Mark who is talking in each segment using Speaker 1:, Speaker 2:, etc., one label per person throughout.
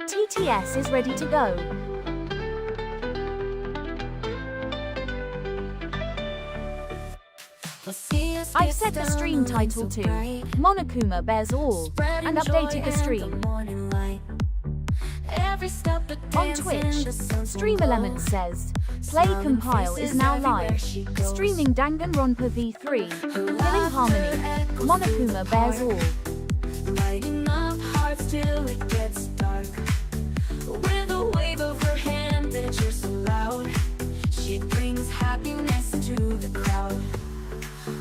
Speaker 1: TTS is ready to go. I've set the stream title to Monokuma Bears All and updated the stream. On Twitch, Stream Elements says, Play Compile is now live, streaming Danganronpa V3, Killing Harmony, Monokuma Bears All.
Speaker 2: Lighting up hearts till it gets dark. With a wave of her hand that cheers so loud, she brings happiness into the crowd.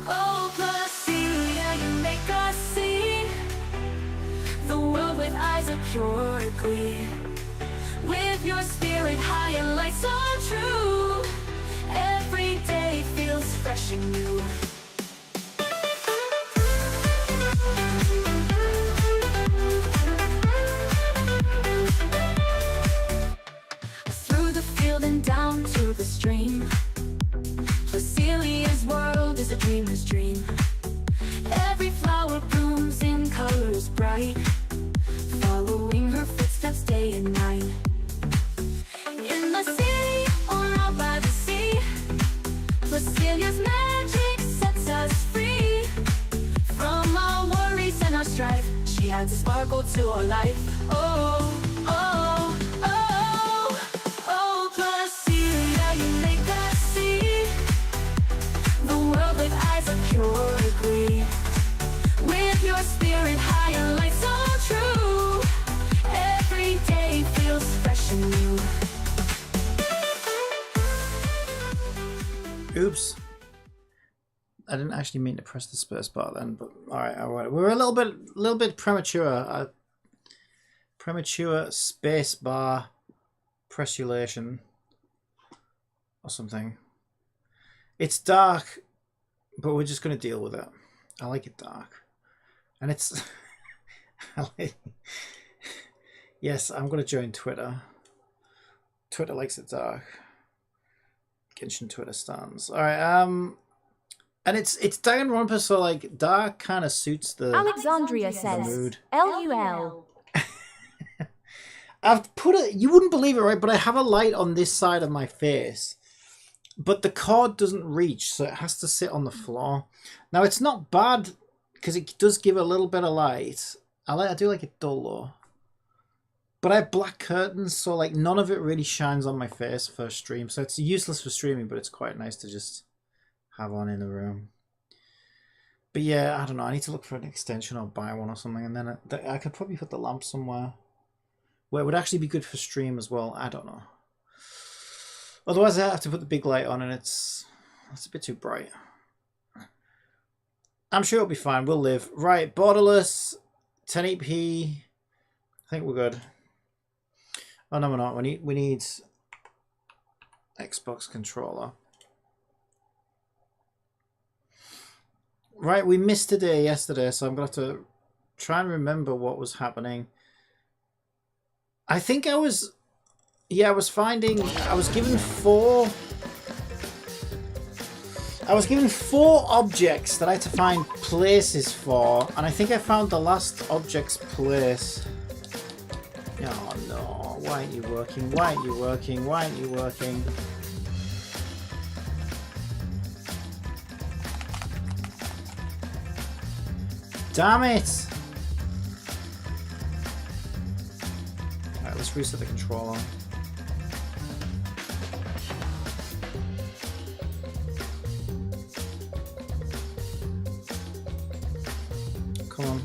Speaker 2: Oh, Placilia, you make us see the world with eyes of pure glee. With your spirit high and light so true, every day feels fresh and new. Through the field and down to the stream, Placilia's world is a dreamer's dream. Every flower blooms in colors bright, following her footsteps day and night. In the city or out by the sea, Placilia's magic sets us free. From our worries and our strife, she adds a sparkle to our life. Oh, oh, oh, oh, Placilia, you make us see the world with eyes of pure glee. With your spirit high and light so true, every day feels fresh and new.
Speaker 3: Oops. I didn't actually mean to press the space bar then, but alright. We're a little bit premature. Premature space bar pressulation or something. It's dark, but we're just gonna deal with it. I like it dark. And it's yes, I'm gonna join Twitter. Twitter likes it dark. Genshin Twitter stands. Alright, and it's Danganronpa, so like dark kind of suits the
Speaker 1: Alexandria says,
Speaker 3: mood.
Speaker 1: LUL.
Speaker 3: I've put it, you wouldn't believe it, right? But I have a light on this side of my face, but the cord doesn't reach, so it has to sit on the floor. Now it's not bad because it does give a little bit of light. I do like it dull though. But I have black curtains, so like none of it really shines on my face for stream. So it's useless for streaming, but it's quite nice to just have on in the room. But yeah, I don't know. I need to look for an extension or buy one or something, and then I could probably put the lamp somewhere where it would actually be good for stream as well. I don't know. Otherwise, I have to put the big light on, and it's a bit too bright. I'm sure it'll be fine. We'll live. Right, borderless, 1080p. I think we're good. Oh no, we're not. We need Xbox controller. Right, we missed a day yesterday, so I'm gonna have to try and remember what was happening. I think I was given four objects that I had to find places for, and I think I found the last object's place. Oh no, why aren't you working? Why aren't you working? Why aren't you working? Damn it! Alright, let's reset the controller. Come on.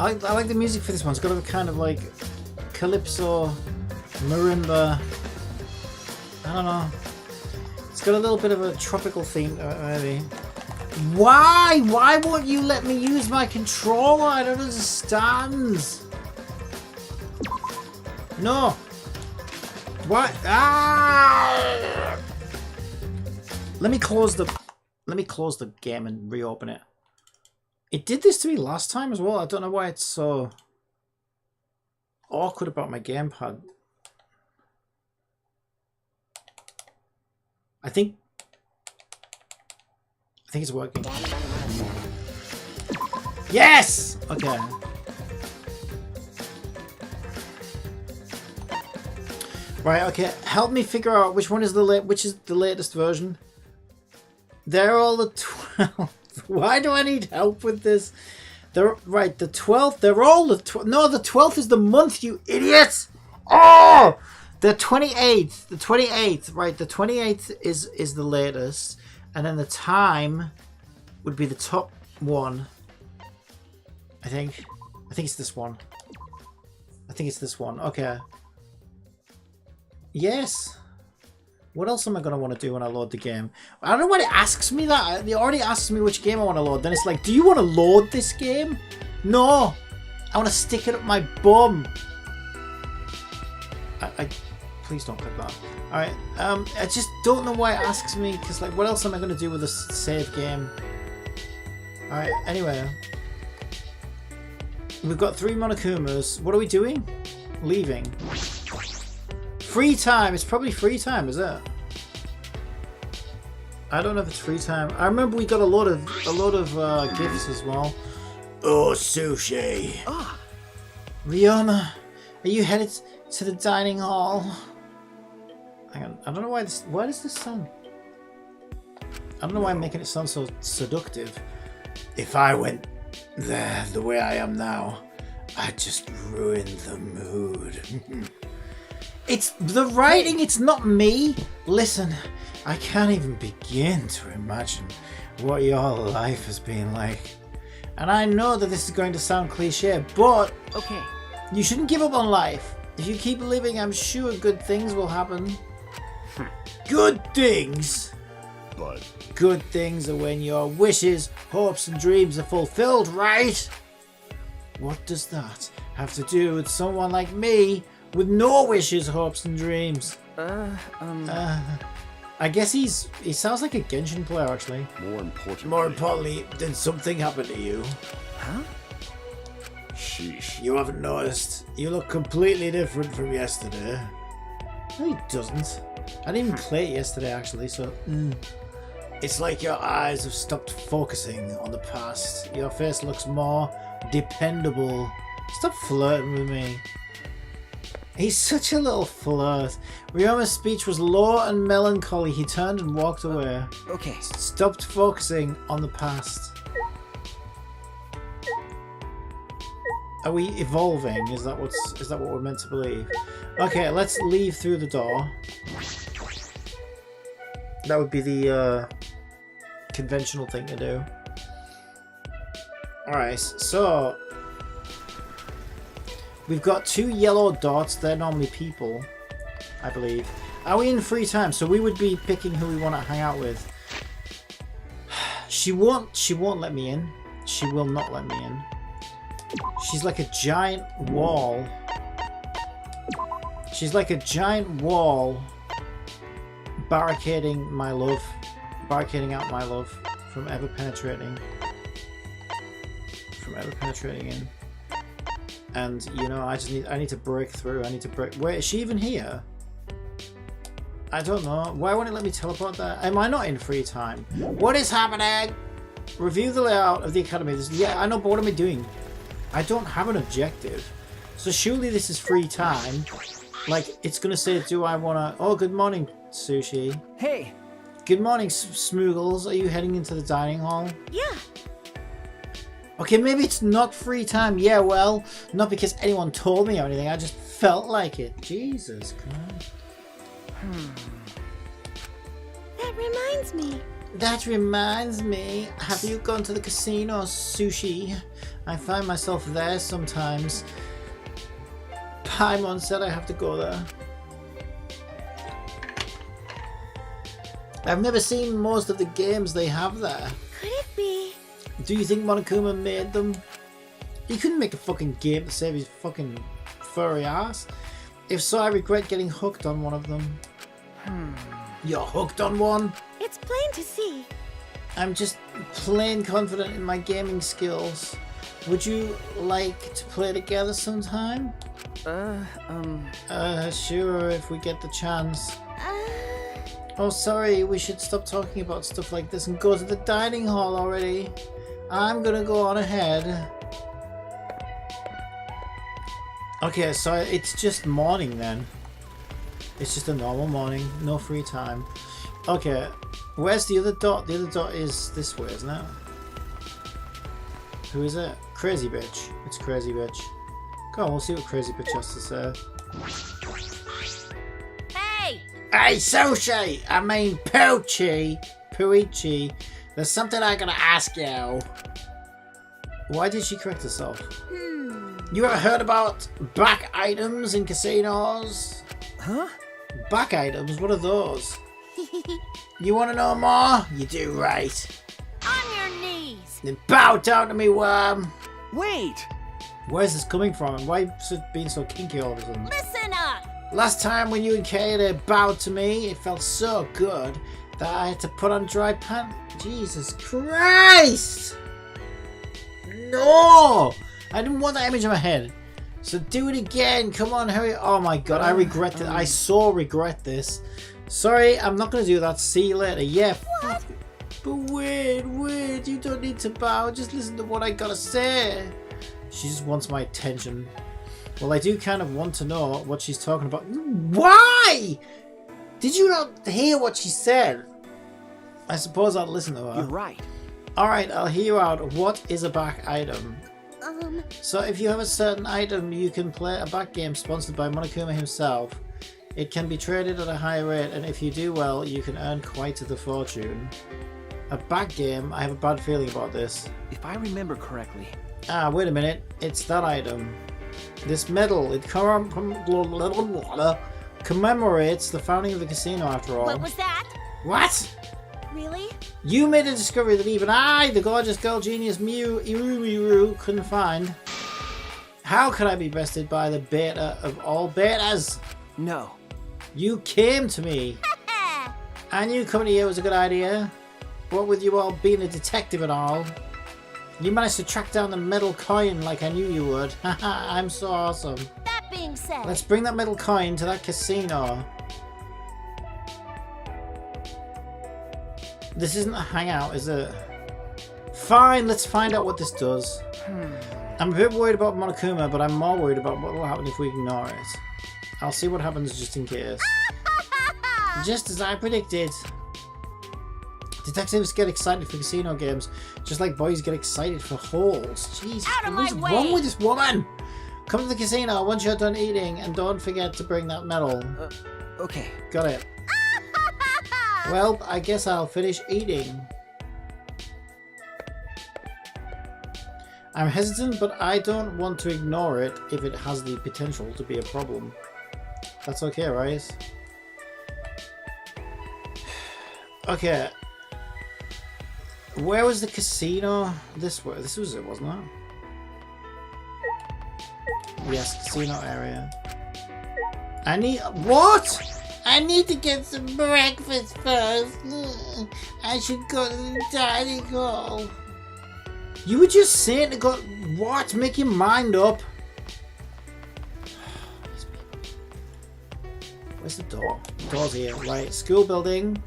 Speaker 3: I like the music for this one. It's got a kind of like calypso, marimba. I don't know. It's got a little bit of a tropical theme to it, maybe. Why? Why won't you let me use my controller? I don't understand. No. What? Ah! Let me close the game and reopen it. It did this to me last time as well. I don't know why it's so awkward about my gamepad. I think it's working. Yes! Okay. Right, okay. Help me figure out which one is which is the latest version. They're all the 12th. Why do I need help with this? They're right, the 12th. They're all the 12th. No, the 12th is the month, you idiot! Oh! The 28th. The 28th. Right, the 28th is the latest. And then the time would be the top one. I think it's this one. I think it's this one. Okay. Yes. What else am I going to want to do when I load the game? I don't know why it asks me that. It already asks me which game I want to load. Then it's like, do you want to load this game? No. I want to stick it up my bum. Please don't click that. Alright. I just don't know why it asks me. Because, like, what else am I going to do with a save game? Alright, anyway. We've got 3 Monokumas. What are we doing? Leaving. Free time. It's probably free time, is it? I don't know if it's free time. I remember we got a lot of gifts as well. Oh, sushi.
Speaker 4: Ah.
Speaker 3: Ryoma, are you headed to the dining hall? Hang on. I don't know why this. Why does this sound? I don't know why I'm making it sound so seductive. If I went there the way I am now, I'd just ruin the mood. It's the writing, it's not me. Listen, I can't even begin to imagine what your life has been like. And I know that this is going to sound cliche, but
Speaker 4: Okay.
Speaker 3: you shouldn't give up on life. If you keep living, I'm sure good things will happen. Good things?
Speaker 4: But
Speaker 3: Good things are when your wishes, hopes and dreams are fulfilled, right? What does that have to do with someone like me with no wishes, hopes and dreams? I guess he sounds like a Genshin player, actually.
Speaker 4: more importantly.
Speaker 3: More importantly, did something happen to you?
Speaker 4: Huh? Sheesh.
Speaker 3: You haven't noticed. You look completely different from yesterday. No, he doesn't. I didn't even play it yesterday, actually, so... It's like your eyes have stopped focusing on the past. Your face looks more dependable. Stop flirting with me. He's such a little flirt. Ryoma's speech was low and melancholy. He turned and walked away.
Speaker 4: Okay.
Speaker 3: Stopped focusing on the past. Are we evolving? Is that what we're meant to believe? Okay, let's leave through the door. That would be the conventional thing to do. Alright, so we've got 2 yellow dots. They're normally people, I believe. Are we in free time? So we would be picking who we want to hang out with. She won't let me in. She will not let me in. She's like a giant wall. She's like a giant wall barricading my love. Barricading out my love from ever penetrating. From ever penetrating in. And, you know, I need to break through. I need to break... Wait, is she even here? I don't know. Why won't it let me teleport there? Am I not in free time? What is happening? Review the layout of the academy. Yeah, I know, but what am I doing? I don't have an objective. So surely this is free time. Like, it's going to say, do I want to... Oh, good morning, Sushi.
Speaker 4: Hey.
Speaker 3: Good morning, Smoogles. Are you heading into the dining hall?
Speaker 5: Yeah.
Speaker 3: Okay, maybe it's not free time. Yeah, well, not because anyone told me or anything. I just felt like it. Jesus Christ.
Speaker 5: That reminds me.
Speaker 3: That reminds me. Have you gone to the casino, Sushi? I find myself there sometimes. Paimon said I have to go there. I've never seen most of the games they have there.
Speaker 5: Could it be?
Speaker 3: Do you think Monokuma made them? He couldn't make a fucking game to save his fucking furry ass. If so, I regret getting hooked on one of them. You're hooked on one?
Speaker 5: It's plain to see.
Speaker 3: I'm just plain confident in my gaming skills. Would you like to play together sometime? Sure, if we get the chance. Oh, sorry, we should stop talking about stuff like this and go to the dining hall already. I'm gonna go on ahead. Okay, so it's just morning then. It's just a normal morning, no free time. Okay, where's the other dot? The other dot is this way, isn't it? Who is it? Crazy Bitch. It's Crazy Bitch. Come on, we'll see what Crazy Bitch has to say.
Speaker 1: Hey!
Speaker 3: Hey, Sushi! I mean, Puichi. There's something I gotta ask you. Why did she correct herself? You ever heard about back items in casinos?
Speaker 6: Huh?
Speaker 3: Back items? What are those? You want to know more? You do right.
Speaker 5: On your knees.
Speaker 3: Then bow down to me, worm.
Speaker 6: Wait!
Speaker 3: Where's this coming from? And why is it being so kinky all of a sudden?
Speaker 5: Listen up.
Speaker 3: Last time when you and Kaede bowed to me, it felt so good that I had to put on dry pants. Jesus Christ! No! I didn't want that image in my head. So do it again. Come on, hurry. Oh my god, I regret it. I so regret this. Sorry, I'm not going to do that. See you later. Yeah. What? But wait. You don't need to bow. Just listen to what I gotta say. She just wants my attention. Well, I do kind of want to know what she's talking about. Why? Did you not hear what she said? I suppose I'll listen to her.
Speaker 6: You're right.
Speaker 3: Alright, I'll hear you out. What is a back item?
Speaker 5: Um,
Speaker 3: So if you have a certain item, you can play a back game sponsored by Monokuma himself. It can be traded at a higher rate, and if you do well, you can earn quite the fortune. A back game? I have a bad feeling about this.
Speaker 6: If I remember correctly.
Speaker 3: Ah, wait a minute. It's that item. This medal. It commemorates the founding of the casino, after all.
Speaker 5: what was that?
Speaker 3: What?
Speaker 5: Really?
Speaker 3: You made a discovery that even I, the gorgeous girl genius Miru, couldn't find. How could I be bested by the beta of all betas?
Speaker 6: No.
Speaker 3: You came to me. I knew coming here was a good idea. What with you all being a detective and all. You managed to track down the metal coin like I knew you would. Haha, I'm so awesome.
Speaker 5: That being said,
Speaker 3: Let's bring that metal coin to that casino. This isn't a hangout, is it? Fine, let's find out what this does. I'm a bit worried about Monokuma, but I'm more worried about what will happen if we ignore it. I'll see what happens just in case. Just as I predicted. Detectives get excited for casino games, just like boys get excited for holes. Jesus,
Speaker 5: Out of my
Speaker 3: what's
Speaker 5: way.
Speaker 3: wrong with this woman? Come to the casino once you're done eating, and don't forget to bring that medal.
Speaker 6: Okay.
Speaker 3: Got it. Well, I guess I'll finish eating. I'm hesitant, but I don't want to ignore it if it has the potential to be a problem. That's okay, right? Okay. Where was the casino? This way. This was it, wasn't it? Yes, casino area. I need... What? I need to get some breakfast first. I should go to the dining hall. You were just saying to go... What? Make your mind up. Where's the door? The door's here. Right. School building.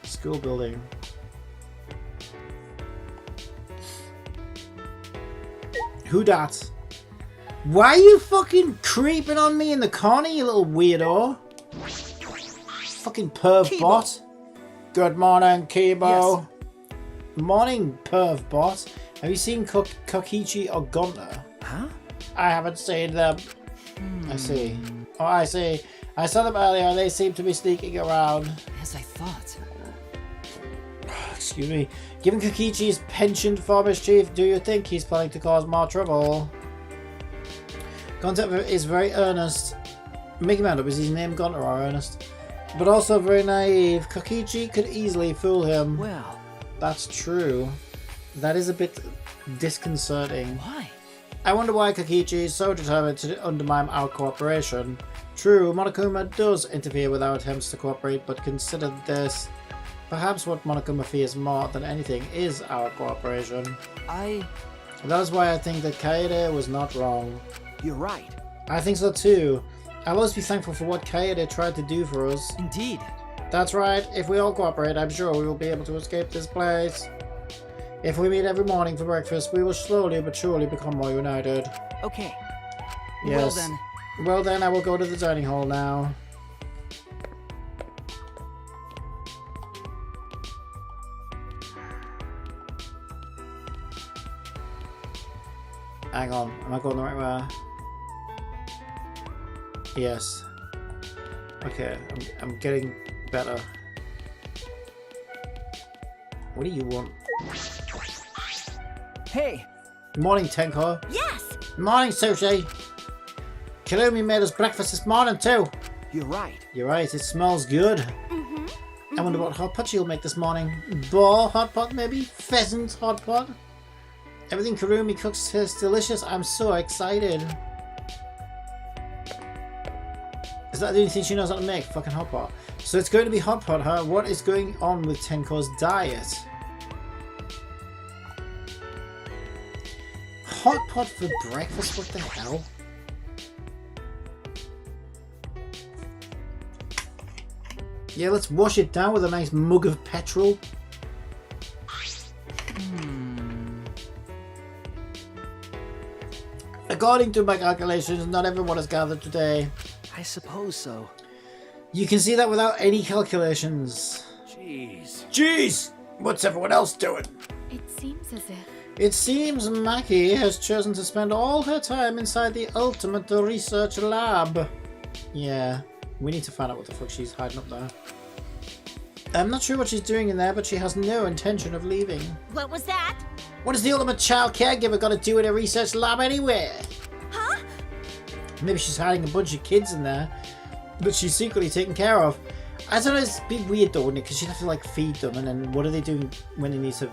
Speaker 3: School building. Who dat? Why are you fucking creeping on me in the corner, you little weirdo? Fucking perv
Speaker 6: Kibo.
Speaker 3: bot. Good morning, Kibo.
Speaker 6: Yes.
Speaker 3: Morning, perv bot. Have you seen Kokichi or Gunter?
Speaker 6: Huh?
Speaker 3: I haven't seen them. I see. Oh, I see. I saw them earlier. They seem to be sneaking around.
Speaker 6: As I thought.
Speaker 3: Excuse me. Given Kokichi's penchant for mischief, do you think he's planning to cause more trouble? Gunter is very earnest. Make him out up. Is his name Gunter or Ernest? But also very naive. Kokichi could easily fool him.
Speaker 6: Well,
Speaker 3: That's true. That is a bit disconcerting.
Speaker 6: why?
Speaker 3: I wonder why Kokichi is so determined to undermine our cooperation. True, Monokuma does interfere with our attempts to cooperate, but consider this. Perhaps what Monokuma fears more than anything is our cooperation. That is why I think that Kaede was not wrong.
Speaker 6: You're right.
Speaker 3: I think so too. I'll always be thankful for what Kaede tried to do for us.
Speaker 6: Indeed.
Speaker 3: That's right, if we all cooperate, I'm sure we will be able to escape this place. If we meet every morning for breakfast, we will slowly but surely become more united.
Speaker 6: Okay.
Speaker 3: Yes.
Speaker 6: Well then,
Speaker 3: Well then, I will go to the dining hall now. Hang on, am I going the right way? Yes. Okay, I'm getting better. What do you want?
Speaker 6: Hey!
Speaker 3: Morning, Tenko.
Speaker 5: Yes!
Speaker 3: Morning, Sushi. Kirumi made us breakfast this morning too.
Speaker 6: You're right.
Speaker 3: You're right, it smells good. I wonder what hot pot she'll make this morning. Boar hot pot maybe? Pheasant hot pot? Everything Kirumi cooks tastes delicious. I'm so excited. Is that the only thing she knows how to make? Fucking hot pot. So it's going to be hot pot, huh? What is going on with Tenko's diet? Hot pot for breakfast? What the hell? Yeah, let's wash it down with a nice mug of petrol. According to my calculations, not everyone has gathered today.
Speaker 6: I suppose so.
Speaker 3: You can see that without any calculations.
Speaker 4: Jeez.
Speaker 3: Jeez! What's everyone else doing?
Speaker 1: It seems as if...
Speaker 3: It seems Maki has chosen to spend all her time inside the ultimate research lab. Yeah, we need to find out what the fuck she's hiding up there. I'm not sure what she's doing in there, but she has no intention of leaving.
Speaker 5: What was that?
Speaker 3: What has the ultimate child caregiver got to do in a research lab anyway?
Speaker 5: Huh?
Speaker 3: Maybe she's hiding a bunch of kids in there that she's secretly taking care of. I don't know, it's a bit weird though, wouldn't it? Because she'd have to like feed them, and then what are they doing when they need to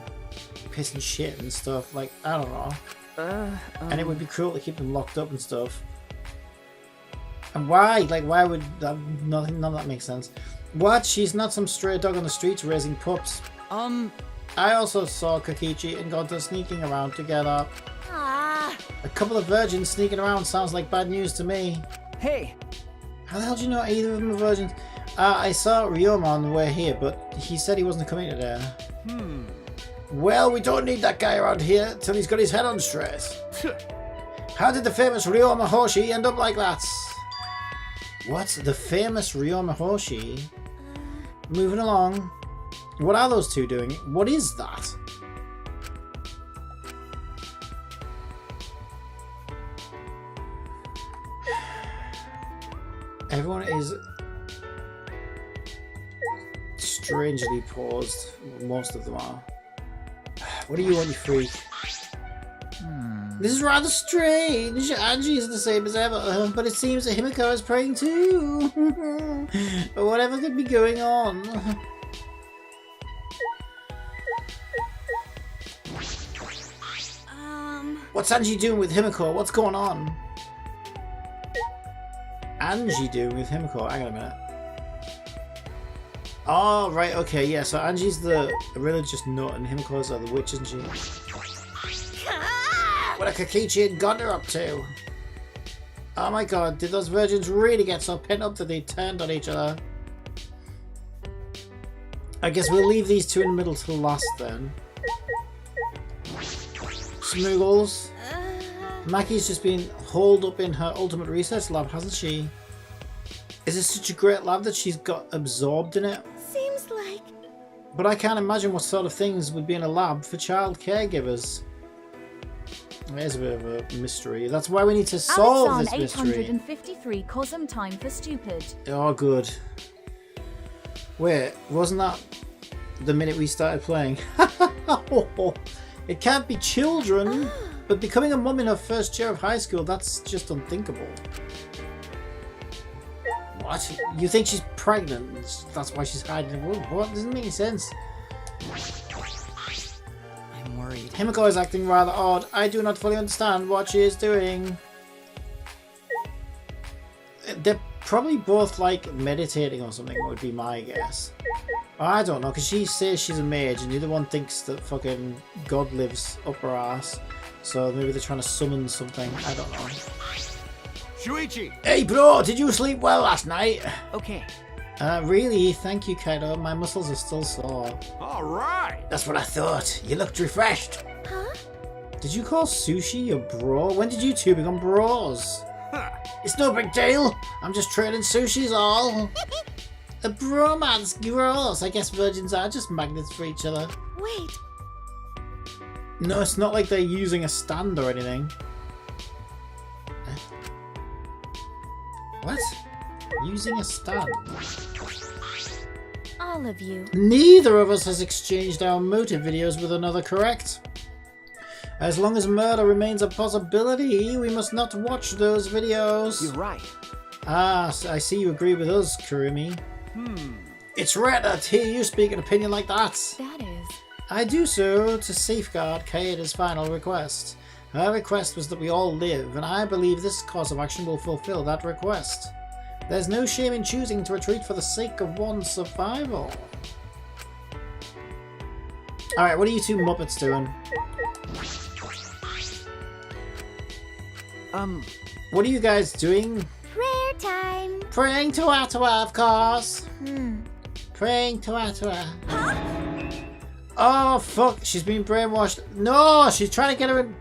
Speaker 3: piss and shit and stuff? Like, I don't know. And it would be cruel to keep them locked up and stuff. And why? Like, why would that? None of that makes sense. What? She's not some stray dog on the streets raising pups. I also saw Kokichi and Gonta sneaking around together.
Speaker 5: Ah.
Speaker 3: A couple of virgins sneaking around sounds like bad news to me.
Speaker 6: Hey!
Speaker 3: How the hell do you know either of them are virgins? I saw Ryoma on the way here, but he said he wasn't coming today. Well, we don't need that guy around here till he's got his head on straight. How did the famous Ryoma Hoshi end up like that? What? The famous Ryoma Hoshi? Moving along. What are those two doing? What is that? Everyone is strangely paused. Most of them are. What do you want, you freak? This is rather strange. Angie is the same as ever, but it seems that Himiko is praying too. Whatever could be going on. What's Angie doing with Himiko? What's going on? Angie doing with Himiko? Hang on a minute. Oh, right, okay, yeah, so Angie's the religious nut and Himiko's the witch, isn't she? What are Kokichi and Gonta up to? Oh my god, did those virgins really get so pent up that they turned on each other? I guess we'll leave these two in the middle till last then. Smoogles. Maki's just been holed up in her ultimate research lab, hasn't she? Is it such a great lab that she's got absorbed in it?
Speaker 5: Seems like...
Speaker 3: But I can't imagine what sort of things would be in a lab for child caregivers. There's a bit of a mystery. That's why we need to solve this mystery.
Speaker 1: 853 Cosm time for stupid.
Speaker 3: Oh, good. Wait, wasn't that the minute we started playing? It can't be children, but becoming a mum in her first year of high school, that's just unthinkable. What? You think she's pregnant? That's why she's hiding. What? Doesn't make any sense.
Speaker 6: I'm worried.
Speaker 3: Himiko is acting rather odd. I do not fully understand what she is doing. They're probably both like meditating or something, would be my guess. I don't know, because she says she's a mage and the other one thinks that fucking God lives up her ass. So maybe they're trying to summon something. I don't know.
Speaker 4: Shuichi!
Speaker 3: Hey bro, did you sleep well last night?
Speaker 6: Okay.
Speaker 3: Really? Thank you, Kaido. My muscles are still sore.
Speaker 4: Alright!
Speaker 3: That's what I thought. You looked refreshed.
Speaker 5: Huh?
Speaker 3: Did you call Sushi a bro? When did you two become bros? It's no big deal. I'm just trading sushi's all. A bromance, gross. I guess virgins are just magnets for each other.
Speaker 5: Wait,
Speaker 3: No, it's not like they're using a stand or anything. What? Using a stand?
Speaker 5: all of you.
Speaker 3: Neither of us has exchanged our motive videos with another, correct? As long as murder remains a possibility, we must not watch those videos.
Speaker 6: You're right.
Speaker 3: Ah, so I see you agree with us, Kurumi. It's rare to hear you speak an opinion like that.
Speaker 5: That is.
Speaker 3: I do so to safeguard Kaeda's final request. Her request was that we all live, and I believe this course of action will fulfill that request. There's no shame in choosing to retreat for the sake of one's survival. Alright, what are you two Muppets doing? What are you guys doing?
Speaker 5: Prayer time.
Speaker 3: Praying to Atawa, of course.
Speaker 5: Hmm.
Speaker 3: Praying to Atawa. Oh, fuck. She's been brainwashed. No, she's trying to get her in...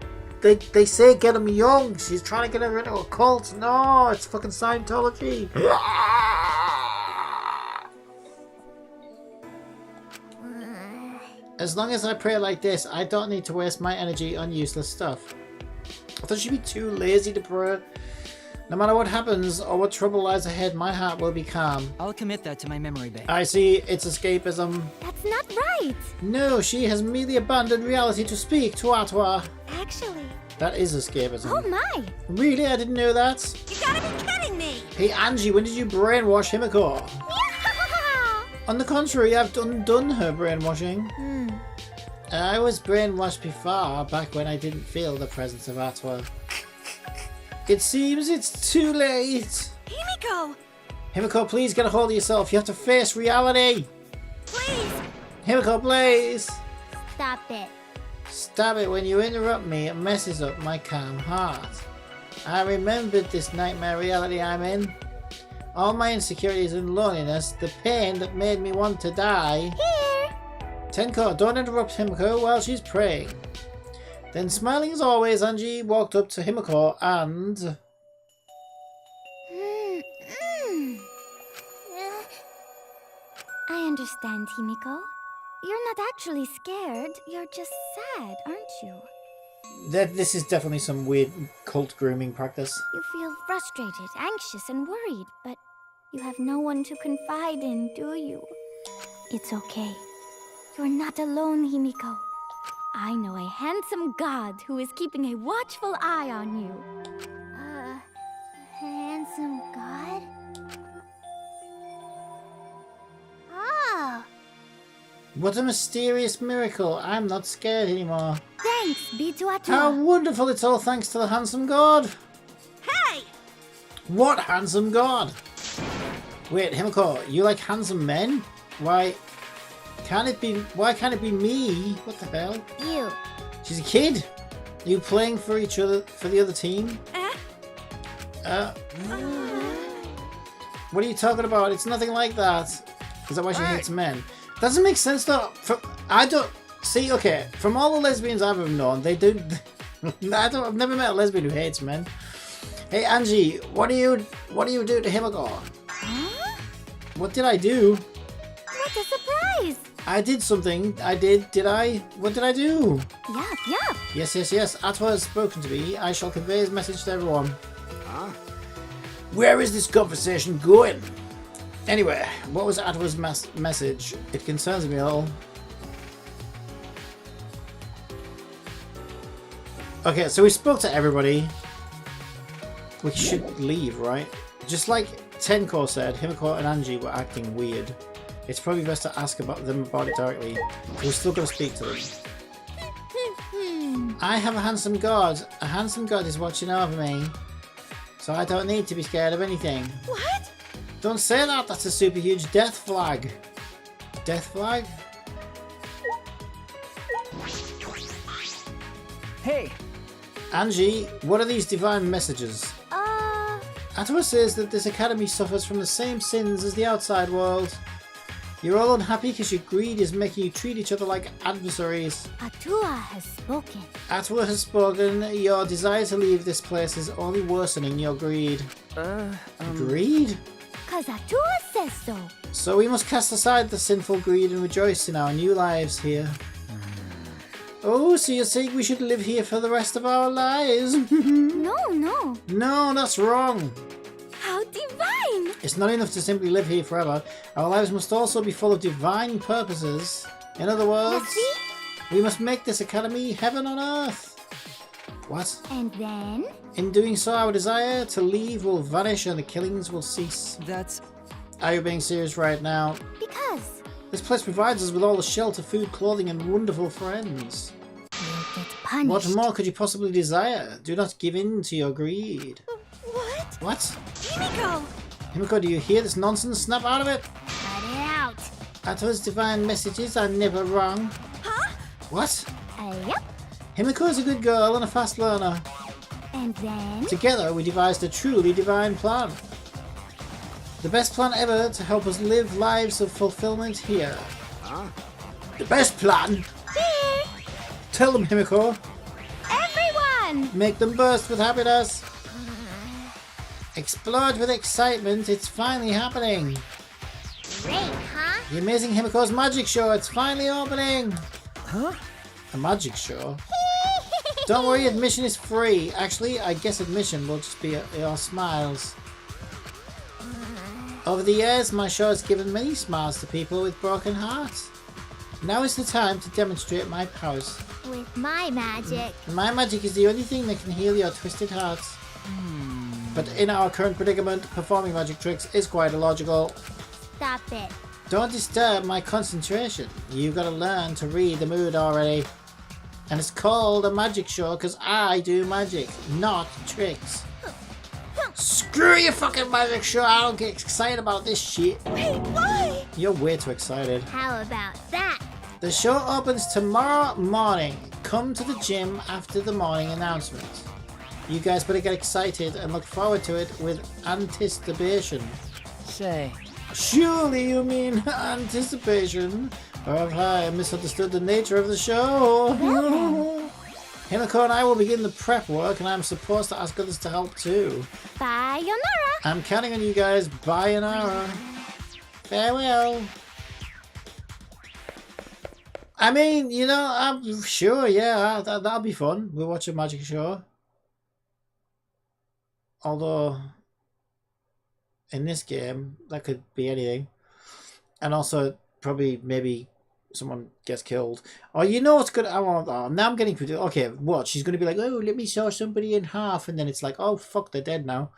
Speaker 3: They say get him young. She's trying to get her into a cult. No, it's fucking Scientology. As long as I pray like this, I don't need to waste my energy on useless stuff. I thought she'd be too lazy to pray. No matter what happens or what trouble lies ahead, my heart will be calm.
Speaker 6: I'll commit that to my memory bank.
Speaker 3: I see, it's escapism.
Speaker 5: That's not right.
Speaker 3: No, she has merely abandoned reality to speak to Atwa.
Speaker 5: Actually.
Speaker 3: That is escapism.
Speaker 5: Oh my.
Speaker 3: Really? I didn't know that.
Speaker 5: You gotta be kidding me.
Speaker 3: Hey Angie, when did you brainwash Himiko? On the contrary, I've done her brainwashing. I was brainwashed before, back when I didn't feel the presence of Atwa. It seems it's too late.
Speaker 5: Himiko,
Speaker 3: Himiko, please get a hold of yourself. You have to face reality.
Speaker 5: please.
Speaker 3: Himiko, please.
Speaker 5: Stop it.
Speaker 3: Stop it. When you interrupt me, it messes up my calm heart. I remembered this nightmare reality I'm in. All my insecurities and loneliness, the pain that made me want to die.
Speaker 5: Here.
Speaker 3: Tenko, don't interrupt Himiko while she's praying. Then, smiling as always, Angie walked up to Himiko and...
Speaker 5: I understand, Himiko. You're not actually scared. You're just sad, aren't you?
Speaker 3: This is definitely some weird cult grooming practice.
Speaker 5: You feel frustrated, anxious, and worried, but you have no one to confide in, do you? It's okay. You're not alone, Himiko. I know a handsome god who is keeping a watchful eye on you. Handsome god? Oh,
Speaker 3: What a mysterious miracle. I'm not scared anymore.
Speaker 5: thanks be to
Speaker 3: How
Speaker 5: Atua.
Speaker 3: wonderful, it's all thanks to the handsome god.
Speaker 5: Hey!
Speaker 3: What handsome god? Wait, Himiko, you like handsome men? Why can't it be me? What the hell?
Speaker 5: You.
Speaker 3: She's a kid. Are you playing for each other, for the other team? What are you talking about? It's nothing like that. Is that why she hates men? Doesn't make sense though. I don't see. Okay, from all the lesbians I've ever known, they do. I've never met a lesbian who hates men. Hey Angie, what do you do to Himiko?
Speaker 5: Huh?
Speaker 3: What did I do?
Speaker 5: What a surprise!
Speaker 3: I did something. I did. Did I? What did I do?
Speaker 5: Yup.
Speaker 3: Yes. Atwa has spoken to me. I shall convey his message to everyone. Where is this conversation going? Anyway, what was Atwa's message? It concerns me a little. Okay, so we spoke to everybody. We should leave, right? Just like Tenko said, Himiko and Angie were acting weird. It's probably best to ask them about it directly. We're still going to speak to them. I have a handsome god. A handsome god is watching over me. So I don't need to be scared of anything.
Speaker 5: What?
Speaker 3: Don't say that. That's a super huge death flag. Death flag?
Speaker 6: Hey,
Speaker 3: Angie, what are these divine messages? Atwa says that this academy suffers from the same sins as the outside world. You're all unhappy because your greed is making you treat each other like adversaries.
Speaker 5: Atua has spoken.
Speaker 3: Atwa has spoken. Your desire to leave this place is only worsening your greed. Greed?
Speaker 5: Cause Atua says so.
Speaker 3: So we must cast aside the sinful greed and rejoice in our new lives here. Oh, so you're saying we should live here for the rest of our lives?
Speaker 5: No, no.
Speaker 3: No, that's wrong.
Speaker 5: How divine!
Speaker 3: It's not enough to simply live here forever. Our lives must also be full of divine purposes. In other words,
Speaker 5: See?
Speaker 3: we must make this academy heaven on earth. What?
Speaker 5: And then?
Speaker 3: In doing so, our desire to leave will vanish and the killings will cease.
Speaker 6: That's...
Speaker 3: Are you being serious right now?
Speaker 5: Because
Speaker 3: This place provides us with all the shelter, food, clothing, and wonderful friends.
Speaker 5: we'll get punished.
Speaker 3: What more could you possibly desire? Do not give in to your greed.
Speaker 5: What?
Speaker 3: What?
Speaker 5: Himiko!
Speaker 3: Himiko, do you hear this nonsense? Snap out of it!
Speaker 5: Cut it out.
Speaker 3: Atwa's divine messages are never wrong.
Speaker 5: Huh?
Speaker 3: What?
Speaker 5: Yep.
Speaker 3: Himiko is a good girl and a fast learner.
Speaker 5: And then?
Speaker 3: Together, we devised a truly divine plan. The best plan ever to help us live lives of fulfillment here.
Speaker 4: Huh?
Speaker 3: The best plan?
Speaker 5: Here!
Speaker 3: Tell them, Himiko.
Speaker 5: Everyone!
Speaker 3: Make them burst with happiness. Explode with excitement. It's finally happening.
Speaker 5: Great, huh?
Speaker 3: The Amazing Himiko's Magic Show. It's finally opening.
Speaker 6: Huh?
Speaker 3: A magic show? Don't worry, admission is free. Actually, I guess admission will just be your smiles. Over the years, my show has given many smiles to people with broken hearts. Now is the time to demonstrate my powers.
Speaker 5: With my magic.
Speaker 3: My magic is the only thing that can heal your twisted hearts. But in our current predicament, performing magic tricks is quite illogical.
Speaker 5: Stop it.
Speaker 3: Don't disturb my concentration. You've got to learn to read the mood already. And it's called a magic show because I do magic, not tricks. Screw your fucking magic show. I don't get excited about this shit.
Speaker 5: Wait, why?
Speaker 3: You're way too excited.
Speaker 5: How about that?
Speaker 3: The show opens tomorrow morning. Come to the gym after the morning announcement. You guys better get excited and look forward to it with anticipation.
Speaker 6: Say,
Speaker 3: Surely you mean anticipation? Or have I misunderstood the nature of the show? Himiko and I will begin the prep work, and I'm supposed to ask others to help too.
Speaker 5: Sayonara.
Speaker 3: I'm counting on you guys. Bayonara. Farewell. I mean, you know, I'm sure, yeah, that'll be fun. We'll watch a magic show. Although, in this game, that could be anything. And also, probably, maybe someone gets killed. Oh, you know what's good? Oh, now I'm getting... Okay, what? She's going to be like, oh, let me saw somebody in half. And then it's like, oh, fuck, they're dead now.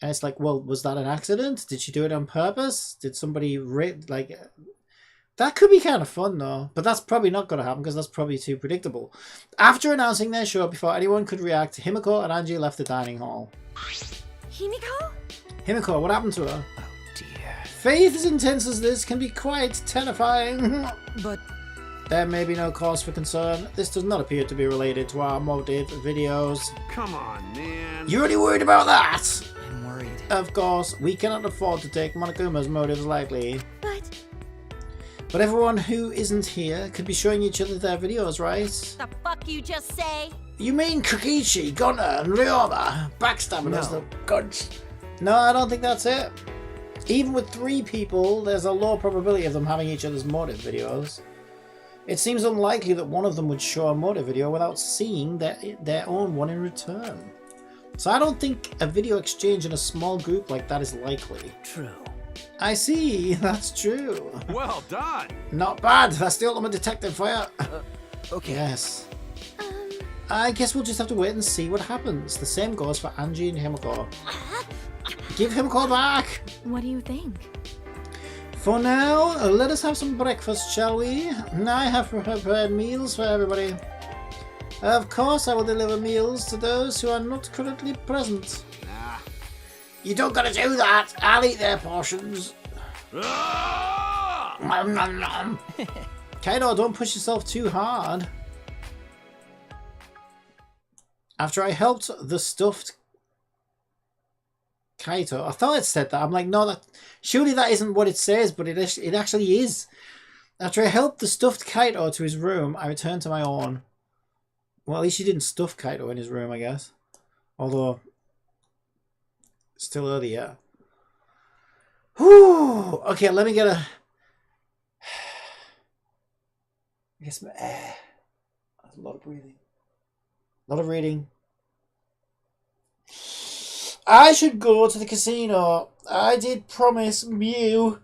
Speaker 3: And it's like, well, was that an accident? Did she do it on purpose? Did somebody... like... That could be kind of fun, though. But that's probably not going to happen because that's probably too predictable. After announcing their show, before anyone could react, Himiko and Angie left the dining hall.
Speaker 5: Himiko?
Speaker 3: Himiko, what happened to her?
Speaker 6: oh dear.
Speaker 3: Faith as intense as this can be quite terrifying.
Speaker 6: But
Speaker 3: There may be no cause for concern. This does not appear to be related to our motive videos.
Speaker 4: Come on, man.
Speaker 3: You're already worried about that?
Speaker 6: I'm worried.
Speaker 3: Of course, we cannot afford to take Monokuma's motives lightly.
Speaker 5: But
Speaker 3: everyone who isn't here could be showing each other their videos, right?
Speaker 7: The fuck you just say?
Speaker 3: You mean Kokichi, Gunner, and Ryoma backstabbing us,
Speaker 6: No.
Speaker 3: the guns? No, I don't think that's it. Even with 3 people, there's a low probability of them having each other's motive videos. It seems unlikely that one of them would show a motive video without seeing their own one in return. So I don't think a video exchange in a small group like that is likely.
Speaker 6: True.
Speaker 3: I see, that's true.
Speaker 4: Well done.
Speaker 3: Not bad, that's the ultimate detective for you.
Speaker 6: Okay.
Speaker 3: Yes. I guess we'll just have to wait and see what happens. The same goes for Angie and Himiko. Give Himiko back!
Speaker 7: What do you think?
Speaker 3: For now, let us have some breakfast, shall we? I have prepared meals for everybody. Of course, I will deliver meals to those who are not currently present.
Speaker 4: Nah.
Speaker 3: You don't gotta do that! I'll eat their portions.
Speaker 4: Ah!
Speaker 3: Nom, nom, nom. Kaido, don't push yourself too hard. After I helped the stuffed Kaito. I thought it said that. I'm like, no, surely that isn't what it says, but it actually is. After I helped the stuffed Kaito to his room, I returned to my own. Well, at least you didn't stuff Kaito in his room, I guess. Although, it's still early yet. Whew! Okay, let me get a... I guess my air. That's a lot of breathing. A lot of reading. I should go to the casino. I did promise Mew.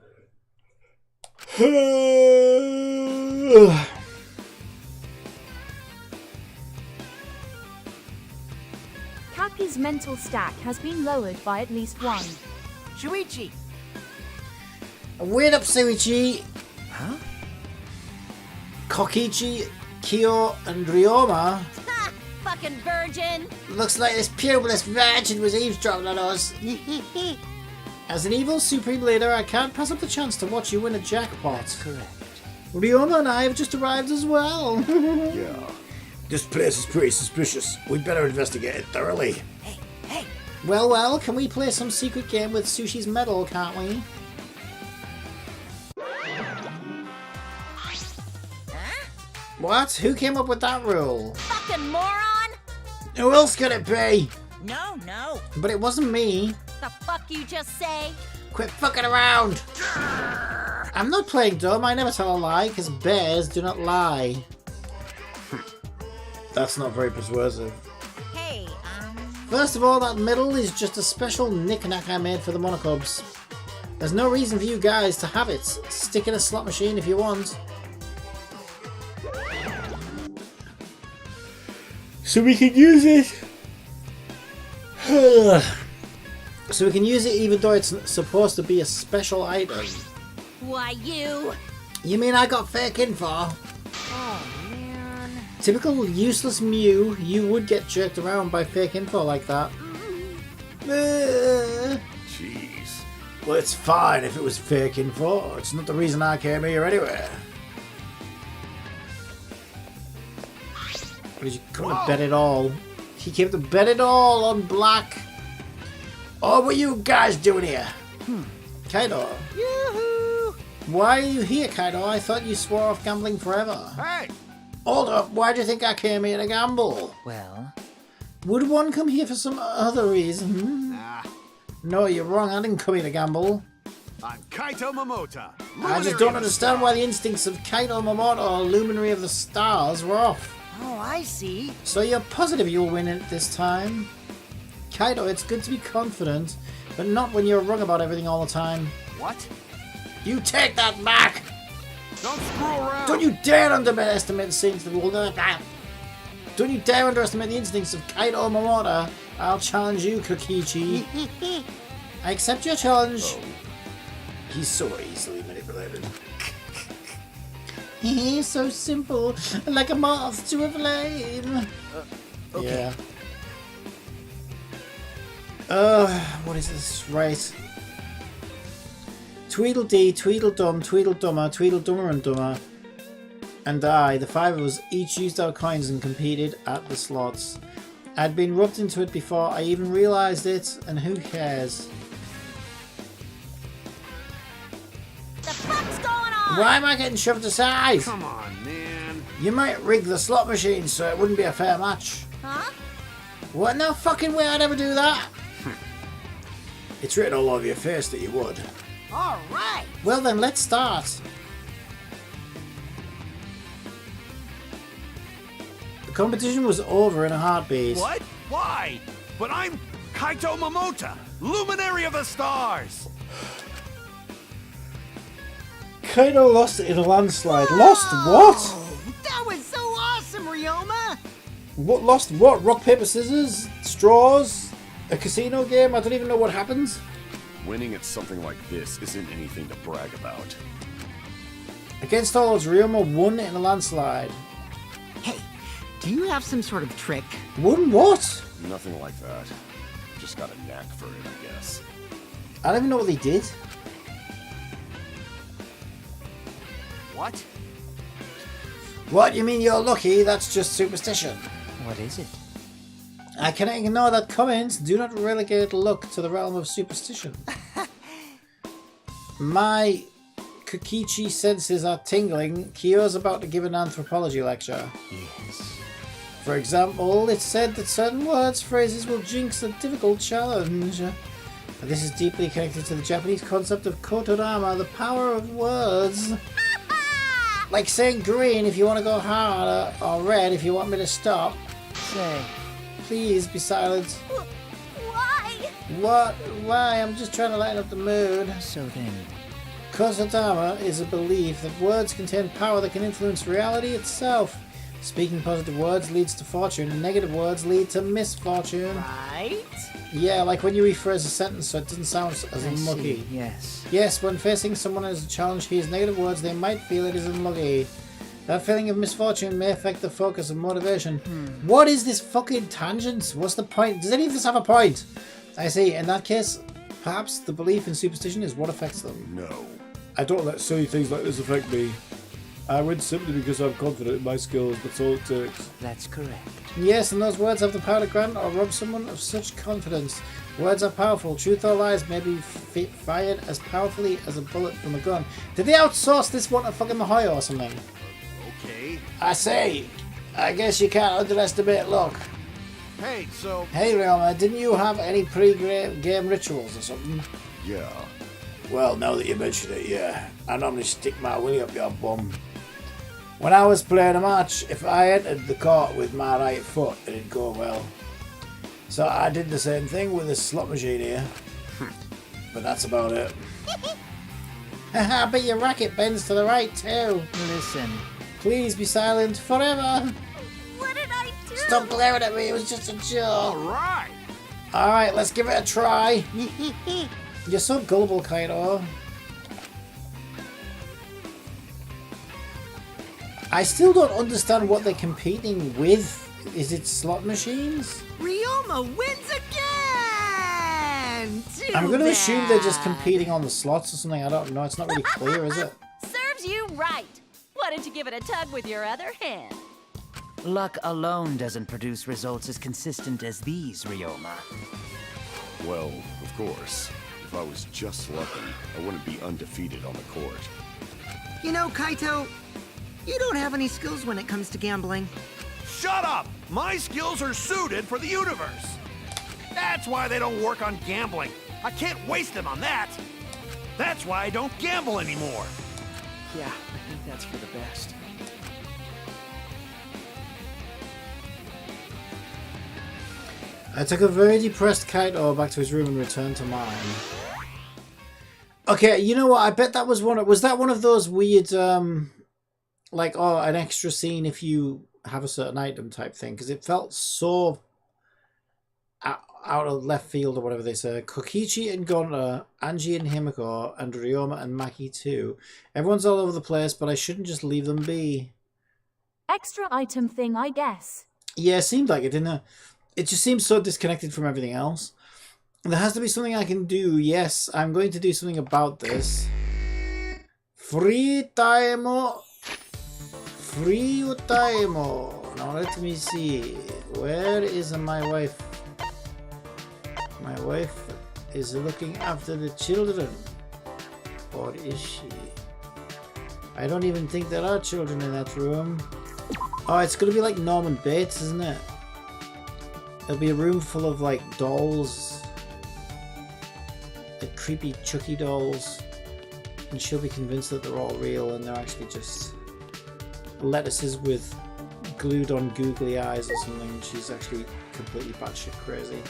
Speaker 1: Cappy's mental stack has been lowered by at least 1.
Speaker 6: Shuichi!
Speaker 3: Wait up, Suichi.
Speaker 6: Huh?
Speaker 3: Kokichi, Kyo, and Ryoma.
Speaker 7: Ha! Fucking virgin!
Speaker 3: Looks like this pupilless virgin was eavesdropping on us. As an evil supreme leader, I can't pass up the chance to watch you win a jackpot.
Speaker 6: Correct.
Speaker 3: Ryoma and I have just arrived as well.
Speaker 4: Yeah. This place is pretty suspicious. We'd better investigate it thoroughly.
Speaker 6: Hey!
Speaker 3: Well, can we play some secret game with Sushi's medal, can't we? What? Who came up with that rule?
Speaker 7: Fucking moron!
Speaker 3: Who else could it be?
Speaker 7: No.
Speaker 3: But it wasn't me.
Speaker 7: The fuck you just say?
Speaker 3: Quit fucking around! I'm not playing dumb, I never tell a lie, because bears do not lie. That's not very persuasive.
Speaker 7: Hey,
Speaker 3: First of all, that medal is just a special knick-knack I made for the Monokubs. There's no reason for you guys to have it. Stick in a slot machine if you want. So we can use it. So we can use it even though it's supposed to be a special item.
Speaker 7: why you?
Speaker 3: You mean I got fake info?
Speaker 7: Oh, man.
Speaker 3: Typical useless Mew, you would get jerked around by fake info like that.
Speaker 4: Jeez.
Speaker 3: Well, it's fine if it was fake info. It's not the reason I came here anyway. What, did you come to bet it all? He came to bet it all on black. Oh, what are you guys doing here? Kaido.
Speaker 6: Yoo-hoo!
Speaker 3: Why are you here, Kaido? I thought you swore off gambling forever.
Speaker 4: Hey!
Speaker 3: Hold up, why do you think I came here to gamble?
Speaker 6: Well,
Speaker 3: Would one come here for some other reason?
Speaker 4: Nah.
Speaker 3: No, you're wrong, I didn't come here to gamble.
Speaker 4: I'm Kaito Momota.
Speaker 3: I just don't understand why the instincts of Kaito Momoto, Luminary of the Stars, were off.
Speaker 6: oh, I see.
Speaker 3: So you're positive you'll win it this time? Kaido, it's good to be confident, but not when you're wrong about everything all the time.
Speaker 4: What?
Speaker 3: You take that back!
Speaker 4: Don't screw around!
Speaker 3: Don't you dare underestimate the instincts of Don't you dare underestimate the instincts of Kaito Momoto. I'll challenge you, Kokichi. I accept your challenge.
Speaker 4: Oh.
Speaker 3: He's so easily manipulated. He's so simple, like a moth to a flame.
Speaker 6: Okay.
Speaker 3: Yeah. What is this? Right. Tweedledee, Tweedledum, Tweedledummer, Tweedledummer and Dummer, and I, the 5 of us, each used our coins and competed at the slots. I'd been rubbed into it before I even realised it, and who cares?
Speaker 7: The fuck's going on?
Speaker 3: Why am I getting shoved aside?
Speaker 4: Come on, man.
Speaker 3: You might rig the slot machine so it wouldn't be a fair match.
Speaker 7: Huh?
Speaker 3: What? No fucking way I'd ever do that. It's written all over your face that you would.
Speaker 7: All right.
Speaker 3: Well then, let's start. The competition was over in a heartbeat.
Speaker 4: What? Why? But I'm Kaito Momota, Luminary of the Stars.
Speaker 3: Kaido lost in a landslide. Lost what?
Speaker 6: That was so awesome, Ryoma!
Speaker 3: What? Lost what? Rock, paper, scissors? Straws? A casino game? I don't even know what happens.
Speaker 8: Winning at something like this isn't anything to brag about.
Speaker 3: Against all odds, Ryoma won in a landslide.
Speaker 6: Hey, do you have some sort of trick?
Speaker 3: Won what?
Speaker 8: Nothing like that. Just got a knack for it, I guess.
Speaker 3: I don't even know what they did.
Speaker 4: What?
Speaker 3: What? You mean you're lucky? That's just superstition.
Speaker 6: What is it?
Speaker 3: I cannot ignore that comment. Do not relegate luck to the realm of superstition. My Kokichi senses are tingling. Kyo's about to give an anthropology lecture.
Speaker 6: Yes.
Speaker 3: For example, it's said that certain words, phrases will jinx a difficult challenge. This is deeply connected to the Japanese concept of kotorama, the power of words. Like saying green if you want to go harder, or red if you want me to stop.
Speaker 6: Say.
Speaker 3: Please be silent.
Speaker 5: Why?
Speaker 3: What? Why? I'm just trying to lighten up the mood.
Speaker 6: So then.
Speaker 3: Kosodama is a belief that words contain power that can influence reality itself. Speaking positive words leads to fortune, and negative words lead to misfortune.
Speaker 6: Right?
Speaker 3: Yeah, like when you rephrase a sentence so it doesn't sound as unlucky.
Speaker 6: Yes.
Speaker 3: Yes, when facing someone as a challenge he has negative words, they might feel it is unlucky. That feeling of misfortune may affect the focus and motivation. What is this fucking tangent? What's the point? Does any of this have a point? I see. In that case, perhaps the belief in superstition is what affects them.
Speaker 8: No.
Speaker 9: I don't let silly things like this affect me. I win simply because I'm confident in my skills, that's all it takes.
Speaker 6: That's correct.
Speaker 3: Yes, and those words have the power to grant or rob someone of such confidence. Words are powerful. Truth or lies may be fired as powerfully as a bullet from a gun. Did they outsource this one to fucking Mahoyo or something?
Speaker 4: Okay.
Speaker 3: I say, I guess you can't underestimate luck.
Speaker 4: Hey, so
Speaker 3: Hey Ryoma, didn't you have any pre-game rituals or something?
Speaker 8: Yeah.
Speaker 3: Well, now that you mention it, yeah. I normally stick my willy up your bum. When I was playing a match, if I entered the court with my right foot, it'd go well. So I did the same thing with this slot machine here. But that's about it. Haha, but your racket bends to the right too.
Speaker 6: Listen.
Speaker 3: Please be silent forever.
Speaker 5: What did I do?
Speaker 3: Stop glaring at me, it was just a joke.
Speaker 4: alright.
Speaker 3: Alright, let's give it a try. You're so gullible, Kaito. I still don't understand what they're competing with. Is it slot machines?
Speaker 6: Ryoma wins again!
Speaker 3: I'm going to assume they're just competing on the slots or something. I don't know. It's not really clear, is it?
Speaker 7: Serves you right. Why don't you give it a tug with your other hand?
Speaker 6: Luck alone doesn't produce results as consistent as these, Ryoma.
Speaker 8: Well, of course. If I was just lucky, I wouldn't be undefeated on the court.
Speaker 6: You know, Kaito, you don't have any skills when it comes to gambling.
Speaker 4: Shut up! My skills are suited for the universe. That's why they don't work on gambling. I can't waste them on that. That's why I don't gamble anymore.
Speaker 6: Yeah, I think that's for the best.
Speaker 3: I took a very depressed Kaito back to his room and returned to mine. Okay, you know what? I bet that was one. Was that one of those weird, like, oh, an extra scene if you have a certain item type thing? Because it felt so out of left field or whatever they say. Kokichi and Gonta, Angie and Himiko, and Ryoma and Maki too. Everyone's all over the place, but I shouldn't just leave them be.
Speaker 1: Extra item thing, I guess.
Speaker 3: Yeah, it seemed like it, didn't it? It just seems so disconnected from everything else. There has to be something I can do. Yes, I'm going to do something about this. Free time. Free time. Now let me see. Where is my wife? My wife is looking after the children. Or is she? I don't even think there are children in that room. Oh, it's going to be like Norman Bates, isn't it? There'll be a room full of like dolls. Like creepy Chucky dolls. And she'll be convinced that they're all real and they're actually just lettuces with glued on googly eyes or something. And she's actually completely batshit crazy.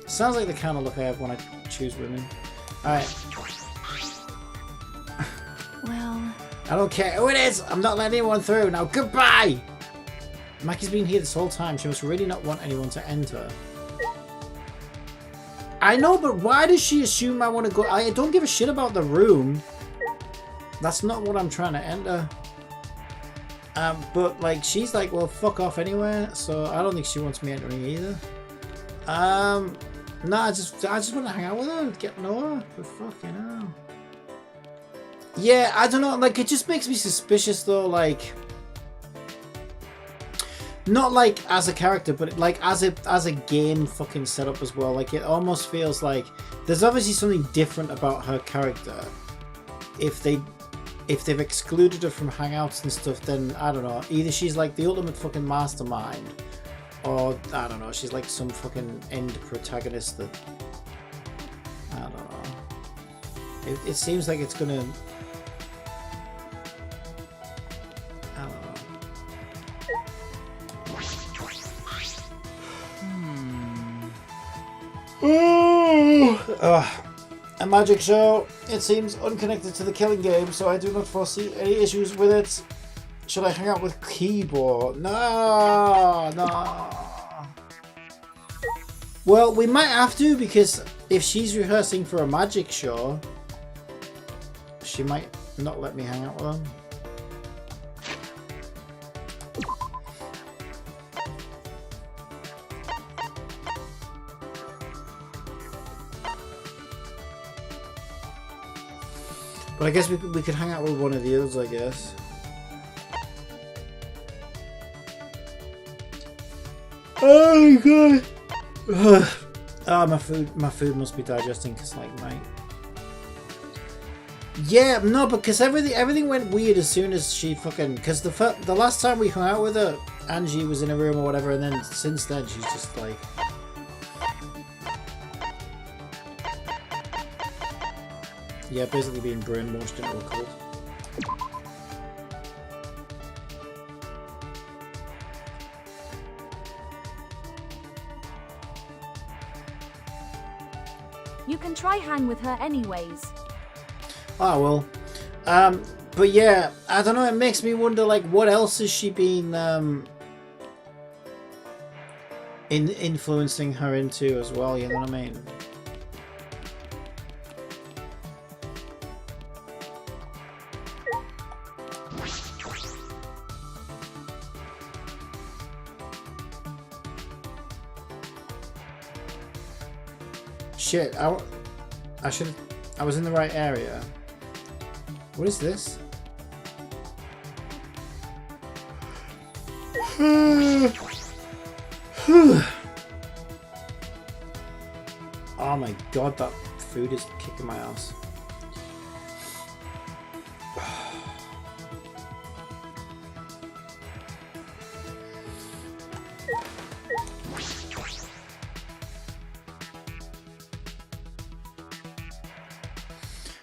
Speaker 3: Sounds like the kind of look I have when I choose women. Alright.
Speaker 5: Well,
Speaker 3: I don't care who it is! I'm not letting anyone through! Now goodbye! Maki's been here this whole time. She must really not want anyone to enter. I know, but why does she assume I want to go? I don't give a shit about the room. That's not what I'm trying to enter. But like, she's like, well, fuck off anyway. So I don't think she wants me entering either. No, I just want to hang out with her, get to know her. But fucking hell. Yeah, I don't know. Like, it just makes me suspicious though. Like, Not like as a character, but like as a game fucking setup as well. Like it almost feels like there's obviously something different about her character. If they've excluded her from hangouts and stuff, then I don't know. Either she's like the ultimate fucking mastermind, or I don't know, she's like some fucking end protagonist that I don't know. It seems like it's gonna. I don't know. A magic show. It seems unconnected to the killing game, so I do not foresee any issues with it. Should I hang out with keyboard? No. Well, we might have to, because if she's rehearsing for a magic show, she might not let me hang out with her. But I guess we could hang out with one of the others, I guess. Oh my god! Oh, my food must be digesting, cause like my. Yeah, no, because everything went weird as soon as she fucking. Cause the last time we hung out with her, Angie was in a room or whatever, and then since then she's just like. Yeah, basically being brainwashed into a cult.
Speaker 1: You can try hang with her anyways.
Speaker 3: Ah, well. But yeah, I don't know, it makes me wonder, like, what else has she been, influencing her into as well, you know what I mean? Shit, I was in the right area. What is this? Oh my god, that food is kicking my ass.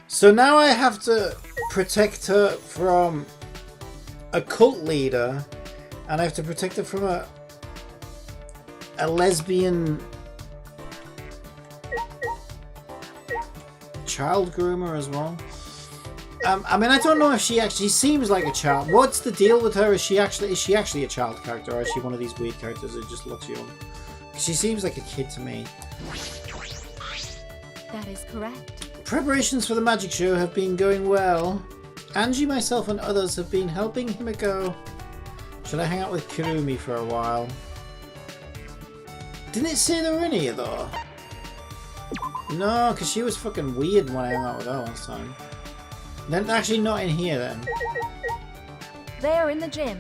Speaker 3: So now I have to protect her from a cult leader, and I have to protect her from a lesbian child groomer as well. I mean, I don't know if she actually seems like a child. What's the deal with her? Is she actually a child character, or is she one of these weird characters that just looks young? She seems like a kid to me.
Speaker 1: That is correct.
Speaker 3: Preparations for the magic show have been going well. Angie, myself, and others have been helping Himiko. Should I hang out with Kirumi for a while? Didn't it say they were in here, though? No, because she was fucking weird when I hung out with her last time. They're actually not in here, then.
Speaker 1: They are in the gym.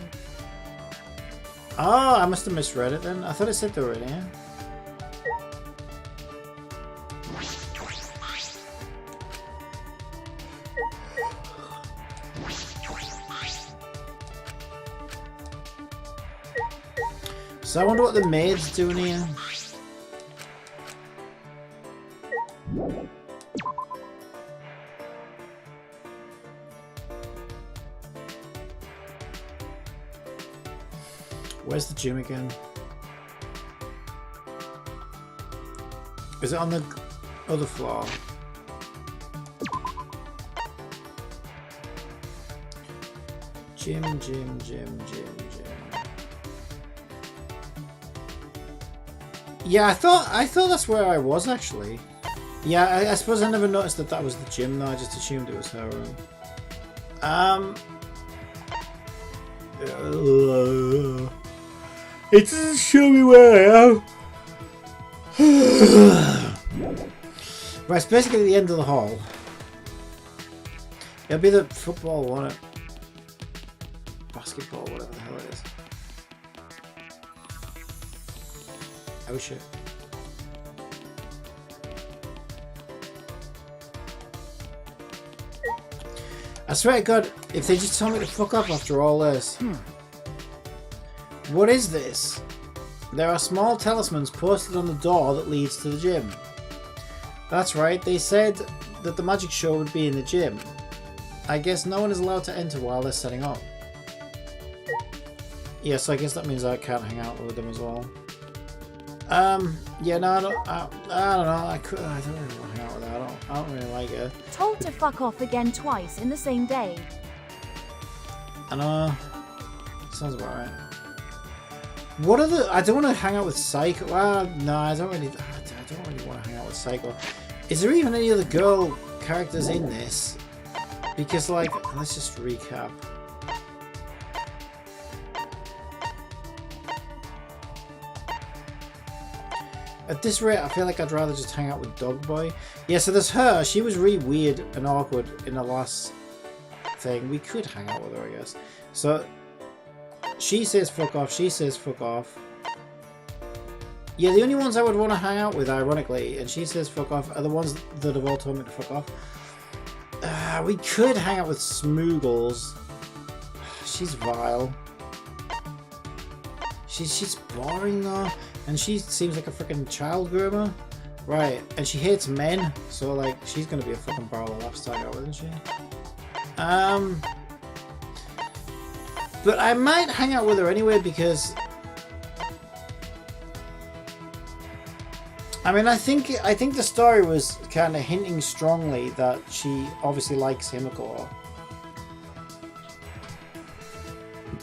Speaker 3: Oh, I must have misread it, then. I thought it said they were in here. So I wonder what the maid's doing here. Where's the gym again? Is it on the other floor? Gym. Yeah, I thought that's where I was actually. Yeah, I suppose I never noticed that was the gym though. I just assumed it was her room. It doesn't show me where I am. Right, it's basically the end of the hall. It'll be the football, won't it? Basketball, whatever the hell it is. Oh shit. I swear to God, if they just tell me to fuck up after all this. What is this? There are small talismans posted on the door that leads to the gym. That's right, they said that the magic show would be in the gym. I guess no one is allowed to enter while they're setting up. Yeah, so I guess that means I can't hang out with them as well. Yeah, no, I don't know. I don't really want to hang out with her. I don't really like her.
Speaker 1: Told to fuck off again twice in the same day.
Speaker 3: I know. Sounds about right. What are the... I don't want to hang out with Psycho. Well, no, I don't really want to hang out with Psycho. Is there even any other girl characters in this? Because, like, let's just recap. At this rate, I feel like I'd rather just hang out with Dog Boy. Yeah, so there's her. She was really weird and awkward in the last thing. We could hang out with her, I guess. So, she says fuck off. She says fuck off. Yeah, the only ones I would want to hang out with, ironically, and she says fuck off, are the ones that have all told me to fuck off. We could hang out with Smoogles. She's vile. She's boring though. And she seems like a freaking child groomer. Right, and she hates men, so like she's gonna be a fucking barrel of laughs to hang out with, isn't she? But I might hang out with her anyway because I mean I think the story was kind of hinting strongly that she obviously likes Himiko.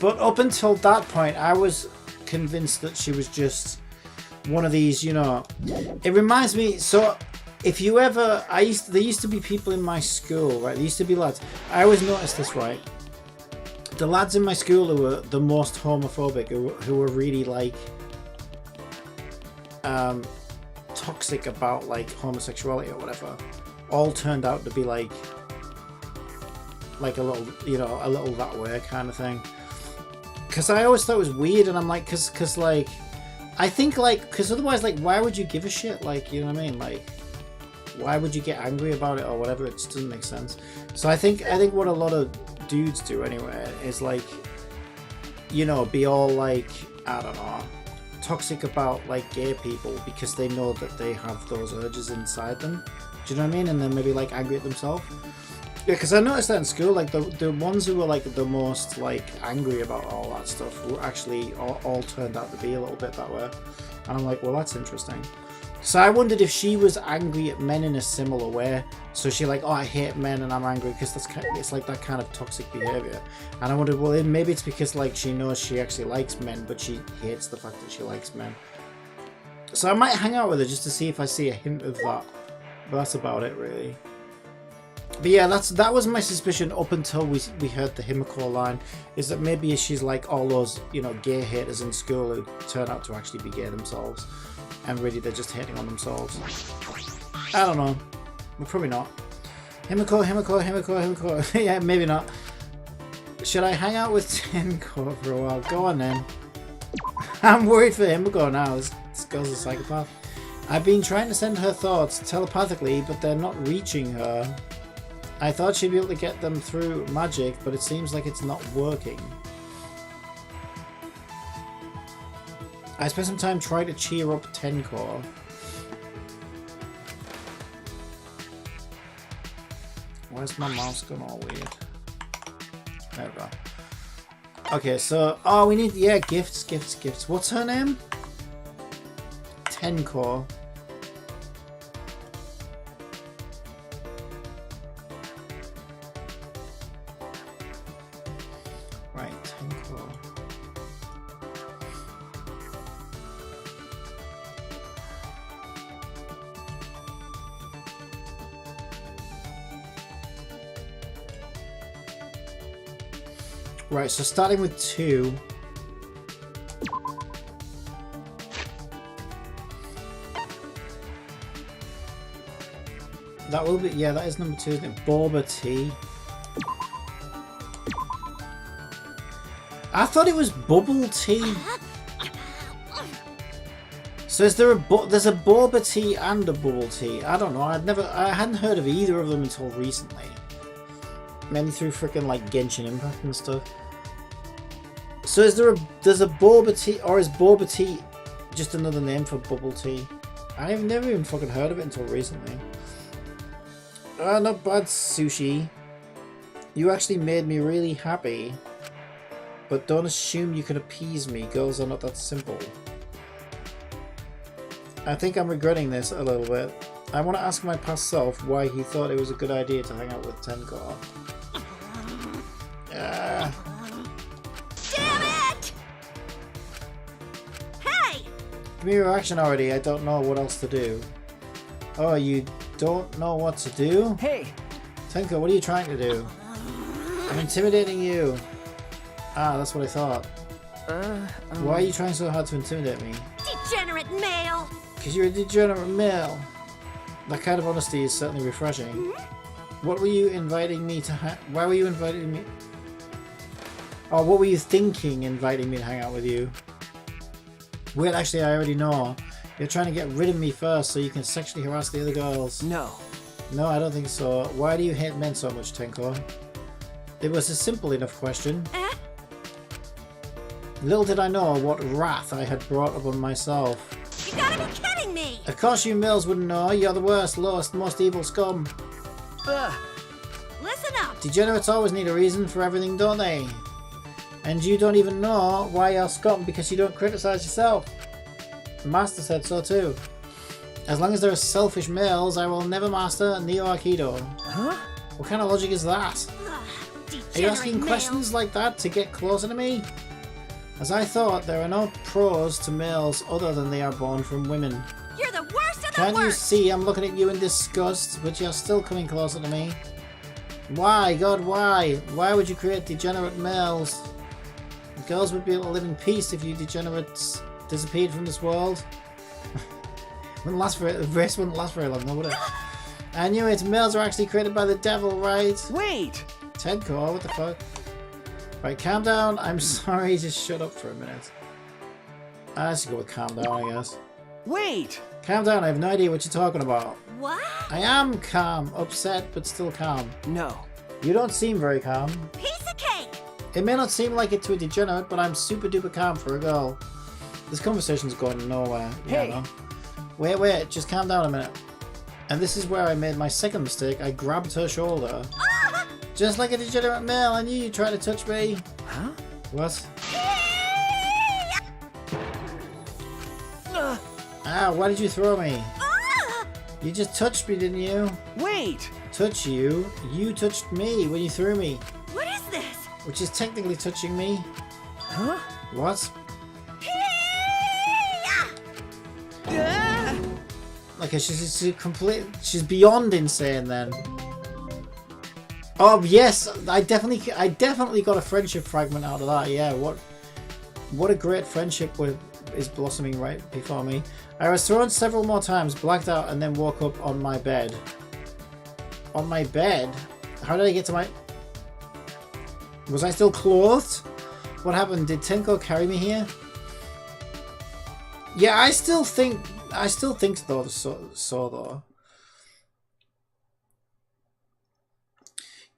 Speaker 3: But up until that point I was convinced that she was just one of these, you know. It reminds me, so if you ever, there used to be people in my school, right? There used to be lads. I always noticed this, right? The lads in my school who were the most homophobic, who were really like toxic about like homosexuality or whatever, all turned out to be like a little, you know, a little that way kind of thing. Because I always thought it was weird, and I'm like, because like, I think like, because otherwise, like, why would you give a shit? Like, you know what I mean? Like, why would you get angry about it or whatever? It just doesn't make sense. So I think what a lot of dudes do anyway is like, you know, be all like, I don't know, toxic about like gay people because they know that they have those urges inside them. Do you know what I mean? And then maybe like angry at themselves. Yeah, because I noticed that in school, like the ones who were like the most like angry about all that stuff were actually all turned out to be a little bit that way. And I'm like, well, that's interesting. So I wondered if she was angry at men in a similar way. So she like, oh, I hate men and I'm angry because that's kind of, it's like that kind of toxic behavior. And I wondered, well, maybe it's because like she knows she actually likes men, but she hates the fact that she likes men. So I might hang out with her just to see if I see a hint of that. But that's about it, really. But yeah, that was my suspicion up until we heard the Himiko line, is that maybe she's like all those, you know, gay haters in school who turn out to actually be gay themselves, and really they're just hating on themselves. I don't know, but probably not. Himiko. Yeah, maybe not. Should I hang out with Himiko for a while? Go on then. I'm worried for Himiko now. This girl's a psychopath. I've been trying to send her thoughts telepathically, but they're not reaching her. I thought she'd be able to get them through magic, but it seems like it's not working. I spent some time trying to cheer up Tenko. Where's my mouse gone all weird? There we go. Okay, so... Oh, we need... Yeah, gifts. What's her name? Tenko. Right, so starting with 2. That will be, yeah, that is number 2, isn't it? Boba tea. I thought it was bubble tea. So is there there's a boba tea and a bubble tea? I don't know. I hadn't heard of either of them until recently. Mainly through freaking like Genshin Impact and stuff. So there's a boba tea, or is boba tea just another name for bubble tea? I've never even fucking heard of it until recently. Not bad, Sushi. You actually made me really happy. But don't assume you can appease me. Girls are not that simple. I think I'm regretting this a little bit. I want to ask my past self why he thought it was a good idea to hang out with Tenko.
Speaker 7: Damn it! Hey!
Speaker 3: Give me your reaction already. I don't know what else to do. Oh, you don't know what to do?
Speaker 6: Hey!
Speaker 3: Tenko, what are you trying to do? I'm intimidating you. Ah, that's what I thought. Why are you trying so hard to intimidate me?
Speaker 7: Degenerate male!
Speaker 3: Because you're a degenerate male. That kind of honesty is certainly refreshing. What were you inviting me to why were you inviting me? Oh, what were you thinking inviting me to hang out with you? Wait, actually, I already know. You're trying to get rid of me first so you can sexually harass the other girls.
Speaker 6: No.
Speaker 3: No, I don't think so. Why do you hate men so much, Tenko? It was a simple enough question. Little did I know what wrath I had brought upon myself.
Speaker 7: You gotta be kidding me!
Speaker 3: Of course you males wouldn't know. You're the worst, lowest, most evil scum.
Speaker 7: Listen up!
Speaker 3: Degenerates always need a reason for everything, don't they? And you don't even know why you're scum because you don't criticize yourself. The master said so too. As long as there are selfish males, I will never master Neo Aikido.
Speaker 6: Huh?
Speaker 3: What kind of logic is that? Are you asking questions like that to get closer to me? As I thought, there are no pros to males other than they are born from women.
Speaker 7: You're the worst of the
Speaker 3: Can't you
Speaker 7: worst!
Speaker 3: see I'm looking at you in disgust, but you're still coming closer to me? Why, God, why? Why would you create degenerate males? Girls would be able to live in peace if you degenerates disappeared from this world. Wouldn't last for the race wouldn't last very long, though, would it? I knew it. Males are actually created by the devil, right?
Speaker 6: Wait!
Speaker 3: Tenko, what the fuck? Right, calm down. I'm sorry, just shut up for a minute. I should go with calm down, I guess.
Speaker 6: Wait!
Speaker 3: Calm down, I have no idea what you're talking about.
Speaker 7: What?
Speaker 3: I am calm, upset, but still calm.
Speaker 6: No.
Speaker 3: You don't seem very calm.
Speaker 7: Piece of cake!
Speaker 3: It may not seem like it to a degenerate, but I'm super duper calm for a girl. This conversation's going nowhere.
Speaker 6: Hey!
Speaker 3: No. Wait, just calm down a minute. And this is where I made my second mistake. I grabbed her shoulder. Just like a degenerate male, I knew you'd try to touch me.
Speaker 6: Huh?
Speaker 3: What? Ah, why did you throw me? You just touched me, didn't you?
Speaker 6: Wait!
Speaker 3: Touch you? You touched me when you threw me.
Speaker 7: What is this?
Speaker 3: Which is technically touching me.
Speaker 6: Huh?
Speaker 3: What? Okay, she's beyond insane then. Oh yes, I definitely got a friendship fragment out of that. Yeah, what a great friendship is blossoming right before me. I was thrown several more times, blacked out, and then woke up on my bed. On my bed? How did I get to my... Was I still clothed? What happened? Did Tenko carry me here? Yeah, I still think so though.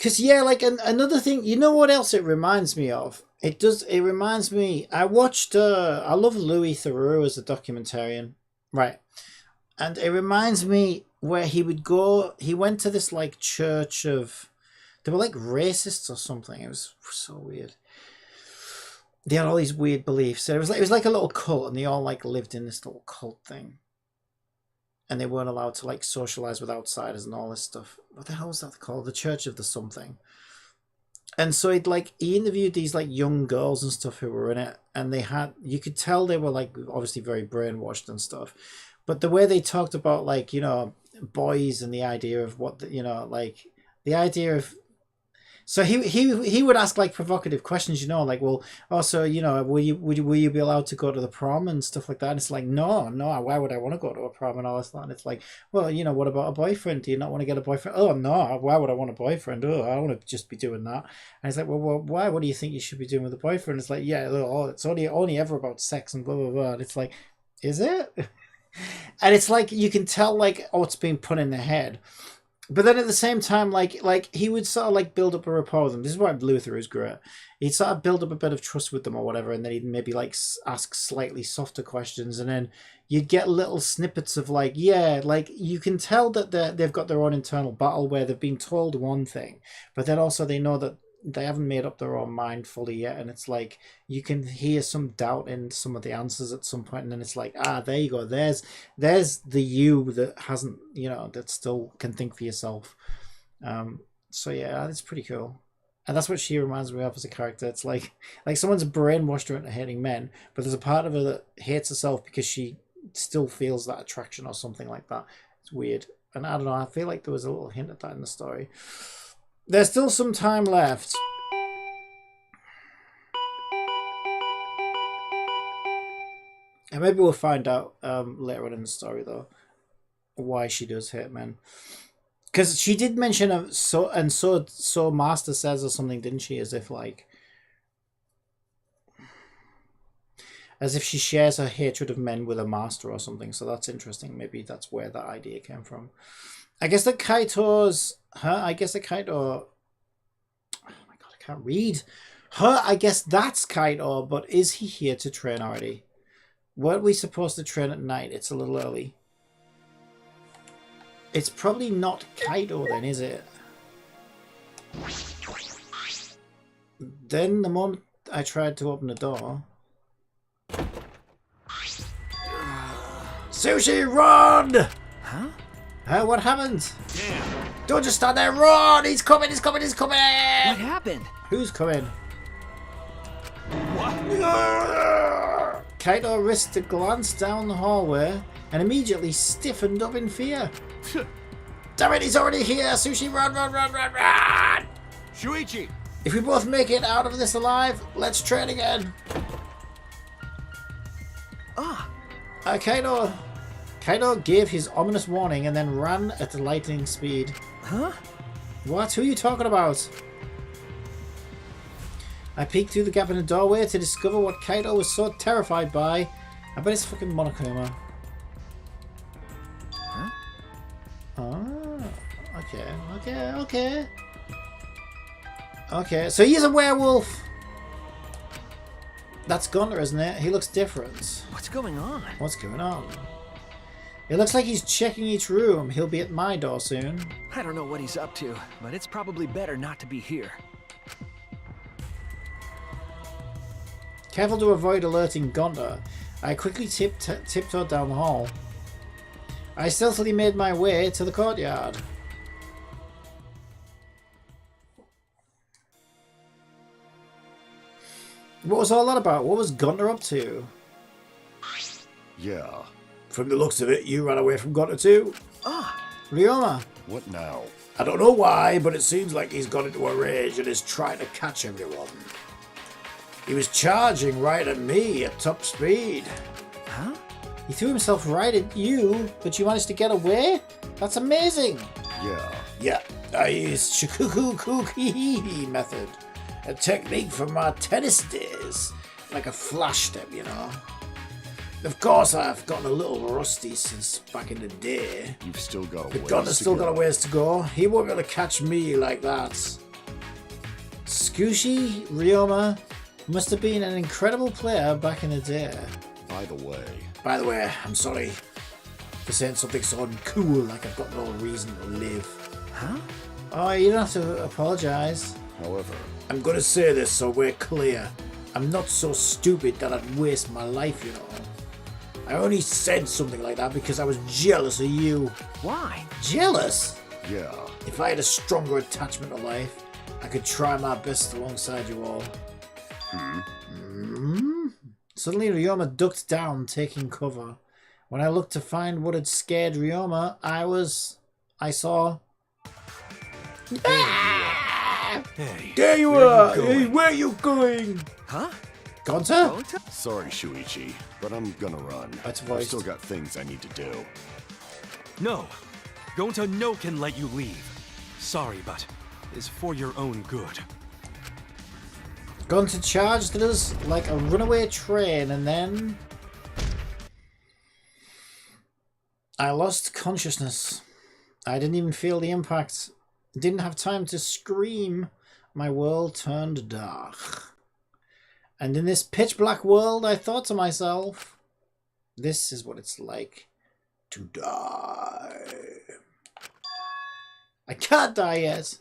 Speaker 3: Cause yeah, like another thing, you know what else it reminds me of? It reminds me, I watched, I love Louis Theroux as a documentarian, right? And it reminds me where he went to this like church of, they were like racists or something. It was so weird. They had all these weird beliefs. It was like a little cult, and they all like lived in this little cult thing. And they weren't allowed to like socialize with outsiders and all this stuff. What the hell was that called? The Church of the Something. And so he interviewed these like young girls and stuff who were in it, and you could tell they were like obviously very brainwashed and stuff. But the way they talked about like, you know, boys and the idea of what like the idea of. So he would ask like provocative questions, you know, like, well, also, you know, will you be allowed to go to the prom and stuff like that? And it's like, no, why would I want to go to a prom and all this? And it's like, well, you know, what about a boyfriend? Do you not want to get a boyfriend? Oh no, why would I want a boyfriend? Oh, I want to just be doing that. And it's like, well, why? What do you think you should be doing with a boyfriend? It's like, yeah, it's only ever about sex and blah blah blah. And it's like, is it? And it's like, you can tell, like, oh, it's being put in their head. But then at the same time, like he would sort of like build up a rapport with them. This is why Luther is great. He'd sort of build up a bit of trust with them or whatever, and then he'd maybe like ask slightly softer questions, and then you'd get little snippets of like, yeah, like you can tell that they've got their own internal battle where they've been told one thing, but then also they know that they haven't made up their own mind fully yet, and it's like you can hear some doubt in some of the answers at some point, and then it's like, there you go, there's the you that hasn't, you know, that still can think for yourself. So yeah, it's pretty cool, and that's what she reminds me of as a character. It's like someone's brainwashed her into hating men, but there's a part of her that hates herself because she still feels that attraction or something like that. It's weird, and I don't know, I feel like there was a little hint at that in the story. There's still some time left. And maybe we'll find out later on in the story, though, why she does hate men. Because she did mention so Master says or something, didn't she? As if she shares her hatred of men with a master or something. So that's interesting. Maybe that's where that idea came from. I guess that Kaito... Oh my god, I can't read. I guess that's Kaito, but is he here to train already? Weren't we supposed to train at night? It's a little early. It's probably not Kaito then, is it? Then the moment I tried to open the door... Sushi, run!
Speaker 6: Huh?
Speaker 3: What happened?
Speaker 4: Damn.
Speaker 3: Don't just stand there, run! He's coming, he's coming, he's coming!
Speaker 6: What happened?
Speaker 3: Who's coming?
Speaker 4: What?
Speaker 3: Kaito risked a glance down the hallway and immediately stiffened up in fear. Damn it, he's already here! Sushi, run, run, run, run, run!
Speaker 4: Shuichi!
Speaker 3: If we both make it out of this alive, let's train again. Kaito gave his ominous warning and then ran at lightning speed.
Speaker 6: Huh?
Speaker 3: What? Who are you talking about? I peeked through the gap in the doorway to discover what Kaito was so terrified by. I bet it's fucking Monokuma.
Speaker 6: Huh?
Speaker 3: Oh, okay. Okay, so he's a werewolf. That's Gunter, isn't it? He looks different.
Speaker 6: What's going on?
Speaker 3: What's going on? It looks like he's checking each room. He'll be at my door soon.
Speaker 6: I don't know what he's up to, but it's probably better not to be here.
Speaker 3: Careful to avoid alerting Gunter, I quickly tiptoed down the hall. I stealthily made my way to the courtyard. What was all that about? What was Gunter up to?
Speaker 8: Yeah.
Speaker 3: From the looks of it, you ran away from Gunter too. Ryoma.
Speaker 8: What now?
Speaker 3: I don't know why, but it seems like he's gone into a rage and is trying to catch everyone. He was charging right at me at top speed.
Speaker 6: Huh?
Speaker 3: He threw himself right at you, but you managed to get away? That's amazing. Yeah, I used Shikuku method. A technique from my tennis days. Like a flash step, you know. Of course, I've gotten a little rusty since back in the day.
Speaker 8: You've still got a
Speaker 3: But
Speaker 8: ways
Speaker 3: Gunter's
Speaker 8: to
Speaker 3: still
Speaker 8: go.
Speaker 3: got a ways to go. He won't be able to catch me like that. Tsukushi Ryoma must have been an incredible player back in the day.
Speaker 8: By the way, I'm sorry for saying something so uncool like I've got no reason to live.
Speaker 6: Huh?
Speaker 3: Oh, you don't have to apologize.
Speaker 8: However,
Speaker 3: I'm gonna say this so we're clear. I'm not so stupid that I'd waste my life, you know. I only said something like that because I was jealous of you.
Speaker 6: Why?
Speaker 3: Jealous?
Speaker 8: yeah,
Speaker 3: If I had a stronger attachment to life, I could try my best alongside you all. Suddenly Ryoma ducked down, taking cover. When I looked to find what had scared Ryoma, I saw...
Speaker 4: Hey,
Speaker 3: There you are! Hey, where are you going?
Speaker 6: Huh?
Speaker 3: Gunter?
Speaker 8: sorry, Shuichi, but I'm gonna run.
Speaker 3: That's
Speaker 8: I've
Speaker 3: voiced.
Speaker 8: still got things I need to do.
Speaker 10: No. Gonta no can let you leave. Sorry, but it's for your own good.
Speaker 3: Gunter charged at us like a runaway train and then... I lost consciousness. I didn't even feel the impact. Didn't have time to scream. My world turned dark. And in this pitch black world, I thought to myself, this is what it's like to die. I can't die yet.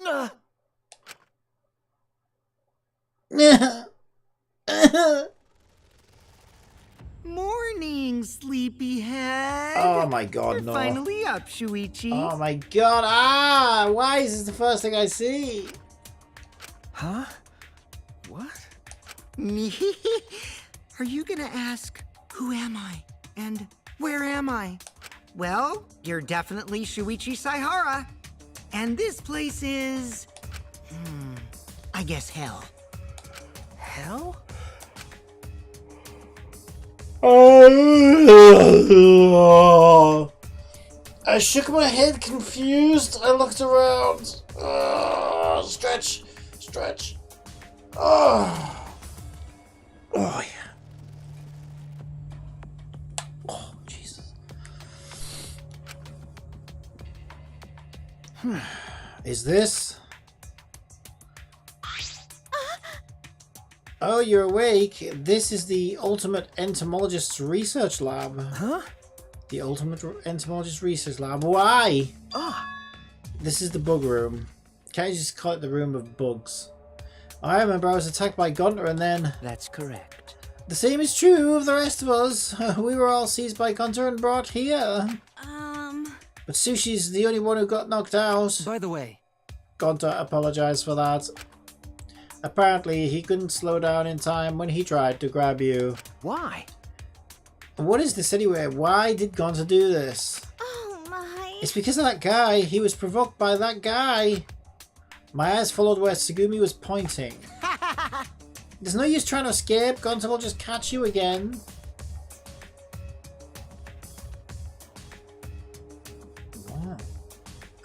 Speaker 11: Morning, sleepyhead.
Speaker 3: Oh my god,
Speaker 11: You're
Speaker 3: no.
Speaker 11: finally up, Shuichi.
Speaker 3: Oh my god, ah! Why is this the first thing I see?
Speaker 10: Huh? What?
Speaker 11: Are you gonna ask, who am I? And where am I? Well, you're definitely Shuichi Saihara. And this place is... I guess hell.
Speaker 10: Hell?
Speaker 3: I shook my head confused. I looked around. Stretch. Stretch. Oh yeah. Oh, Jesus. Is this? Oh, you're awake. This is the Ultimate Entomologist's Research Lab.
Speaker 10: Huh?
Speaker 3: The Ultimate Entomologist Research Lab. Why?
Speaker 10: Ah.
Speaker 3: This is the bug room. Can't you just call it the room of bugs? I remember I was attacked by Gunter and then...
Speaker 6: That's correct.
Speaker 3: The same is true of the rest of us. We were all seized by Gunter and brought here. But Sushi's the only one who got knocked out.
Speaker 6: By the way...
Speaker 3: Gunter apologized for that. Apparently, he couldn't slow down in time when he tried to grab you.
Speaker 6: Why?
Speaker 3: What is this anyway? Why did Gunter do this?
Speaker 5: Oh my.
Speaker 3: It's because of that guy. He was provoked by that guy. My eyes followed where Tsugumi was pointing. There's no use trying to escape. Gunter will just catch you again. What?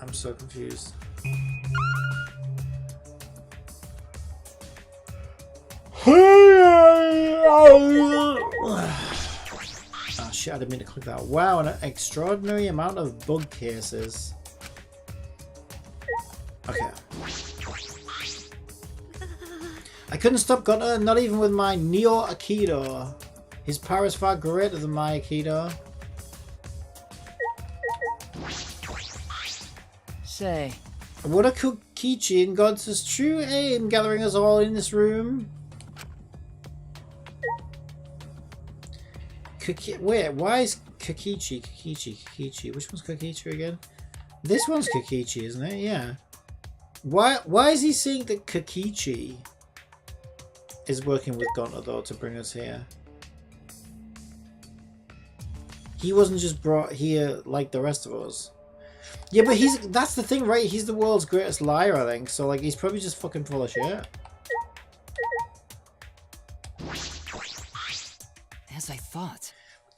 Speaker 3: I'm so confused. Oh shit, I didn't mean to click that. Wow, an extraordinary amount of bug cases. Okay. I couldn't stop Gunter, not even with my Neo Aikido. His power is far greater than my Aikido.
Speaker 6: Say.
Speaker 3: What are Kokichi and Gunter's true aim gathering us all in this room? Wait, why is Kokichi? Which one's Kokichi again? This one's Kokichi, isn't it? Yeah. Why is he saying that Kokichi is working with Gunter though to bring us here? He wasn't just brought here like the rest of us. Yeah, but that's the thing, right? He's the world's greatest liar, I think. So like he's probably just fucking full of shit.
Speaker 6: As I thought.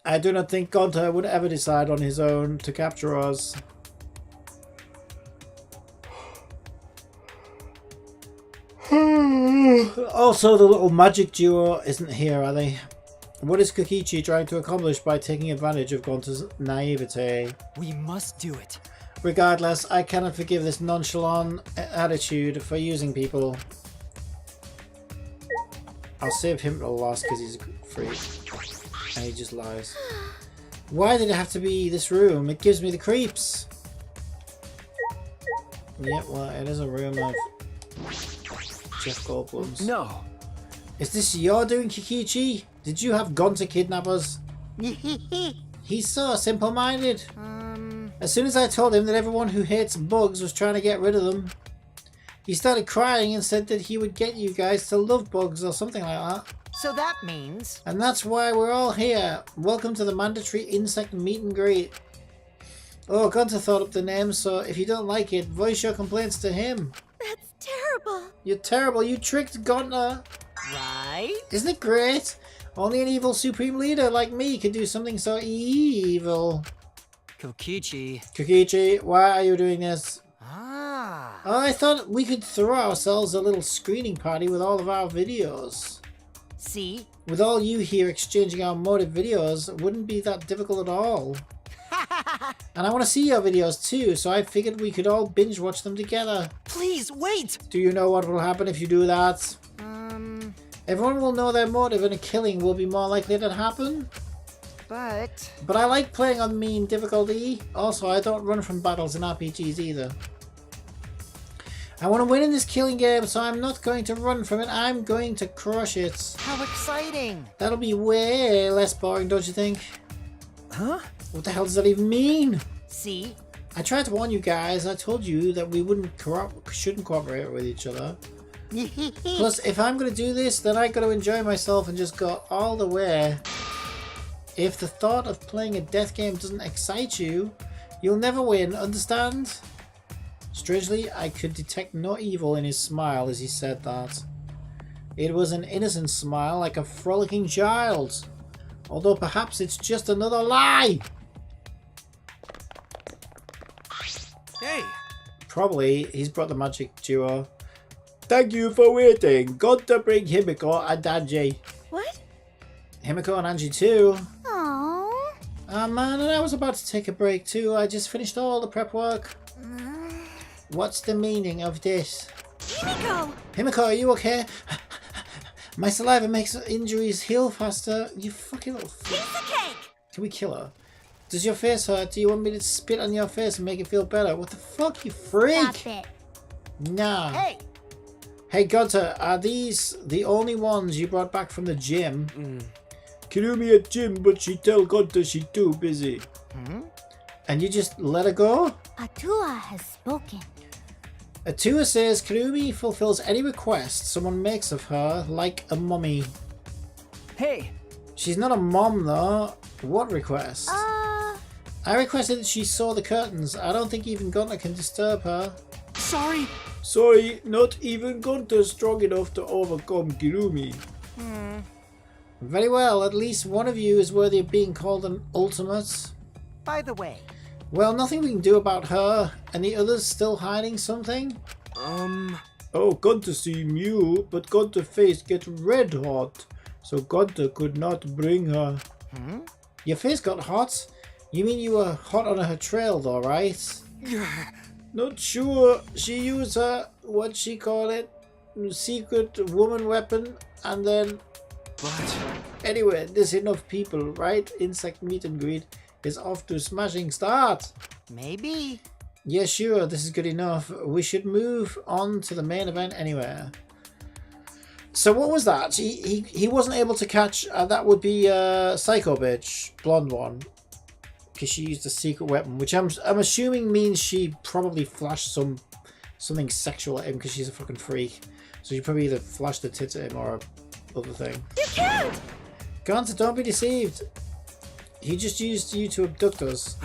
Speaker 3: I do not think Gunter would ever decide on his own to capture us. Also, the little magic duo isn't here, are they? What is Kokichi trying to accomplish by taking advantage of Gunter's naivete?
Speaker 6: We must do it.
Speaker 3: Regardless, I cannot forgive this nonchalant attitude for using people. I'll save him a loss because he's free. And he just lies. Why did it have to be this room? It gives me the creeps. Yeah, well, it is a room of Jeff Goldblum's.
Speaker 6: No.
Speaker 3: Is this your doing, Kokichi? Did you have Gunter kidnap us? He's so simple-minded. As soon as I told him that everyone who hates bugs was trying to get rid of them, he started crying and said that he would get you guys to love bugs or something like that.
Speaker 11: So that means...
Speaker 3: And that's why we're all here. Welcome to the mandatory insect meet and greet. Oh, Gunter thought up the name, so if you don't like it, voice your complaints to him.
Speaker 5: That's terrible.
Speaker 3: You're terrible. You tricked Gunter.
Speaker 11: Right?
Speaker 3: Isn't it great? Only an evil supreme leader like me can do something so evil. Kokichi, why are you doing this?
Speaker 11: Ah.
Speaker 3: Oh, I thought we could throw ourselves a little screening party with all of our videos.
Speaker 11: See?
Speaker 3: With all you here exchanging our motive videos, it wouldn't be that difficult at all. And I want to see your videos too, so I figured we could all binge watch them together.
Speaker 6: Please, wait!
Speaker 3: Do you know what will happen if you do that? Everyone will know their motive and a killing will be more likely to happen. But I like playing on mean difficulty. Also, I don't run from battles in RPGs either. I want to win in this killing game, so I'm not going to run from it. I'm going to crush it.
Speaker 11: How exciting!
Speaker 3: That'll be way less boring, don't you think?
Speaker 6: Huh?
Speaker 3: What the hell does that even mean?
Speaker 11: See?
Speaker 3: I tried to warn you guys. I told you that we shouldn't cooperate with each other. Plus, if I'm going to do this, then I got to enjoy myself and just go all the way. If the thought of playing a death game doesn't excite you, you'll never win, understand? Strangely, I could detect no evil in his smile as he said that. It was an innocent smile, like a frolicking child. Although perhaps it's just another lie!
Speaker 10: Hey!
Speaker 3: Probably, he's brought the magic duo. Thank you for waiting. Got to bring Himiko and Angie.
Speaker 5: What?
Speaker 3: Himiko and Angie too.
Speaker 5: Aww.
Speaker 3: Ah man, and I was about to take a break too. I just finished all the prep work. What's the meaning of this?
Speaker 5: Himiko!
Speaker 3: Himiko, are you okay? My saliva makes injuries heal faster. You fucking little
Speaker 5: Piece of cake!
Speaker 3: Can we kill her? Does your face hurt? Do you want me to spit on your face and make it feel better? What the fuck, you freak?
Speaker 5: Stop it.
Speaker 3: Nah.
Speaker 11: Hey!
Speaker 3: Hey, Gunter, are these the only ones you brought back from the gym? Kirumi at gym, but she tell Gunter she too busy. And you just let her go?
Speaker 5: Atua has spoken.
Speaker 3: Atua says Kirumi fulfills any request someone makes of her, like a mummy.
Speaker 6: Hey!
Speaker 3: She's not a mom though. What request? I requested that she saw the curtains. I don't think even Gunter can disturb her.
Speaker 6: Sorry!
Speaker 9: Sorry, not even Gunter's strong enough to overcome Kirumi.
Speaker 3: Very well, at least one of you is worthy of being called an ultimate.
Speaker 11: By the way,
Speaker 3: Well, nothing we can do about her. And the others still hiding something?
Speaker 9: Oh, Gunter seen you, but Gunter's face gets red hot, so Gunter could not bring her.
Speaker 3: Your face got hot? You mean you were hot on her trail though, right?
Speaker 9: Not sure.
Speaker 3: She used her, what she call it, secret woman weapon, and then...
Speaker 10: But...
Speaker 3: Anyway, there's enough people, right? Insect meet and greet is off to a smashing start.
Speaker 11: maybe.
Speaker 3: Yeah, sure, this is good enough. We should move on to the main event anyway. So what was that? He wasn't able to catch, that would be Psycho Bitch, blonde one. Because she used a secret weapon, which I'm assuming means she probably flashed something sexual at him because she's a fucking freak. So she probably either flashed the tits at him or other thing.
Speaker 5: You can't!
Speaker 3: Gunter, don't be deceived. He just used you to abduct us.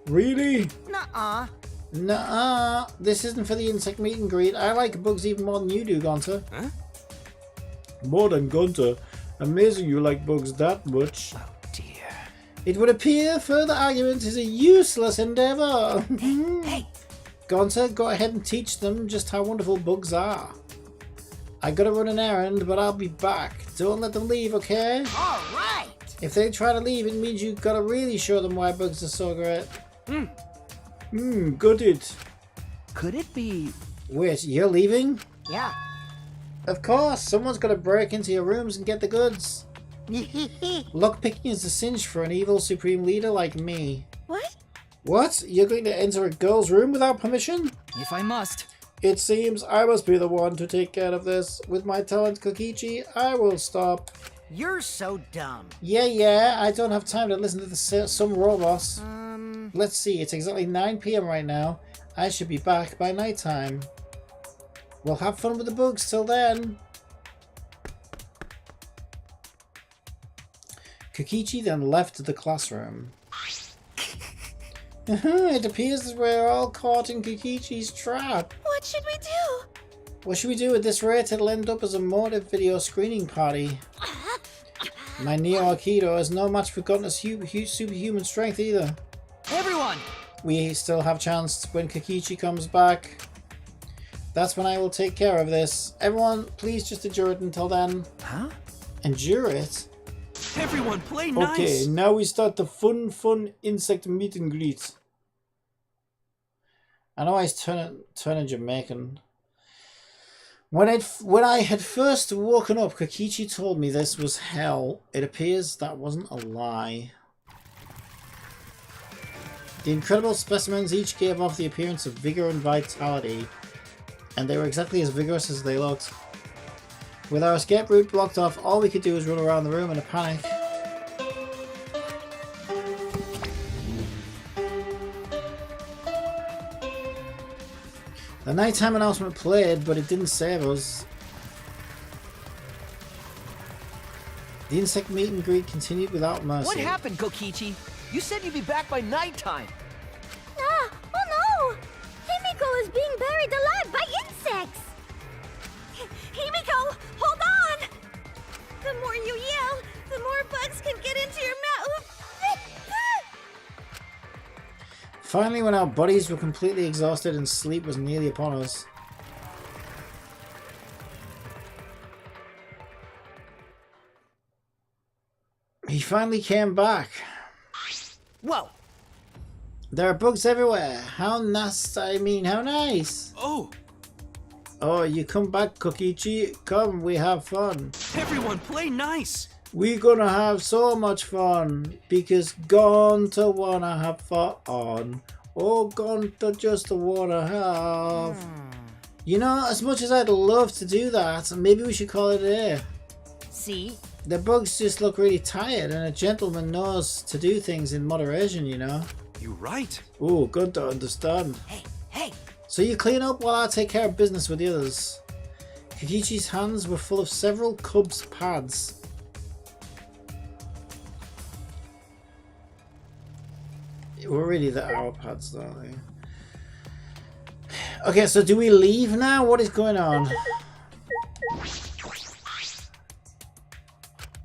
Speaker 9: Really?
Speaker 11: Nuh-uh.
Speaker 3: Nuh-uh. This isn't for the insect meet and greet. I like bugs even more than you do, Gunter.
Speaker 9: More than Gunter. Amazing you like bugs that much.
Speaker 6: Oh dear.
Speaker 3: It would appear further argument is a useless endeavor.
Speaker 6: Hey!
Speaker 3: Gunter, go ahead and teach them just how wonderful bugs are. I gotta run an errand, but I'll be back. Don't let them leave, okay?
Speaker 11: All right.
Speaker 3: If they try to leave, it means you gotta really show them why bugs are so great.
Speaker 9: Got it.
Speaker 6: Could it be...
Speaker 3: Wait, you're leaving?
Speaker 11: Yeah.
Speaker 3: Of course, someone's gotta break into your rooms and get the goods. Lockpicking is a cinch for an evil supreme leader like me.
Speaker 5: What?
Speaker 3: What? You're going to enter a girl's room without permission?
Speaker 6: If I must.
Speaker 3: It seems I must be the one to take care of this. With my talent, Kokichi, I will stop.
Speaker 11: You're so dumb.
Speaker 3: Yeah, I don't have time to listen to some robots. Let's see, it's exactly 9 PM right now. I should be back by nighttime. Well, have fun with the bugs till then. Kokichi then left the classroom. It appears that we're all caught in Kokichi's trap.
Speaker 5: What should we do?
Speaker 3: What should we do at this rate? It'll end up as a motive video screening party. My Neo Aikido has no match for Gunter's superhuman strength either.
Speaker 6: Everyone!
Speaker 3: We still have chance when Kokichi comes back. That's when I will take care of this. Everyone, please just endure it until then.
Speaker 6: Huh?
Speaker 3: Endure it?
Speaker 10: Everyone, play nice!
Speaker 9: Okay, now we start the fun insect meet and greet. I know he's turning Jamaican. When I had first woken up, Kokichi told me this was hell. It appears that wasn't a lie. The incredible specimens each gave off the appearance of vigor and vitality, and they were exactly as vigorous as they looked. With our escape route blocked off, all we could do was run around the room in a panic. The nighttime announcement played, but it didn't save us. The insect meet and greet continued without mercy.
Speaker 12: What happened, Kokichi? You said you'd be back by nighttime.
Speaker 5: Ah! Oh no! Himiko is being buried alive by insects!
Speaker 7: Himiko, hold on! The more you yell, the more bugs can get into your mouth.
Speaker 3: Finally, when our bodies were completely exhausted and sleep was nearly upon us, he finally came back.
Speaker 12: Whoa!
Speaker 3: There are bugs everywhere. How nice! I mean, how nice!
Speaker 10: Oh!
Speaker 3: Oh, you come back, Kokichi. Come, we have fun.
Speaker 10: Everyone, play nice!
Speaker 3: We're gonna have so much fun because Gonta wanna have fun. Oh, Gonta just wanna have. You know, as much as I'd love to do that, maybe we should call it a day.
Speaker 12: See?
Speaker 3: The bugs just look really tired, and a gentleman knows to do things in moderation, you know.
Speaker 10: You're right.
Speaker 3: Oh, good to understand.
Speaker 12: Hey!
Speaker 3: So you clean up while I take care of business with the others. Kokichi's hands were full of several cubs' pads. We're really the hour pads, though. Okay, so do we leave now? What is going on?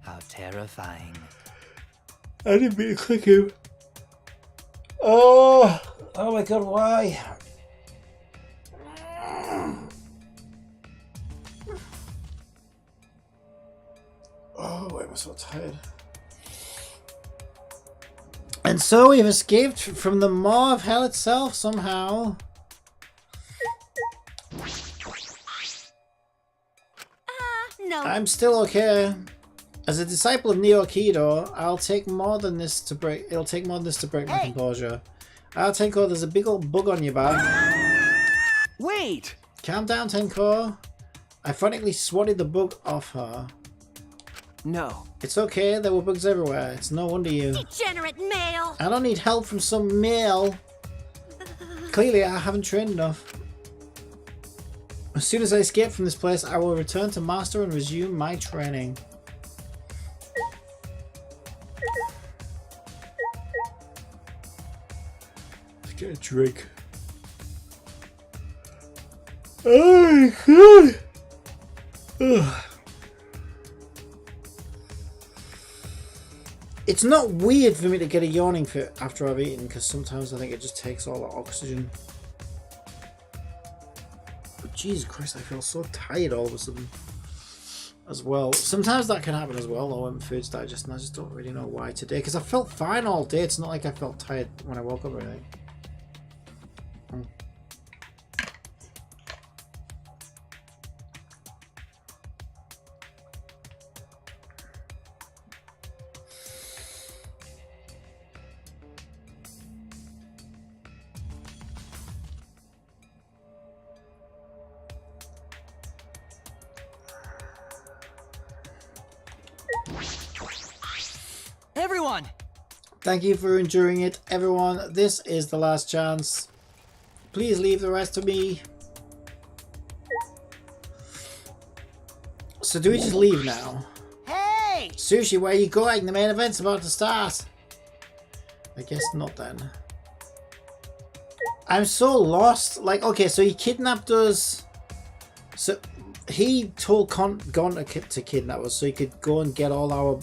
Speaker 6: How terrifying.
Speaker 9: I didn't mean to click him. Oh my god, why? Oh, why am I so tired?
Speaker 3: And so we've escaped from the maw of hell itself somehow.
Speaker 7: No.
Speaker 3: I'm still okay. As a disciple of Neo Kido, it'll take more than this to break my composure. Tenko, there's a big old bug on your back.
Speaker 12: Wait!
Speaker 3: Calm down, Tenko. I frantically swatted the bug off her.
Speaker 12: No.
Speaker 3: It's okay, there were bugs everywhere. It's no wonder you.
Speaker 7: Degenerate male!
Speaker 3: I don't need help from some male. Clearly, I haven't trained enough. As soon as I escape from this place, I will return to Master and resume my training.
Speaker 9: Let's get a drink. Oh my god! Ugh.
Speaker 3: It's not weird for me to get a yawning fit after I've eaten, because sometimes I think it just takes all the oxygen. But Jesus Christ, I feel so tired all of a sudden as well. Sometimes that can happen as well, though, when food's digesting. I just don't really know why today, because I felt fine all day. It's not like I felt tired when I woke up or anything.
Speaker 12: Everyone!
Speaker 3: Thank you for enduring it, everyone. This is the last chance. Please leave the rest to me. So do we just leave now?
Speaker 12: Hey!
Speaker 3: Sushi, where are you going? The main event's about to start. I guess not then. I'm so lost. Like, okay, so he kidnapped us. So he told Gonta to kidnap us so he could go and get all our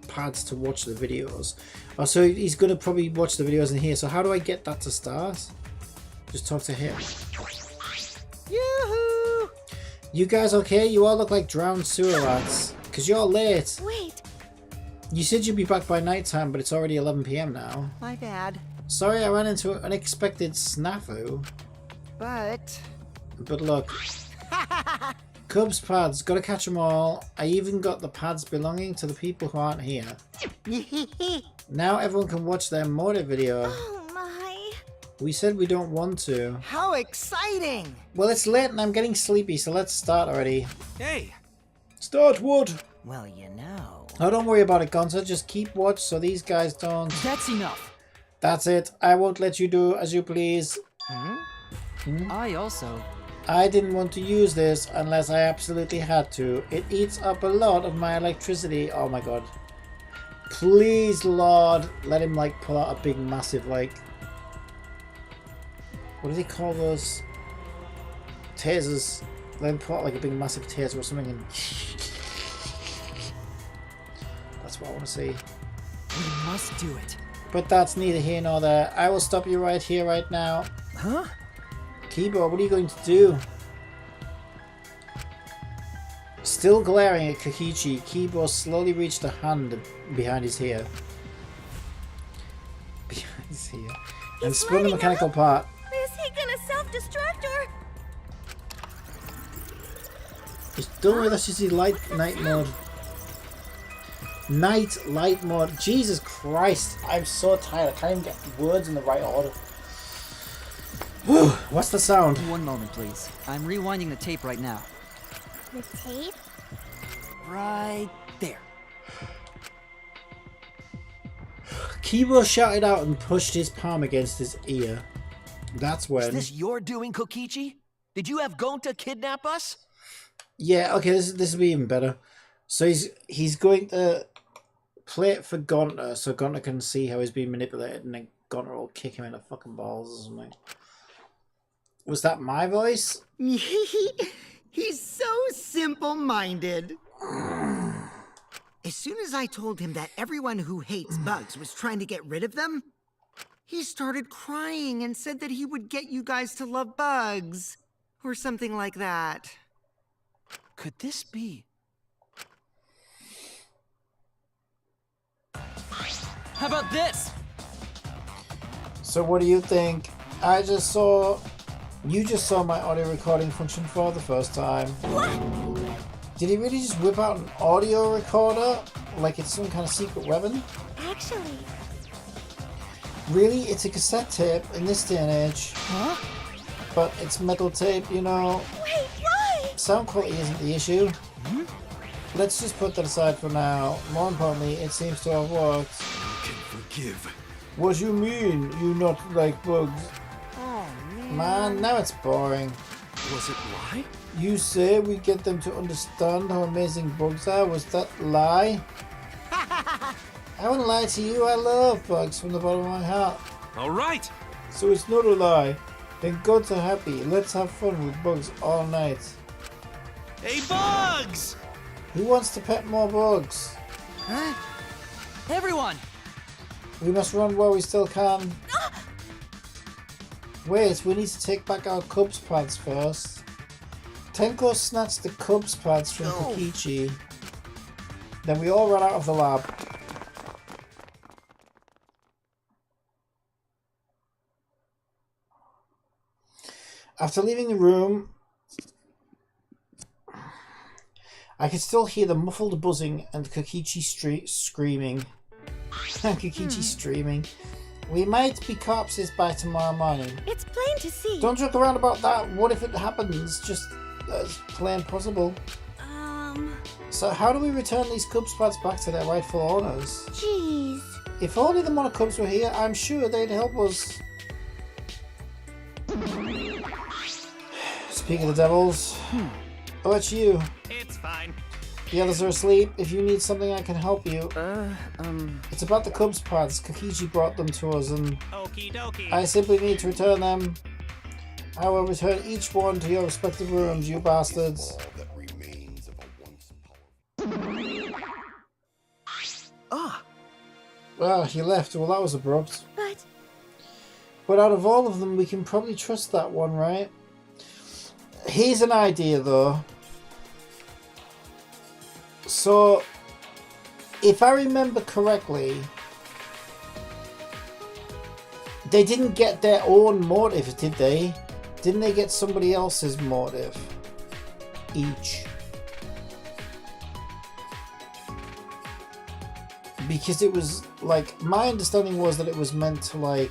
Speaker 3: pads to watch the videos. Oh, so he's going to probably watch the videos in here. So how do I get that to start? Just talk to him.
Speaker 12: Yoo-hoo!
Speaker 3: You guys okay? You all look like drowned sewer rats. Because you're late.
Speaker 7: Wait.
Speaker 9: You said you'd be back by night time, but it's already 11 PM now.
Speaker 11: My bad.
Speaker 9: Sorry I ran into an unexpected snafu.
Speaker 11: But
Speaker 9: look. Cubs pads, gotta catch them all. I even got the pads belonging to the people who aren't here. Now everyone can watch their Morty video.
Speaker 7: Oh my.
Speaker 9: We said we don't want to.
Speaker 11: How exciting!
Speaker 9: Well, it's late and I'm getting sleepy, so let's start already.
Speaker 10: Hey!
Speaker 9: Start wood!
Speaker 6: Well, you know.
Speaker 9: Oh, don't worry about it, Gonza. Just keep watch so these guys don't.
Speaker 6: That's enough.
Speaker 9: That's it. I won't let you do as you please.
Speaker 6: I also...
Speaker 9: I didn't want to use this unless I absolutely had to. It eats up a lot of my electricity. Oh my god. Please, Lord, let him like pull out a big massive like... What do they call those? Tasers. Let him pull out like a big massive taser or something and... That's what I want to see.
Speaker 6: We must do it.
Speaker 9: But that's neither here nor there. I will stop you right here, right now.
Speaker 6: Huh?
Speaker 9: Kibo, what are you going to do? Still glaring at Kokichi, Kibo slowly reached a hand behind his ear. Behind his ear. And spun the mechanical part.
Speaker 7: Is he gonna self-destruct or?
Speaker 9: Don't worry, that's just his night mode. Light mode. Jesus Christ, I'm so tired. I can't even get words in the right order. What's the sound?
Speaker 6: One moment, please. I'm rewinding the tape right now.
Speaker 5: The tape?
Speaker 6: Right there.
Speaker 9: Kibo shouted out and pushed his palm against his ear. That's when...
Speaker 12: Is this your doing, Kokichi? Did you have Gonta kidnap us?
Speaker 9: Yeah, okay, this will be even better. So he's going to play it for Gonta so Gonta can see how he's being manipulated and then Gonta will kick him in the fucking balls or something. Was that my voice?
Speaker 11: He's so simple-minded. As soon as I told him that everyone who hates bugs was trying to get rid of them, he started crying and said that he would get you guys to love bugs. Or something like that.
Speaker 12: Could this be?
Speaker 6: How about this?
Speaker 9: So what do you think? You just saw my audio recording function for the first time.
Speaker 7: What?
Speaker 9: Did he really just whip out an audio recorder? Like it's some kind of secret weapon?
Speaker 7: Actually.
Speaker 9: Really? It's a cassette tape in this day and age.
Speaker 6: Huh?
Speaker 9: But it's metal tape, you know.
Speaker 7: Wait, why?
Speaker 9: Sound quality isn't the issue. Let's just put that aside for now. More importantly, it seems to have worked.
Speaker 10: You can forgive.
Speaker 9: What do you mean? You not like bugs?
Speaker 11: Oh,
Speaker 9: Man, now it's boring.
Speaker 10: Was it lie?
Speaker 9: You say we get them to understand how amazing bugs are? Was that lie? I wouldn't lie to you. I love bugs from the bottom of my heart.
Speaker 10: All right.
Speaker 9: So it's not a lie. Then gods are happy. Let's have fun with bugs all night.
Speaker 10: Hey, Bugs!
Speaker 9: Who wants to pet more bugs?
Speaker 6: Huh? Everyone!
Speaker 9: We must run while we still can. Wait, we need to take back our Cubs pads first. Tenko snatched the Cubs pads from Kokichi. Then we all ran out of the lab. After leaving the room, I could still hear the muffled buzzing and Kokichi screaming. Kokichi streaming. We might be corpses by tomorrow morning.
Speaker 7: It's plain to see.
Speaker 9: Don't joke around about that. What if it happens? Just as plain possible. So how do we return these Cubs pads back to their rightful owners?
Speaker 5: Jeez.
Speaker 9: If only the Monokubs were here, I'm sure they'd help us. Speak of the devils. Oh, it's you.
Speaker 12: It's fine.
Speaker 9: The others are asleep. If you need something, I can help you. It's about the Cubs pads. Kokichi brought them to us and
Speaker 12: Okie dokie.
Speaker 9: I simply need to return them. I will return each one to your respective rooms, you bastards.
Speaker 8: All that remains of a once powerful...
Speaker 12: Ah!
Speaker 9: Well, he left. Well, that was abrupt.
Speaker 7: But
Speaker 9: out of all of them, we can probably trust that one, right? Here's an idea, though. So,
Speaker 3: if I remember correctly, they didn't get their own motive, did they? Didn't they get somebody else's motive each? Because it was like, my understanding was that it was meant to, like,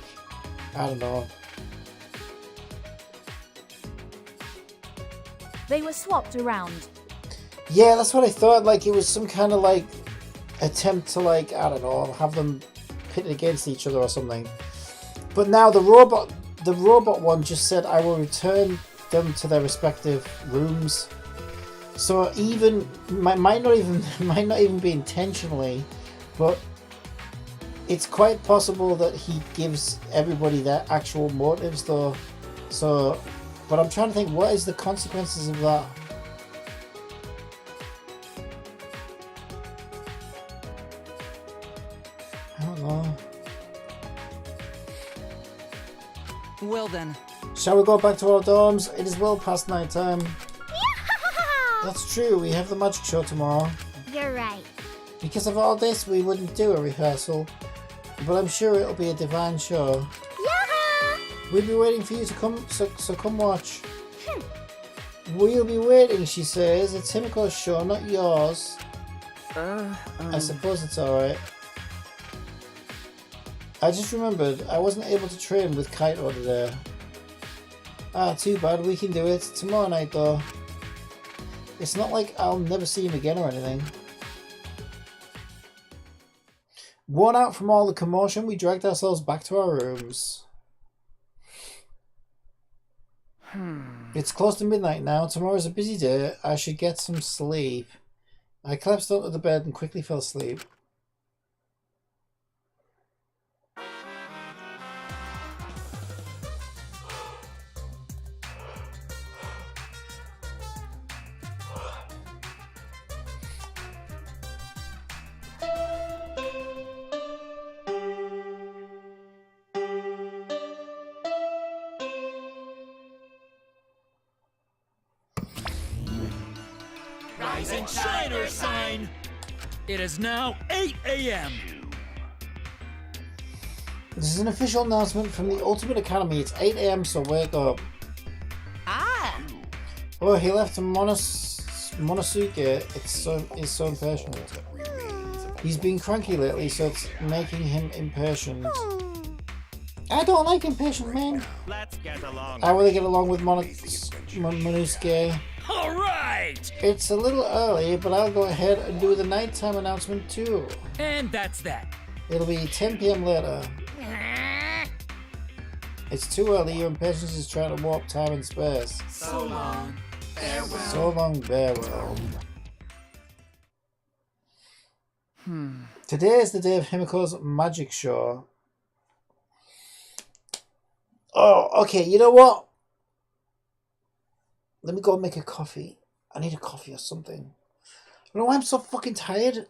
Speaker 3: I don't know.
Speaker 1: They were swapped around.
Speaker 3: Yeah, that's what I thought. Like, it was some kind of, like, attempt to, like, I don't know, have them pitted against each other or something. But now the robot one just said, I will return them to their respective rooms. So even, might not even be intentionally, but it's quite possible that he gives everybody their actual motives though. So, but I'm trying to think, what is the consequences of that? I don't know.
Speaker 6: Well then.
Speaker 3: Shall we go back to our dorms? It is well past night time. That's true, we have the magic show tomorrow.
Speaker 5: You're right.
Speaker 3: Because of all this, we wouldn't do a rehearsal. But I'm sure it'll be a divine show.
Speaker 5: Yaha!
Speaker 3: We'll be waiting for you to come, so come watch. We'll be waiting, she says. It's Himiko's show, not yours. I suppose it's alright. I just remembered, I wasn't able to train with Kaito today. Ah, too bad, we can do it. Tomorrow night though. It's not like I'll never see him again or anything. Worn out from all the commotion, we dragged ourselves back to our rooms. It's close to midnight now. Tomorrow's a busy day. I should get some sleep. I collapsed onto the bed and quickly fell asleep.
Speaker 13: Rise and shine, Earth sign! It is now 8 a.m.
Speaker 3: This is an official announcement from the Ultimate Academy. It's 8 a.m, so wake up.
Speaker 6: Ah!
Speaker 3: Oh, he left Monosuke. It's so impatient. He's been cranky lately, so it's making him impatient. I don't like impatient men.
Speaker 13: Let's get along.
Speaker 3: How will they get along with Monosuke?
Speaker 13: Alright!
Speaker 3: It's a little early, but I'll go ahead and do the nighttime announcement too.
Speaker 13: And that's that.
Speaker 3: It'll be 10 p.m. later. It's too early, your impatience is trying to warp time and space.
Speaker 13: So long. Farewell.
Speaker 3: So long, farewell. Today is the day of Himiko's magic show. Oh, okay, you know what? Let me go make a coffee. I need a coffee or something. You know why I'm so fucking tired?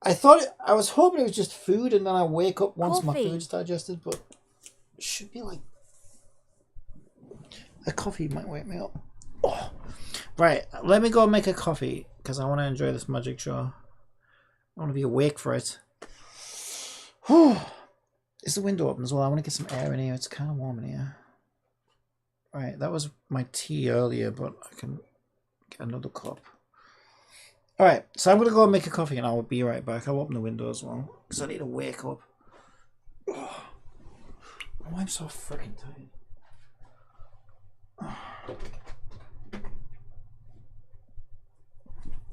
Speaker 3: I was hoping it was just food and then I wake up once my food's digested, but it should be like a coffee might wake me up. Oh. Right, let me go make a coffee because I want to enjoy this magic show. I want to be awake for it. Is the window open as well? I want to get some air in here. It's kind of warm in here. Right, that was my tea earlier, but I can get another cup. Alright, so I'm going to go and make a coffee and I'll be right back. I'll open the window as well, because I need to wake up. Oh, I'm so freaking tired.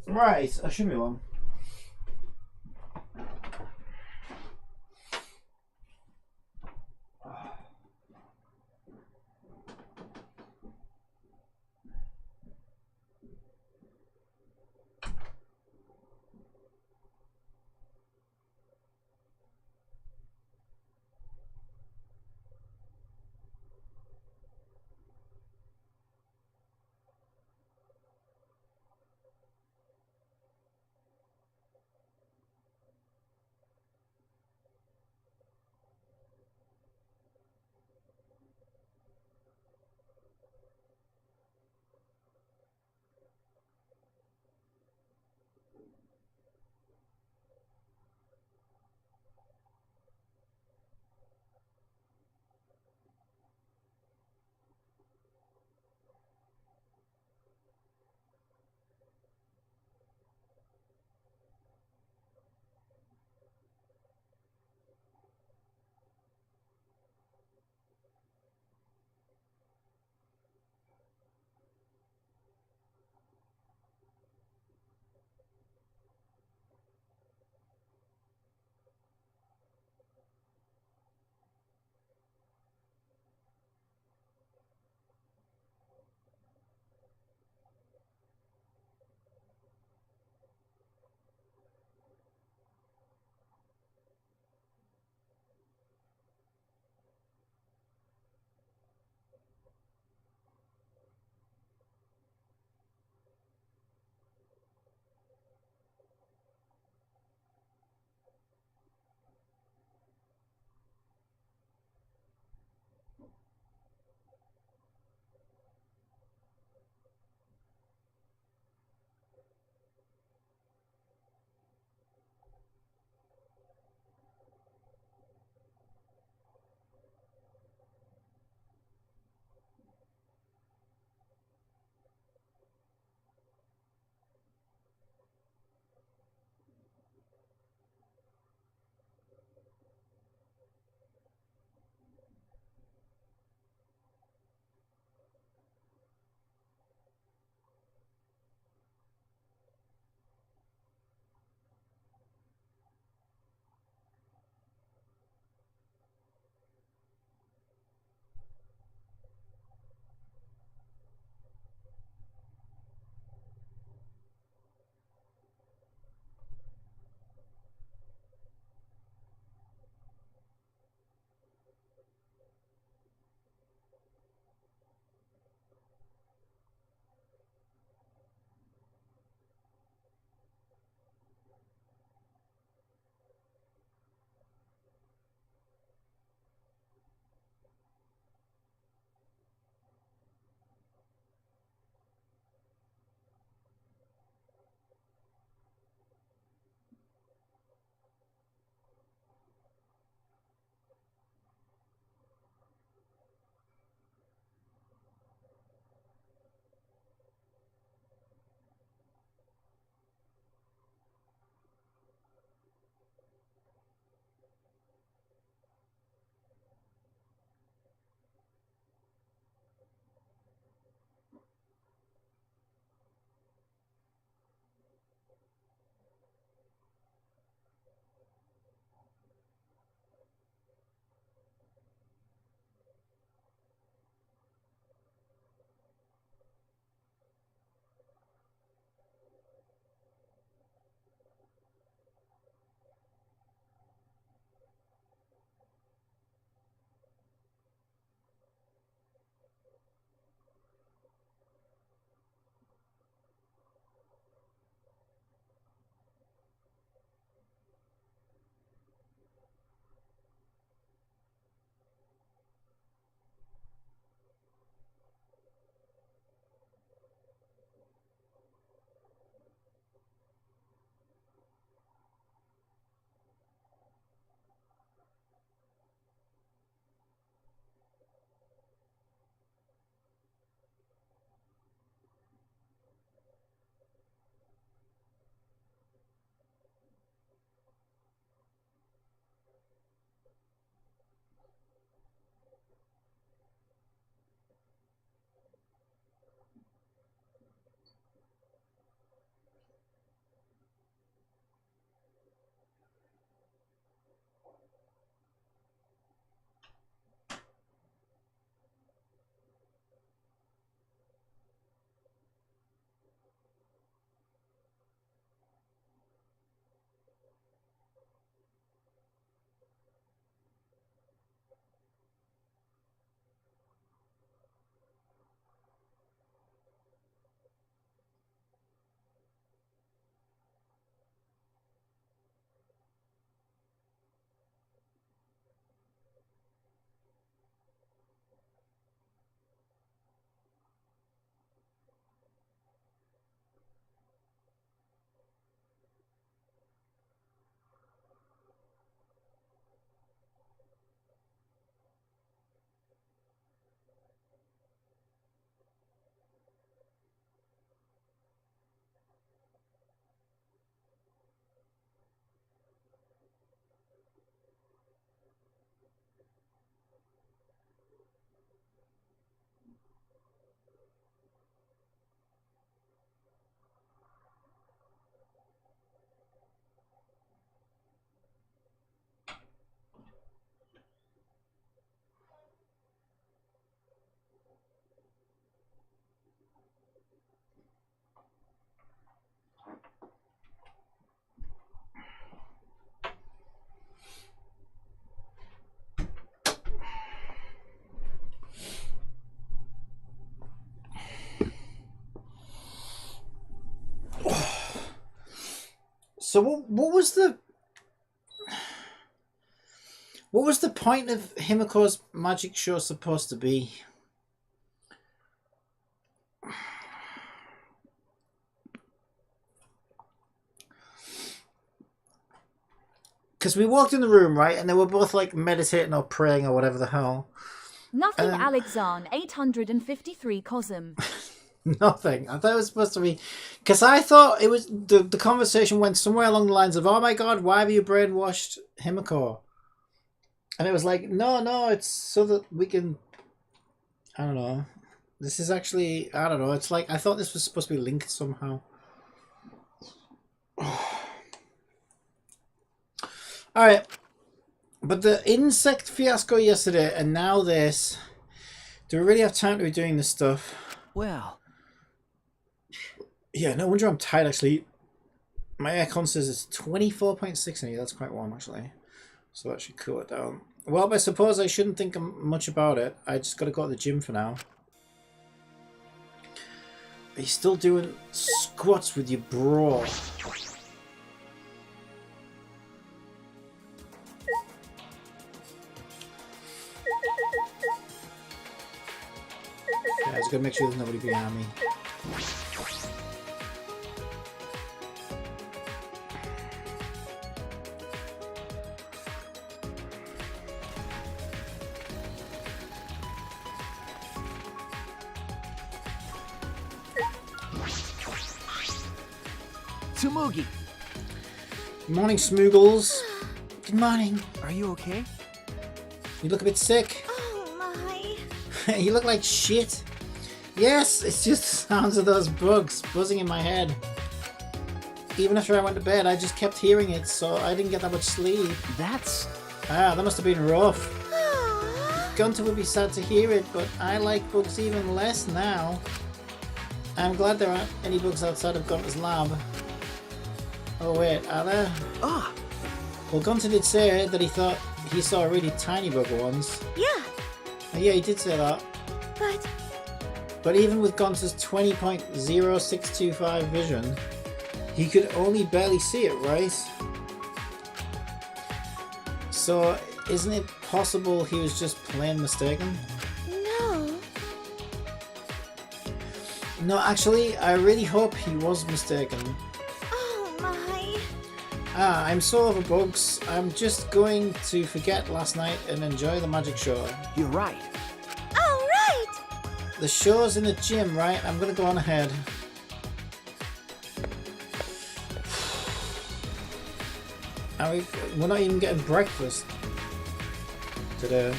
Speaker 3: Right, I should be long. So what was the point of Himiko's magic show supposed to be? Because we walked in the room, right, and they were both like meditating or praying or whatever the hell.
Speaker 1: Nothing Alexan 853 Cosm.
Speaker 3: Nothing. I thought it was supposed to be... Because I thought it was... The conversation went somewhere along the lines of, oh my god, why have you brainwashed Himiko? And it was like, no, it's so that we can... I don't know. This is actually... I don't know. It's like, I thought this was supposed to be linked somehow. Alright. But the insect fiasco yesterday, and now this... Do we really have time to be doing this stuff?
Speaker 6: Well...
Speaker 3: Yeah, no wonder I'm tired, actually. My aircon says it's 24.6 in here. That's quite warm, actually. So that should cool it down. Well, I suppose I shouldn't think much about it. I just got to go to the gym for now. Are you still doing squats with your bro? Yeah, I just got to make sure there's nobody behind me.
Speaker 6: Tsumugi!
Speaker 3: Good morning, Smoogles. Good morning.
Speaker 6: Are you okay?
Speaker 3: You look a bit sick.
Speaker 7: Oh my.
Speaker 3: You look like shit. Yes, it's just the sounds of those bugs buzzing in my head. Even after I went to bed, I just kept hearing it, so I didn't get that much sleep.
Speaker 6: That's...
Speaker 3: Ah, that must have been rough. Gunter would be sad to hear it, but I like bugs even less now. I'm glad there aren't any bugs outside of Gunter's lab. Oh wait, are there?
Speaker 6: Ah!
Speaker 3: Well, Gunter did say that he thought he saw really tiny bug once.
Speaker 7: Yeah.
Speaker 3: Oh, yeah, he did say that.
Speaker 7: But
Speaker 3: even with Gunter's 20.0625 vision, he could only barely see it, right? So, isn't it possible he was just plain mistaken?
Speaker 7: no.
Speaker 3: No, actually, I really hope he was mistaken.
Speaker 7: Oh my.
Speaker 3: Ah, I'm so over bugs. I'm just going to forget last night and enjoy the magic show.
Speaker 6: You're right.
Speaker 7: Oh right.
Speaker 3: The show's in the gym, right? I'm gonna go on ahead. We're not even getting breakfast today.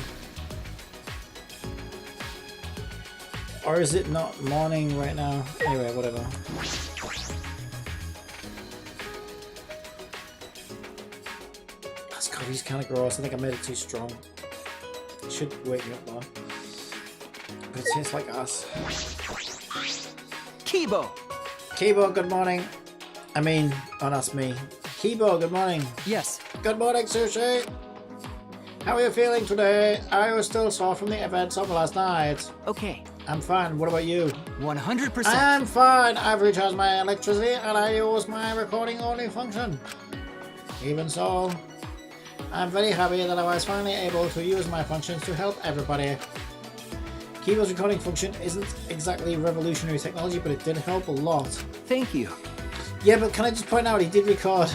Speaker 3: Or is it not morning right now? Anyway, whatever. This coffee's kind of gross. I think I made it too strong. It should wake me up though. But it tastes like ass.
Speaker 6: Kibo!
Speaker 3: Kibo, good morning. I mean, oh, that's me. Kibo, good morning.
Speaker 6: Yes.
Speaker 3: Good morning, Sushi. How are you feeling today? I was still sore from the events of last night.
Speaker 6: Okay.
Speaker 3: I'm fine. What about you?
Speaker 6: 100%.
Speaker 3: I'm fine. I've recharged my electricity and I use my recording only function. Even so, I'm very happy that I was finally able to use my functions to help everybody. Kibo's recording function isn't exactly revolutionary technology, but it did help a lot.
Speaker 6: Thank you.
Speaker 3: Yeah, but can I just point out, he did record.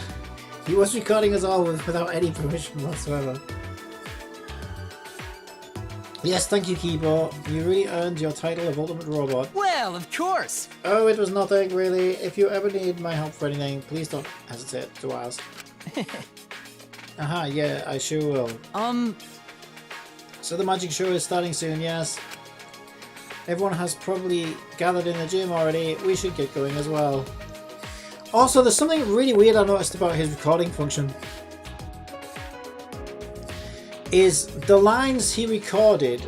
Speaker 3: He was recording us all without any permission whatsoever. Yes, thank you, Kibo. You really earned your title of Ultimate Robot.
Speaker 6: Well, of course.
Speaker 3: Oh, it was nothing, really. If you ever need my help for anything, please don't hesitate to ask. Aha, yeah, I sure will. So the magic show is starting soon, yes. Everyone has probably gathered in the gym already. We should get going as well. Also, there's something really weird I noticed about his recording function. Is the lines he recorded,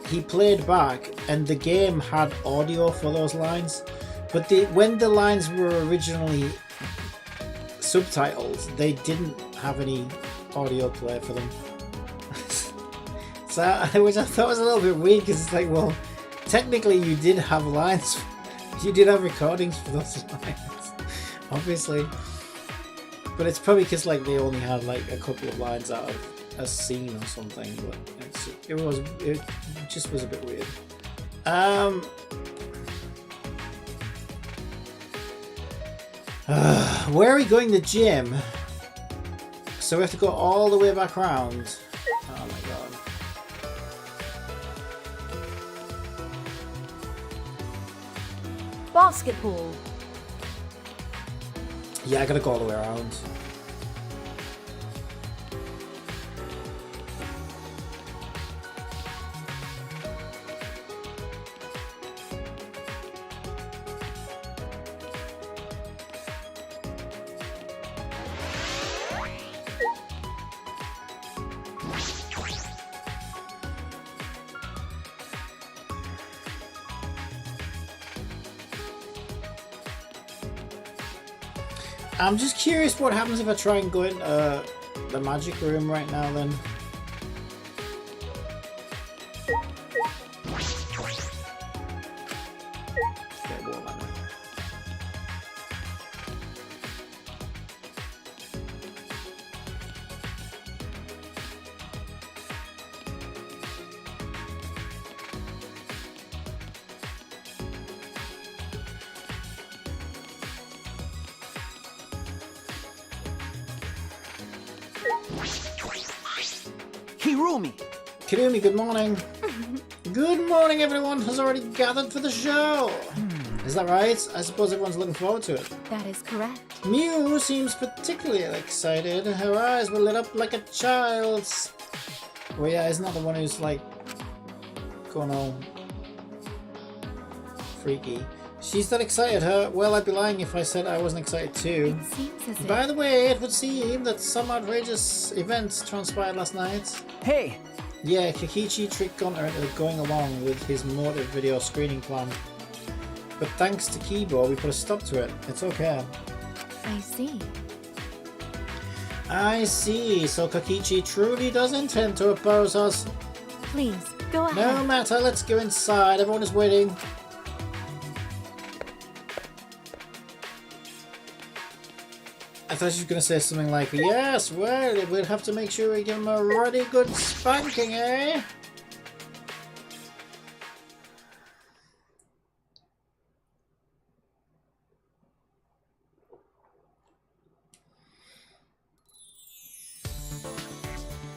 Speaker 3: he played back, and the game had audio for those lines. But when the lines were originally subtitled, they didn't have any audio play for them. So, which I thought was a little bit weird, because it's like, well, technically you did have lines, you did have recordings for those lines, obviously. But it's probably because like they only had like a couple of lines out of a scene or something. But it just was a bit weird. Where are we going? The gym. So we have to go all the way back around. Oh my god.
Speaker 1: Basketball.
Speaker 3: Yeah, I gotta go all the way around. I'm just curious what happens if I try and go in the magic room right now then. Okay, well, I know. Kirumi, good morning. Good morning, everyone has already gathered for the show. Is that right? I suppose everyone's looking forward to it.
Speaker 1: That is correct.
Speaker 3: Mew seems particularly excited. Her eyes were lit up like a child's. Well, yeah, isn't that the one who's like going all freaky? She's that excited, huh? Well, I'd be lying if I said I wasn't excited too.
Speaker 1: It seems as
Speaker 3: By the way, it would seem that some outrageous events transpired last night.
Speaker 6: Hey!
Speaker 3: Yeah, Kikichi tricked Gunter into going along with his motive video screening plan. But thanks to Kibo, we put a stop to it. It's okay.
Speaker 1: I see.
Speaker 3: I see. So Kikichi truly does intend to oppose us.
Speaker 1: Please, go ahead.
Speaker 3: No matter, let's go inside. Everyone is waiting. I thought she was going to say something like, yes, well, we'll have to make sure we give him a really good spanking, eh?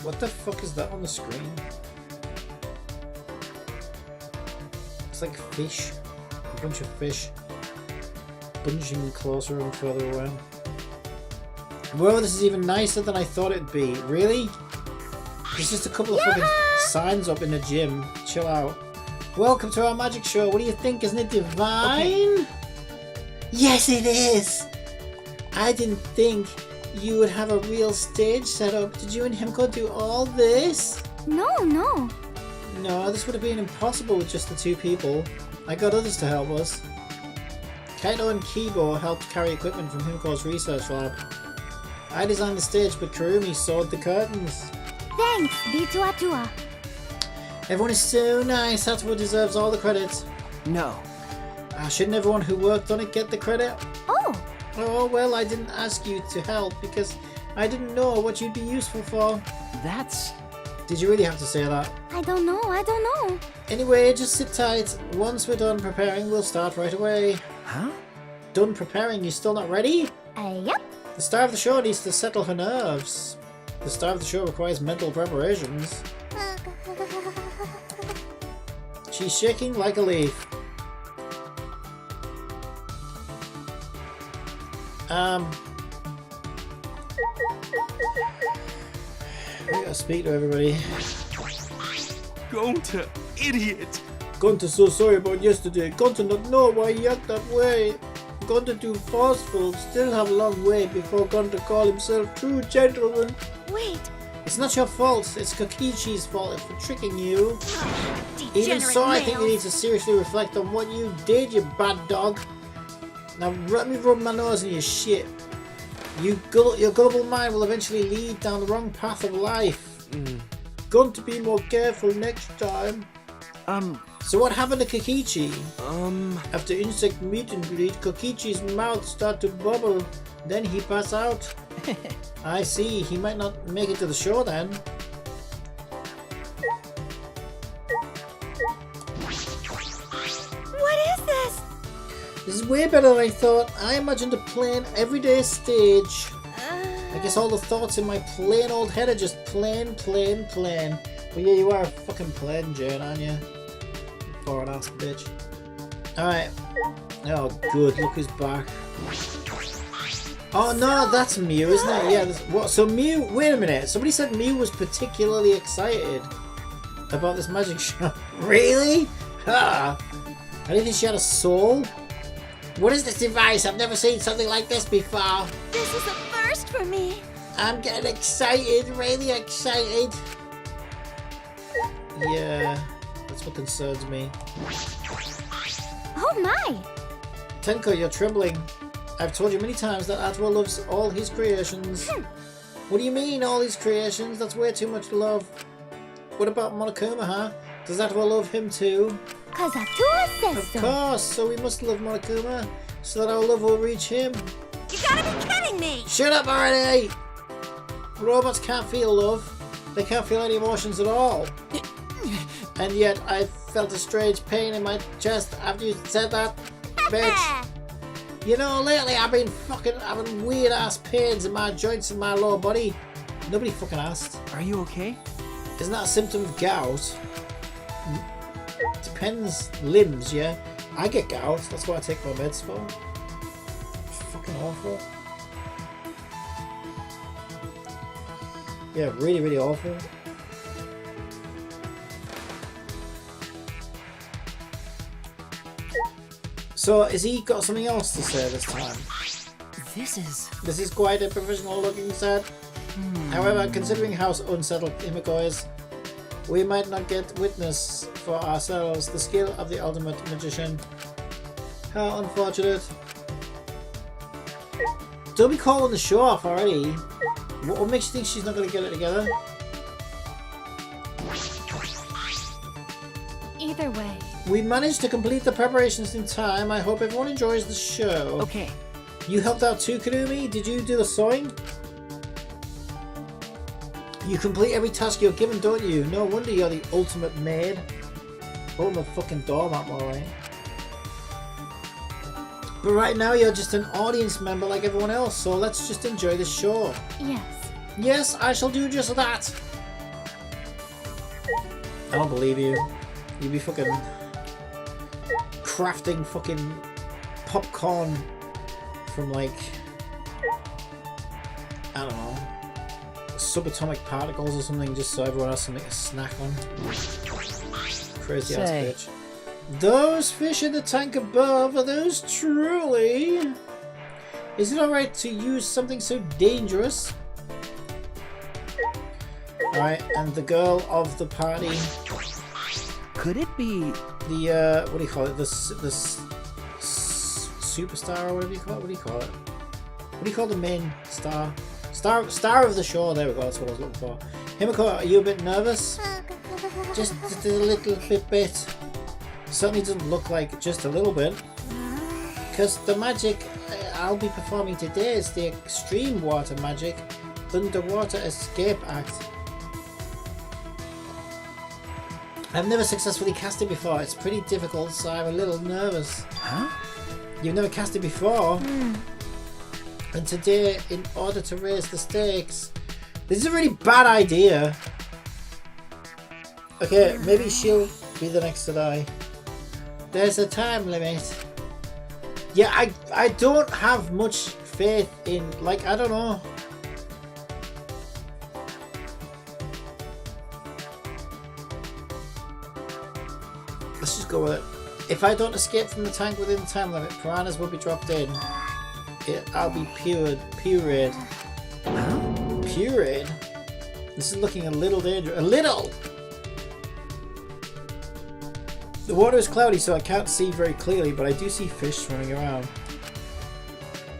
Speaker 3: What the fuck is that on the screen? It's like fish. A bunch of fish. Bunching closer and further away. Whoa, this is even nicer than I thought it'd be. Really? There's just a couple of fucking signs up in the gym. Chill out. Welcome to our magic show. What do you think? Isn't it divine? Okay. Yes, it is! I didn't think you would have a real stage set up. Did you and Himiko do all this?
Speaker 5: No.
Speaker 3: No, this would have been impossible with just the two people. I got others to help us. Kaito and Kibo helped carry equipment from Himiko's research lab. I designed the stage, but Kurumi sewed the curtains.
Speaker 5: Thanks, Bituatua.
Speaker 3: Everyone is so nice. Satoru deserves all the credit.
Speaker 6: No.
Speaker 3: Shouldn't everyone who worked on it get the credit?
Speaker 5: Oh.
Speaker 3: Oh, well, I didn't ask you to help because I didn't know what you'd be useful for.
Speaker 6: That's...
Speaker 3: Did you really have to say that?
Speaker 5: I don't know.
Speaker 3: Anyway, just sit tight. Once we're done preparing, we'll start right away.
Speaker 6: Huh?
Speaker 3: Done preparing? You still not ready?
Speaker 5: Yep.
Speaker 3: The star of the show needs to settle her nerves. The star of the show requires mental preparations. She's shaking like a leaf. We gotta speak to everybody.
Speaker 10: Gonta, idiot!
Speaker 3: Gunter so sorry about yesterday. Gunter not know why he act that way. Gunter too forceful. Still have a long way before Gunter call himself true gentleman.
Speaker 7: Wait.
Speaker 3: It's not your fault. It's Kokichi's fault for tricking you.
Speaker 7: Degenerate
Speaker 3: Even so, I think you
Speaker 7: males.
Speaker 3: need to seriously reflect on what you did, you bad dog. Now let me rub my nose in your shit. Your gullible mind will eventually lead down the wrong path of life. Going to be more careful next time. So what happened to Kokichi? After insect meet and greet, Kokichi's mouth started to bubble. Then he passed out. I see. He might not make it to the shore then.
Speaker 7: What is this?
Speaker 3: This is way better than I thought. I imagined a plain, everyday stage. I guess all the thoughts in my plain old head are just plain. Well, yeah, you are fucking plain, Jane, aren't you? Foreign ass bitch. Alright. Oh, good. Look who's back. Oh, no, that's Mew, isn't it? Yeah. What? So Mew... Wait a minute. Somebody said Mew was particularly excited about this magic show. Really? Ha! I didn't think she had a soul. What is this device? I've never seen something like this before.
Speaker 7: This is a first for me.
Speaker 3: I'm getting excited, really excited. Yeah, that's what concerns me.
Speaker 5: Oh my!
Speaker 3: Tenko, you're trembling. I've told you many times that Atwa loves all his creations. What do you mean, all his creations? That's way too much love. What about Monokuma, huh? Does Atwa love him too?
Speaker 5: Cause Atua says
Speaker 3: Of
Speaker 5: so.
Speaker 3: course, so we must love Monokuma, so that our love will reach him.
Speaker 7: You gotta be kidding me!
Speaker 3: Shut up already! Robots can't feel love. They can't feel any emotions at all. And yet, I felt a strange pain in my chest after you said that, bitch. You know, lately I've been having weird ass pains in my joints and my lower body. Nobody fucking asked.
Speaker 12: Are you okay?
Speaker 3: Isn't that a symptom of gout? Depends. Limbs, yeah. I get gout. That's what I take my meds for. It's fucking awful. Yeah, really, really awful. So, has he got something else to say this time? This is quite a professional looking set. However, considering how unsettled Himiko is, we might not get witness for ourselves the skill of the ultimate magician. How unfortunate. Don't be calling the show off already. What makes you think she's not going to get it together?
Speaker 5: Either way.
Speaker 3: We managed to complete the preparations in time. I hope everyone enjoys the show.
Speaker 6: Okay.
Speaker 3: You helped out too, Kanumi? Did you do the sewing? You complete every task you're given, don't you? No wonder you're the ultimate maid. Ultimate fucking doormat, more right? But right now you're just an audience member like everyone else, so let's just enjoy the show.
Speaker 5: Yes.
Speaker 3: Yes, I shall do just that. I don't believe you. You'd be fucking crafting fucking popcorn from like, I don't know, subatomic particles or something, just so everyone has something to snack on. Crazy ass bitch. Those fish in the tank above, are those truly? Is it alright to use something so dangerous? Alright, and the girl of the party.
Speaker 6: Could it be
Speaker 3: the what do you call it? The superstar or whatever you call it? What do you call it? What do you call the main star? Star of the show. There we go. That's what I was looking for. Himiko, are you a bit nervous? Just a little bit. Certainly doesn't look like just a little bit. Because the magic I'll be performing today is the extreme water magic, underwater escape act. I've never successfully cast it before. It's pretty difficult, so I'm a little nervous.
Speaker 6: Huh?
Speaker 3: You've never cast it before? And today, in order to raise the stakes... This is a really bad idea. Okay, maybe she'll be the next to die. There's a time limit. Yeah, I don't have much faith in... Like, I don't know. Let's just go with it. If I don't escape from the tank within the time limit, piranhas will be dropped in. I'll be pureed. Pureed? This is looking a little dangerous. A little! The water is cloudy, so I can't see very clearly, but I do see fish swimming around.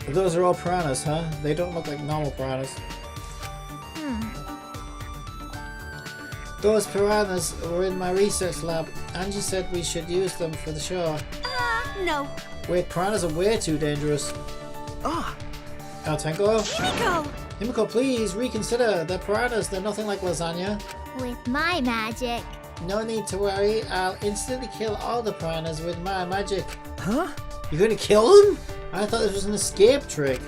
Speaker 3: Those are all piranhas, huh? They don't look like normal piranhas. Those piranhas were in my research lab. Angie said we should use them for the show.
Speaker 7: No.
Speaker 3: Wait, piranhas are way too dangerous. Oh, Tenko?
Speaker 7: Himiko!
Speaker 3: Himiko, please reconsider. They're piranhas. They're nothing like lasagna.
Speaker 5: With my magic.
Speaker 3: No need to worry. I'll instantly kill all the piranhas with my magic.
Speaker 12: Huh?
Speaker 3: You're gonna kill them? I thought this was an escape trick.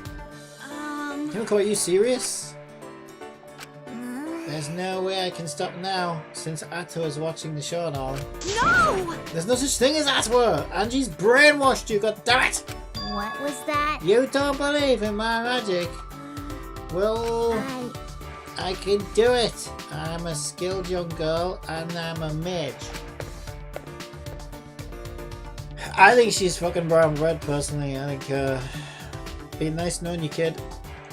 Speaker 3: Himiko, are you serious? There's no way I can stop now, since Atto is watching the show and all.
Speaker 7: No!
Speaker 3: There's no such thing as Atto! Angie's brainwashed you, goddammit!
Speaker 5: What was that?
Speaker 3: You don't believe in my magic? Well, I can do it. I'm a skilled young girl and I'm a mage. I think she's fucking brown bread, personally. I think, been nice knowing you, kid.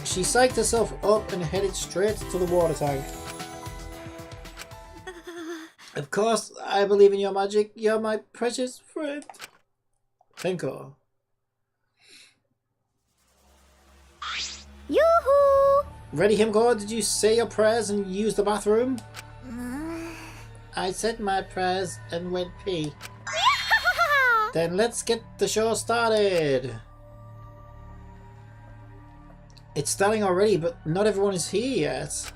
Speaker 3: She psyched herself up and headed straight to the water tank. Of course, I believe in your magic. You're my precious friend. Tenko.
Speaker 5: Yoo-hoo!
Speaker 3: Ready, Himko? Did you say your prayers and use the bathroom? I said my prayers and went pee. Then let's get the show started. It's starting already, but not everyone is here yet.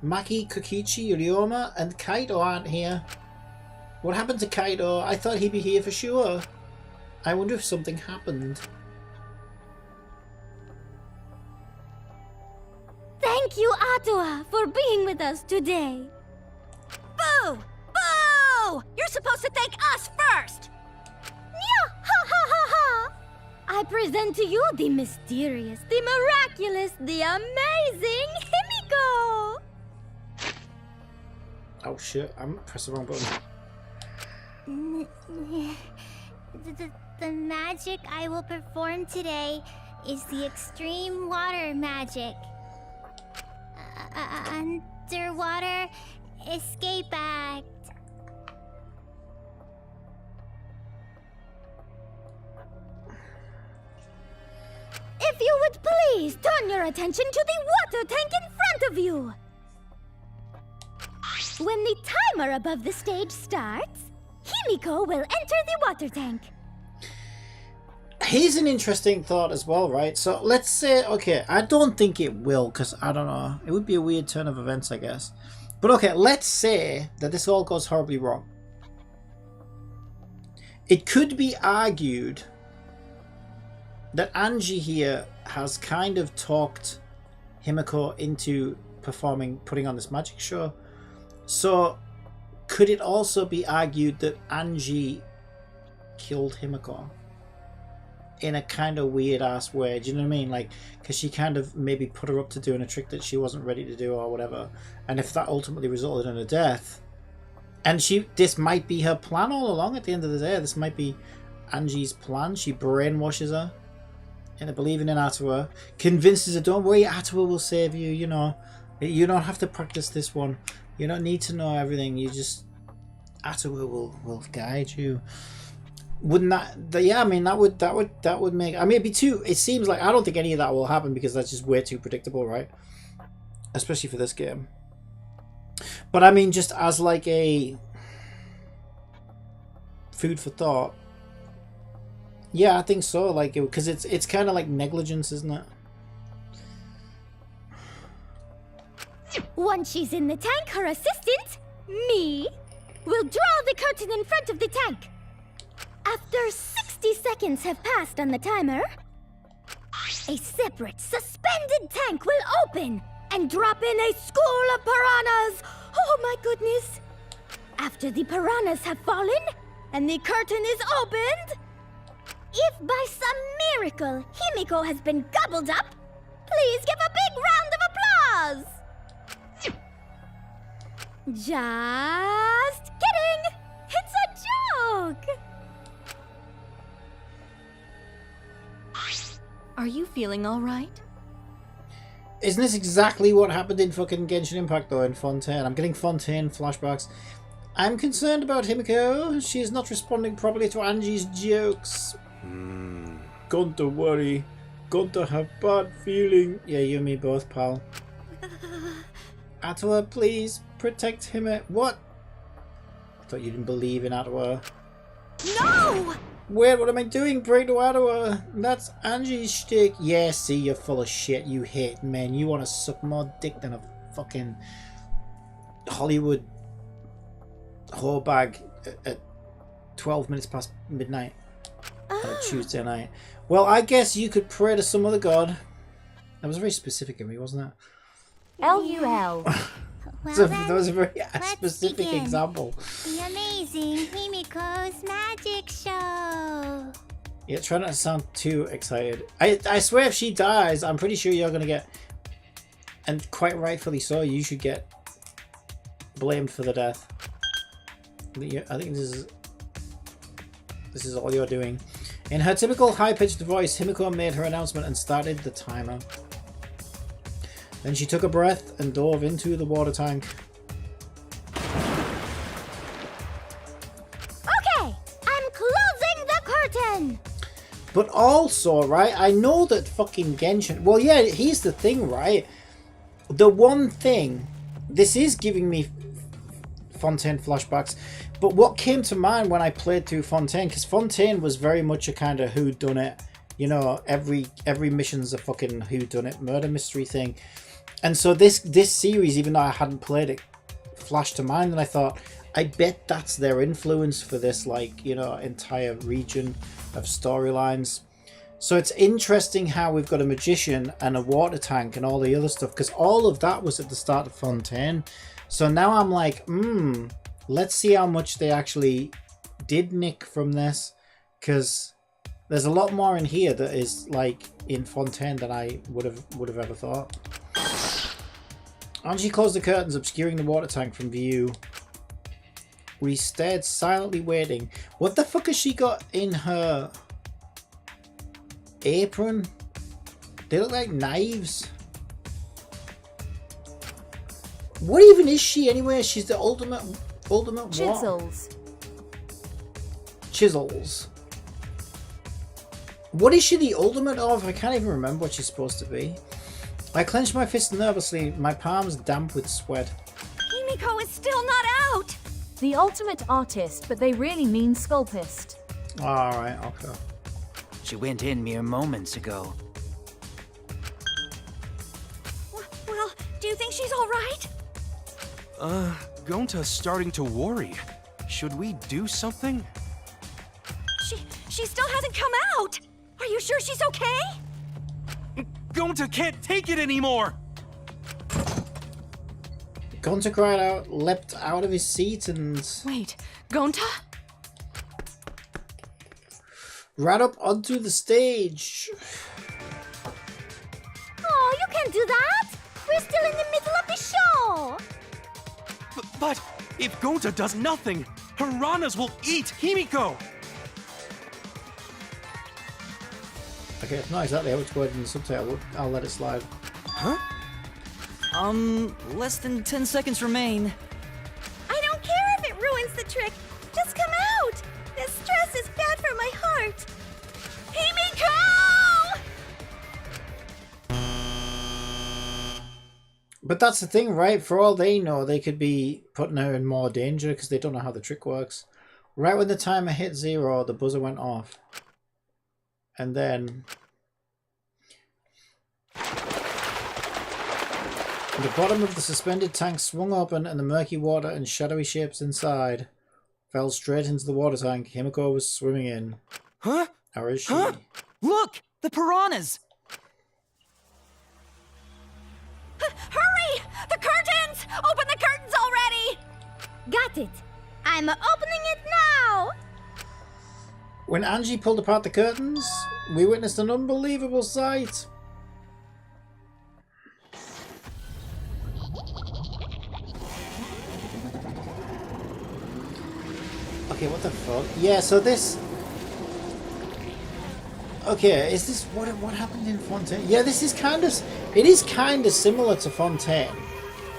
Speaker 3: Maki, Kokichi, Ryoma, and Kaito aren't here. What happened to Kaito? I thought he'd be here for sure. I wonder if something happened.
Speaker 5: Thank you, Atua, for being with us today.
Speaker 7: Boo! Boo! You're supposed to thank us first!
Speaker 5: Yeah, ha ha ha ha! I present to you the mysterious, the miraculous, the amazing Himiko!
Speaker 3: Oh shit, I'm pressing the wrong button.
Speaker 5: The magic I will perform today is the extreme water magic. Underwater escape act. If you would please turn your attention to the water tank in front of you. When the timer above the stage starts, Himiko will enter the water tank.
Speaker 3: Here's an interesting thought as well, right? So let's say, okay, I don't think it will, because I don't know. It would be a weird turn of events, I guess. But okay, let's say that this all goes horribly wrong. It could be argued that Angie here has kind of talked Himiko into putting on this magic show. So could it also be argued that Angie killed Himiko in a kind of weird ass way? Do you know what I mean? Like, because she kind of maybe put her up to doing a trick that she wasn't ready to do or whatever, and if that ultimately resulted in her death, and this might be her plan all along. At the end of the day, this might be Angie's plan. She brainwashes her into believing in Atua, convinces her, don't worry, Atua will save you, you know, you don't have to practice this one, you don't need to know everything, you just, Atua will guide you. Wouldn't that, yeah, I mean, that would make, I mean, it'd be too, it seems like, I don't think any of that will happen because that's just way too predictable, right? Especially for this game. But I mean, just as like a food for thought, yeah, I think so, like, because it's kind of like negligence, isn't it?
Speaker 5: Once she's in the tank, her assistant, me, will draw the curtain in front of the tank. After 60 seconds have passed on the timer, a separate, suspended tank will open and drop in a school of piranhas. Oh my goodness. After the piranhas have fallen and the curtain is opened, if by some miracle Himiko has been gobbled up, please give a big round of applause. Just kidding! It's a joke!
Speaker 7: Are you feeling all right?
Speaker 3: Isn't this exactly what happened in fucking Genshin Impact though, in Fontaine? I'm getting Fontaine flashbacks. I'm concerned about Himiko. She is not responding properly to Angie's jokes. Going to worry. Going to have bad feeling. Yeah, you and me both, pal. Atua, please protect him. What? I thought you didn't believe in Atua.
Speaker 7: No!
Speaker 3: Wait, what am I doing? Pray to Ottawa. That's Angie's shtick. Yeah, see, you're full of shit. You hate men. You want to suck more dick than a fucking Hollywood whore bag at 12 minutes past midnight on a Tuesday night. Well, I guess you could pray to some other god. That was very specific of me, wasn't it?
Speaker 1: LUL.
Speaker 5: Well,
Speaker 3: So
Speaker 5: then,
Speaker 3: that was a very
Speaker 5: let's
Speaker 3: specific
Speaker 5: begin.
Speaker 3: example.
Speaker 5: The amazing Himiko's magic show.
Speaker 3: Yeah, try not to sound too excited. I swear if she dies, I'm pretty sure you're going to get, and quite rightfully so, you should get blamed for the death. I think this is all you're doing. In her typical high-pitched voice, Himiko made her announcement and started the timer. Then she took a breath and dove into the water tank.
Speaker 5: Okay, I'm closing the curtain.
Speaker 3: But also, right, I know that fucking Genshin... Well, yeah, here's the thing, right? The one thing... This is giving me Fontaine flashbacks. But what came to mind when I played through Fontaine... Because Fontaine was very much a kind of whodunit. You know, every mission's a fucking whodunit murder mystery thing. And so this series, even though I hadn't played it, flashed to mind. And I thought, I bet that's their influence for this, like, you know, entire region of storylines. So it's interesting how we've got a magician and a water tank and all the other stuff, because all of that was at the start of Fontaine. So now I'm like, let's see how much they actually did nick from this, because there's a lot more in here that is like in Fontaine than I would have ever thought. Angie closed the curtains, obscuring the water tank from view. We stared, silently waiting. What the fuck has she got in her apron? They look like knives. What even is she anyway? She's the ultimate what?
Speaker 1: Chisels.
Speaker 3: Chisels. What is she the ultimate of? I can't even remember what she's supposed to be. I clenched my fist nervously, my palms damp with sweat.
Speaker 7: Himiko is still not out!
Speaker 1: The ultimate artist, but they really mean sculpist.
Speaker 3: Alright, okay.
Speaker 6: She went in mere moments ago.
Speaker 7: Well, do you think she's alright?
Speaker 10: Gonta's starting to worry. Should we do something?
Speaker 7: She still hasn't come out! Are you sure she's okay?
Speaker 10: Gonta can't take it anymore!
Speaker 3: Gonta cried out, leapt out of his seat and...
Speaker 7: Wait, Gonta?
Speaker 3: ran up onto the stage.
Speaker 5: Oh, you can't do that! We're still in the middle of the show!
Speaker 10: But if Gonta does nothing, piranhas will eat Himiko!
Speaker 3: Okay, it's not exactly how it's worded in the subtitle. I'll let it slide.
Speaker 12: Huh? Less than 10 seconds remain.
Speaker 7: I don't care if it ruins the trick. Just come out! This stress is bad for my heart. Himiko!
Speaker 3: But that's the thing, right? For all they know, they could be putting her in more danger because they don't know how the trick works. Right when the timer hit 0, the buzzer went off. And then... the bottom of the suspended tank swung open and the murky water and shadowy shapes inside fell straight into the water tank Himiko was swimming in.
Speaker 12: Huh?
Speaker 3: Or is she?
Speaker 12: Huh? Look! The piranhas!
Speaker 7: Hurry! The curtains! Open the curtains already!
Speaker 5: Got it! I'm opening it now!
Speaker 3: When Angie pulled apart the curtains, we witnessed an unbelievable sight. Okay, what the fuck? Yeah, so this... Okay, is this... What happened in Fontaine? Yeah, this is kind of... It is kind of similar to Fontaine.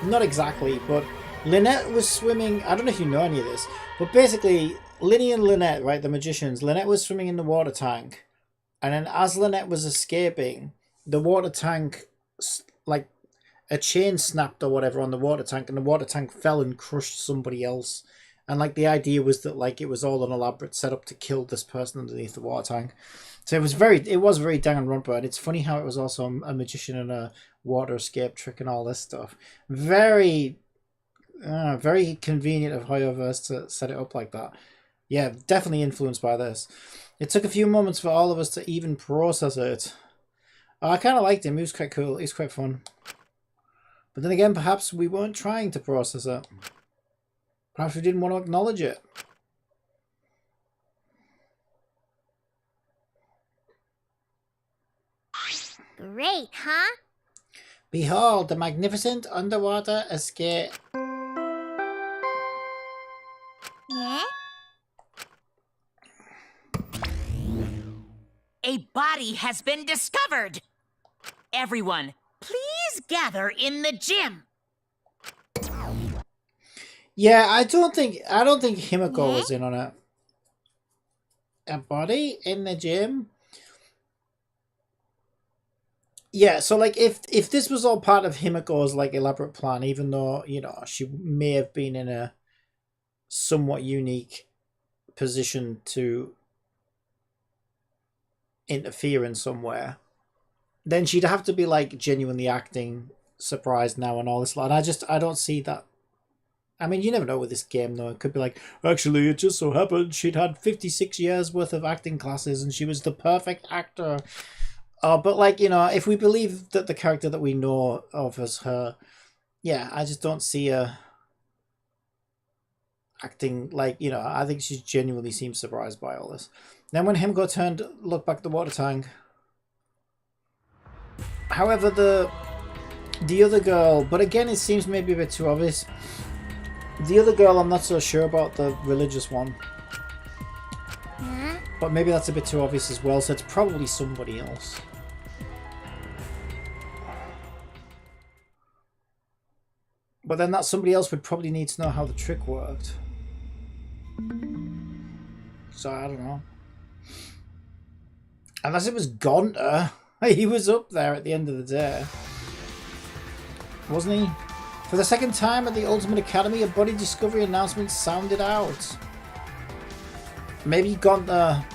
Speaker 3: Not exactly, but Lynette was swimming... I don't know if you know any of this, but basically, Linny and Lynette, right, the magicians, Lynette was swimming in the water tank, and then as Lynette was escaping, the water tank, like, a chain snapped or whatever on the water tank, and the water tank fell and crushed somebody else. And like the idea was that like it was all an elaborate setup to kill this person underneath the water tank. So it was very Danganronpa, and it's funny how it was also a magician and a water escape trick and all this stuff. Very convenient of Hoyoverse to set it up like that. Yeah, definitely influenced by this. It took a few moments for all of us to even process it. I kind of liked him. He was quite cool. He was quite fun. But then again, perhaps we weren't trying to process it. Perhaps we didn't want to acknowledge it.
Speaker 5: Great, huh?
Speaker 3: Behold, the magnificent underwater escape.
Speaker 5: Yeah?
Speaker 14: A body has been discovered! Everyone, please gather in the gym!
Speaker 3: Yeah, I don't think Himiko was in on it. A body in the gym? Yeah, so like if this was all part of Himiko's like elaborate plan, even though, you know, she may have been in a somewhat unique position to interfere in somewhere, then she'd have to be like genuinely acting surprised now and all this. And I don't see that. I mean, you never know with this game though. It could be like, actually, it just so happened she'd had 56 years worth of acting classes and she was the perfect actor. But like, you know, if we believe that the character that we know of as her, yeah, I just don't see her acting like, you know, I think she genuinely seems surprised by all this. Then when Himiko looked back at the water tank. However, the other girl, but again, it seems maybe a bit too obvious. The other girl, I'm not so sure about, the religious one. But maybe that's a bit too obvious as well, so it's probably somebody else. But then that somebody else would probably need to know how the trick worked. So I don't know. Unless it was Gonta. He was up there at the end of the day. Wasn't he? For the second time at the Ultimate Academy, a body discovery announcement sounded out. Maybe Gonta...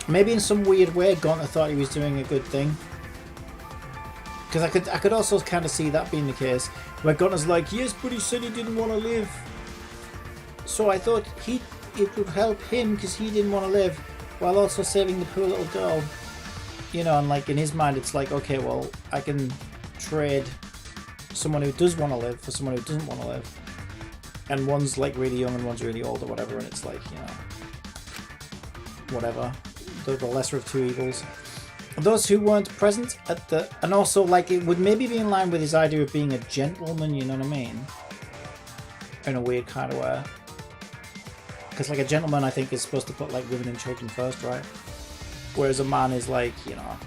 Speaker 3: Maybe in some weird way Gonta thought he was doing a good thing. Because I could also kind of see that being the case. Where Gonta's like, yes, but he said he didn't want to live. So I thought it would help him because he didn't want to live. While also saving the poor little girl. You know, and like in his mind it's like, okay, well, I can trade someone who does want to live for someone who doesn't want to live. And one's like really young and one's really old or whatever, and it's like, you know, whatever. The lesser of two evils. Those who weren't present at the... And also, like, it would maybe be in line with his idea of being a gentleman, you know what I mean? In a weird kind of way. Because, like, a gentleman, I think, is supposed to put, like, women and children first, right? Whereas a man is, like, you know,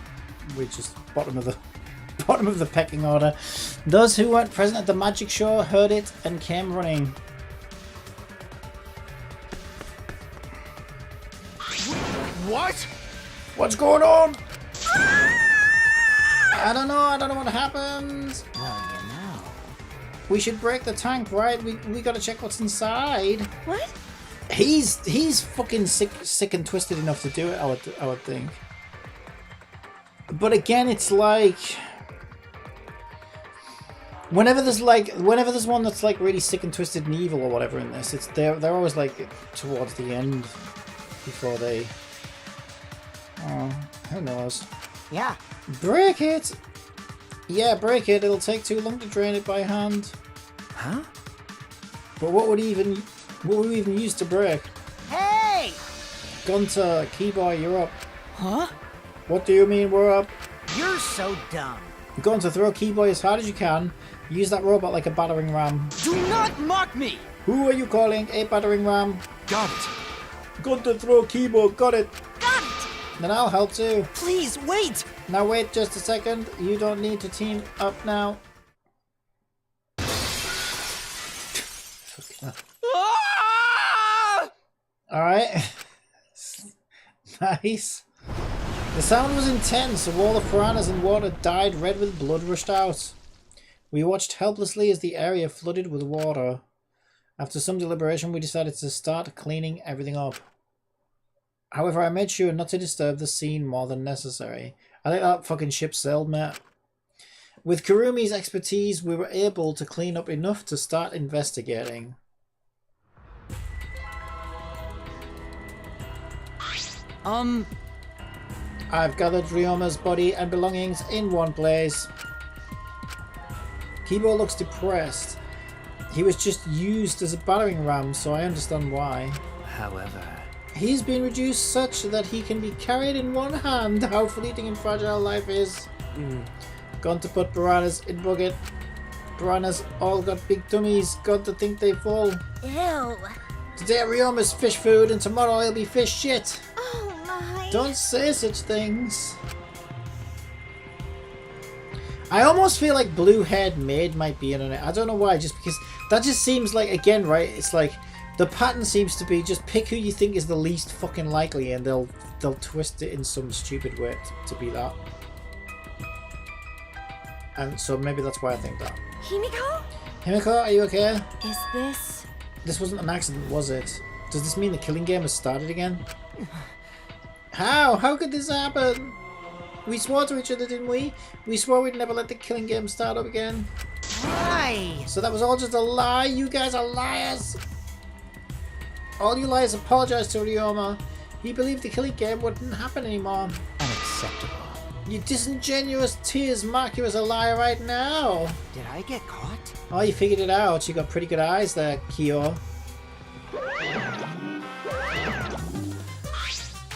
Speaker 3: we're just bottom of the pecking order. Those who weren't present at the magic show heard it and came running.
Speaker 4: What?
Speaker 3: What's going on? I don't know what happened.
Speaker 6: Well, you know.
Speaker 3: We should break the tank, right? We gotta check what's inside.
Speaker 7: What?
Speaker 3: He's fucking sick and twisted enough to do it, I would think. But again, it's like whenever there's one that's like really sick and twisted and evil or whatever in this, they're always like towards the end before they. Oh, who knows?
Speaker 11: Yeah.
Speaker 3: Break it! Yeah, break it. It'll take too long to drain it by hand.
Speaker 6: Huh?
Speaker 3: But what would we even use to break?
Speaker 14: Hey!
Speaker 3: Gunter, Keyboy, you're up.
Speaker 14: Huh?
Speaker 3: What do you mean we're up?
Speaker 14: You're so dumb.
Speaker 3: Gunter, throw Keyboy as hard as you can. Use that robot like a battering ram.
Speaker 13: Do not mock me!
Speaker 3: Who are you calling a battering ram?
Speaker 13: Got it.
Speaker 3: Gunter, throw Keyboy. Got it.
Speaker 14: Got it!
Speaker 3: Then I'll help too.
Speaker 14: Please, wait!
Speaker 3: Now wait just a second. You don't need to team up now.
Speaker 13: Ah!
Speaker 3: Alright. Nice. The sound was intense. A wall of piranhas and water dyed red with blood rushed out. We watched helplessly as the area flooded with water.
Speaker 9: After some deliberation, we decided to start cleaning everything up. However, I made sure not to disturb the scene more than necessary. I think that fucking ship sailed, mate. With Kurumi's expertise, we were able to clean up enough to start investigating. I've gathered Ryoma's body and belongings in one place. Kibo looks depressed. He was just used as a battering ram, so I understand why.
Speaker 6: However...
Speaker 9: He's been reduced such that he can be carried in one hand. How fleeting and fragile life is. Gone to put piranhas in bucket. Piranhas all got big tummies. Gone to think they fall.
Speaker 7: Ew.
Speaker 9: Today Ryoma's fish food and tomorrow he'll be fish shit.
Speaker 7: Oh my.
Speaker 9: Don't say such things. I almost feel like blue-haired maid might be in on it. I don't know why, just because that just seems like, again, right, it's like the pattern seems to be just pick who you think is the least fucking likely and they'll twist it in some stupid way to be that. And so maybe that's why I think that.
Speaker 7: Himiko?
Speaker 9: Himiko, are you okay?
Speaker 7: Is this...
Speaker 9: This wasn't an accident, was it? Does this mean the killing game has started again? How? How could this happen? We swore to each other, didn't we? We swore we'd never let the killing game start up again.
Speaker 11: Why?
Speaker 9: So that was all just a lie? You guys are liars! All you liars apologize to Ryoma. He believed the killing game wouldn't happen anymore.
Speaker 6: Unacceptable.
Speaker 9: You disingenuous tears mark you as a liar right now.
Speaker 11: Did I get caught?
Speaker 9: Oh, you figured it out. You got pretty good eyes there, Kyo.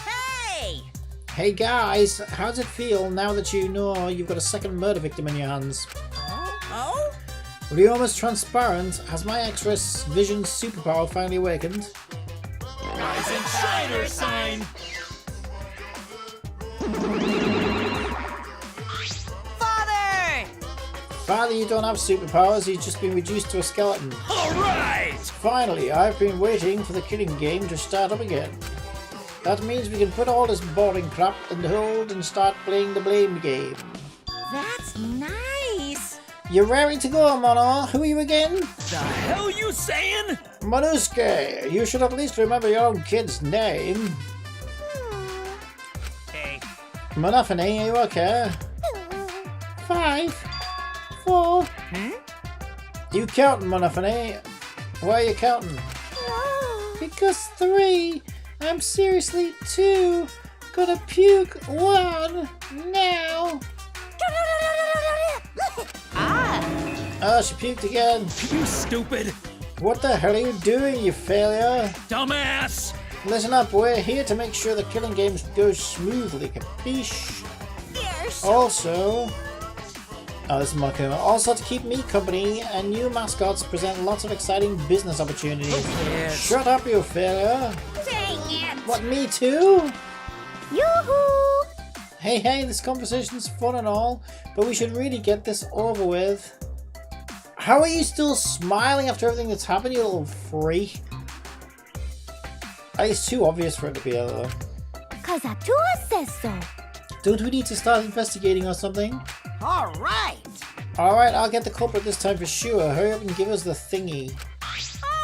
Speaker 14: Hey!
Speaker 9: Hey guys, how does it feel now that you know you've got a second murder victim in your hands?
Speaker 14: Oh?
Speaker 9: Ryoma's transparent. Has my X-ray vision superpower finally awakened?
Speaker 13: Rise and shiner sign!
Speaker 14: Father!
Speaker 9: Father, you don't have superpowers. You've just been reduced to a skeleton.
Speaker 13: Alright!
Speaker 9: Finally, I've been waiting for the killing game to start up again. That means we can put all this boring crap on hold and start playing the blame game.
Speaker 14: That's nice!
Speaker 9: You're raring to go, Mono. Who are you again?
Speaker 13: The hell you saying?
Speaker 9: Monosuke. You should at least remember your own kid's name.
Speaker 14: Hey.
Speaker 9: Monofane, are you okay? 5, 4. You counting, Monofane? Why are you counting? Because 3. I'm seriously 2. Gonna puke 1 now. Oh, she puked again.
Speaker 13: You stupid!
Speaker 9: What the hell are you doing, you failure?
Speaker 13: Dumbass!
Speaker 9: Listen up, we're here to make sure the killing game goes smoothly, capiche? Also... Oh, this is Monokuma. Also to keep me company, and new mascots present lots of exciting business opportunities. Shut up, you failure!
Speaker 7: Dang it!
Speaker 9: What, me too?
Speaker 7: Yoo-hoo!
Speaker 9: Hey, this conversation's fun and all, but we should really get this over with. How are you still smiling after everything that's happened, you little freak? It's too obvious for it to be though.
Speaker 5: Cause Atua says so.
Speaker 9: Don't we need to start investigating or something?
Speaker 11: Alright!
Speaker 9: Alright, I'll get the culprit this time for sure. Hurry up and give us the thingy.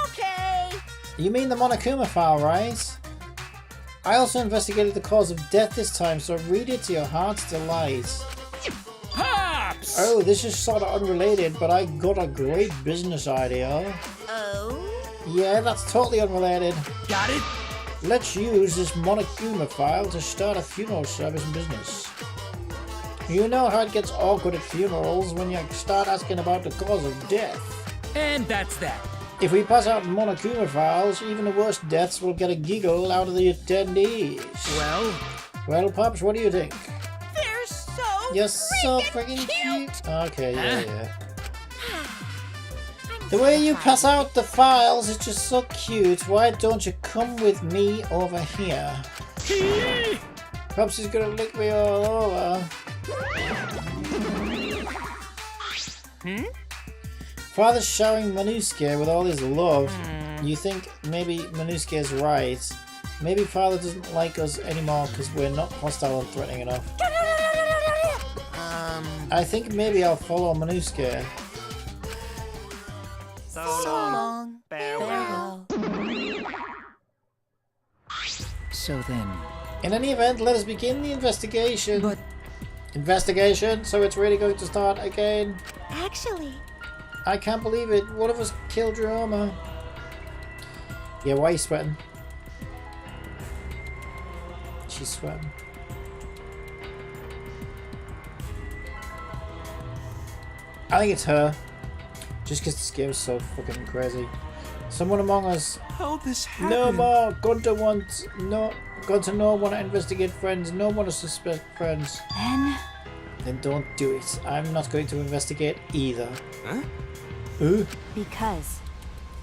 Speaker 14: Okay!
Speaker 9: You mean the Monokuma file, right? I also investigated the cause of death this time, so read it to your heart's delight.
Speaker 13: Pops!
Speaker 9: Oh, this is sort of unrelated, but I got a great business idea.
Speaker 14: Oh?
Speaker 9: Yeah, that's totally unrelated.
Speaker 13: Got it?
Speaker 9: Let's use this Monokuma file to start a funeral service business. You know how it gets awkward at funerals when you start asking about the cause of death.
Speaker 13: And that's that.
Speaker 9: If we pass out Monokuma files, even the worst deaths will get a giggle out of the attendees. Well, Pops, what do you think?
Speaker 14: They're so
Speaker 9: You're so freaking cute. Okay, yeah. The way you pass out the files is just so cute. Why don't you come with me over here? Pops is gonna lick me all over. Father's showering Monosuke with all his love. You think maybe Monosuke's right. Maybe Father doesn't like us anymore because we're not hostile and threatening enough. I think maybe I'll follow Monosuke.
Speaker 14: So long. Farewell.
Speaker 6: So then...
Speaker 9: In any event, let us begin the investigation.
Speaker 6: But...
Speaker 9: Investigation? So it's really going to start again?
Speaker 7: Actually...
Speaker 9: I can't believe it. One of us killed Ryoma. Yeah, why are you sweating? She's sweating. I think it's her. Just because this game is so fucking crazy. Someone among us.
Speaker 10: How'd this happen?
Speaker 9: No more. Gunter wants no. Gunter no want to investigate friends. No want to suspect friends. Then don't do it. I'm not going to investigate either.
Speaker 10: Huh?
Speaker 1: Because.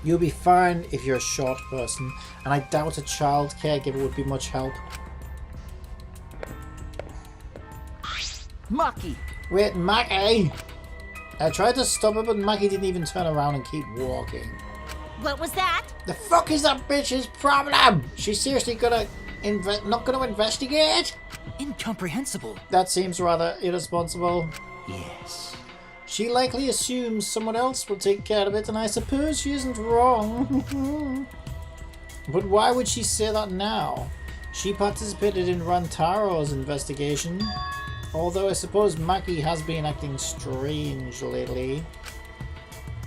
Speaker 9: You'll be fine if you're a short person, and I doubt a child caregiver would be much help.
Speaker 6: Maki!
Speaker 9: Wait, Maki! I tried to stop her, but Maki didn't even turn around and keep walking.
Speaker 14: What was that?
Speaker 9: The fuck is that bitch's problem? She's seriously not gonna investigate?
Speaker 6: Incomprehensible.
Speaker 9: That seems rather irresponsible.
Speaker 6: Yes.
Speaker 9: She likely assumes someone else will take care of it, and I suppose she isn't wrong. But why would she say that now? She participated in Rantaro's investigation. Although I suppose Maki has been acting strange lately.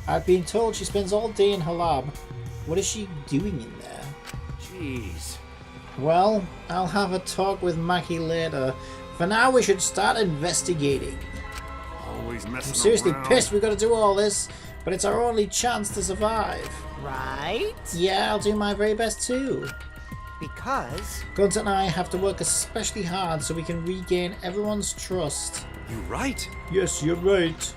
Speaker 9: I've been told she spends all day in her lab. What is she doing in there?
Speaker 10: Jeez.
Speaker 9: Well, I'll have a talk with Maki later. For now, we should start investigating.
Speaker 8: Always messing
Speaker 9: I'm seriously
Speaker 8: around.
Speaker 9: pissed we've got to do all this, but it's our only chance to survive.
Speaker 11: Right?
Speaker 9: Yeah, I'll do my very best too.
Speaker 11: Because...
Speaker 9: Gunther and I have to work especially hard so we can regain everyone's trust.
Speaker 10: You right?
Speaker 9: Yes, you're right.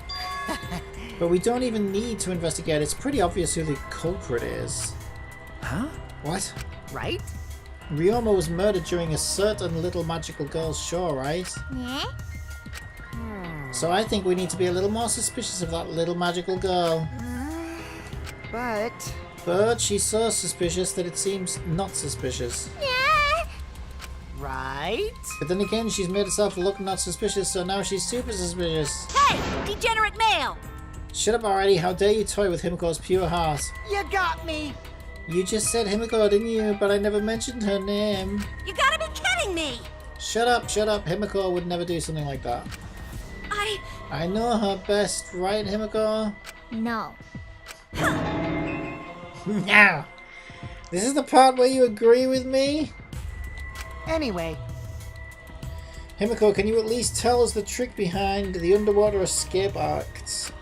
Speaker 9: But we don't even need to investigate. It's pretty obvious who the culprit is.
Speaker 6: Huh?
Speaker 9: What?
Speaker 11: Right?
Speaker 9: Ryoma was murdered during a certain little magical girl's show, right?
Speaker 5: Yeah?
Speaker 9: So I think we need to be a little more suspicious of that little magical girl. But she's so suspicious that it seems not suspicious.
Speaker 5: Yeah?
Speaker 11: Right?
Speaker 9: But then again, she's made herself look not suspicious, so now she's super suspicious.
Speaker 14: Hey, degenerate male!
Speaker 9: Shut up already, how dare you toy with Himiko's pure heart.
Speaker 11: You got me!
Speaker 9: You just said Himiko, didn't you? But I never mentioned her name.
Speaker 7: You gotta be kidding me!
Speaker 9: Shut up, shut up. Himiko would never do something like that. I know her best, right, Himiko?
Speaker 5: No.
Speaker 9: Now, this is the part where you agree with me?
Speaker 11: Anyway.
Speaker 9: Himiko, can you at least tell us the trick behind the underwater escape act?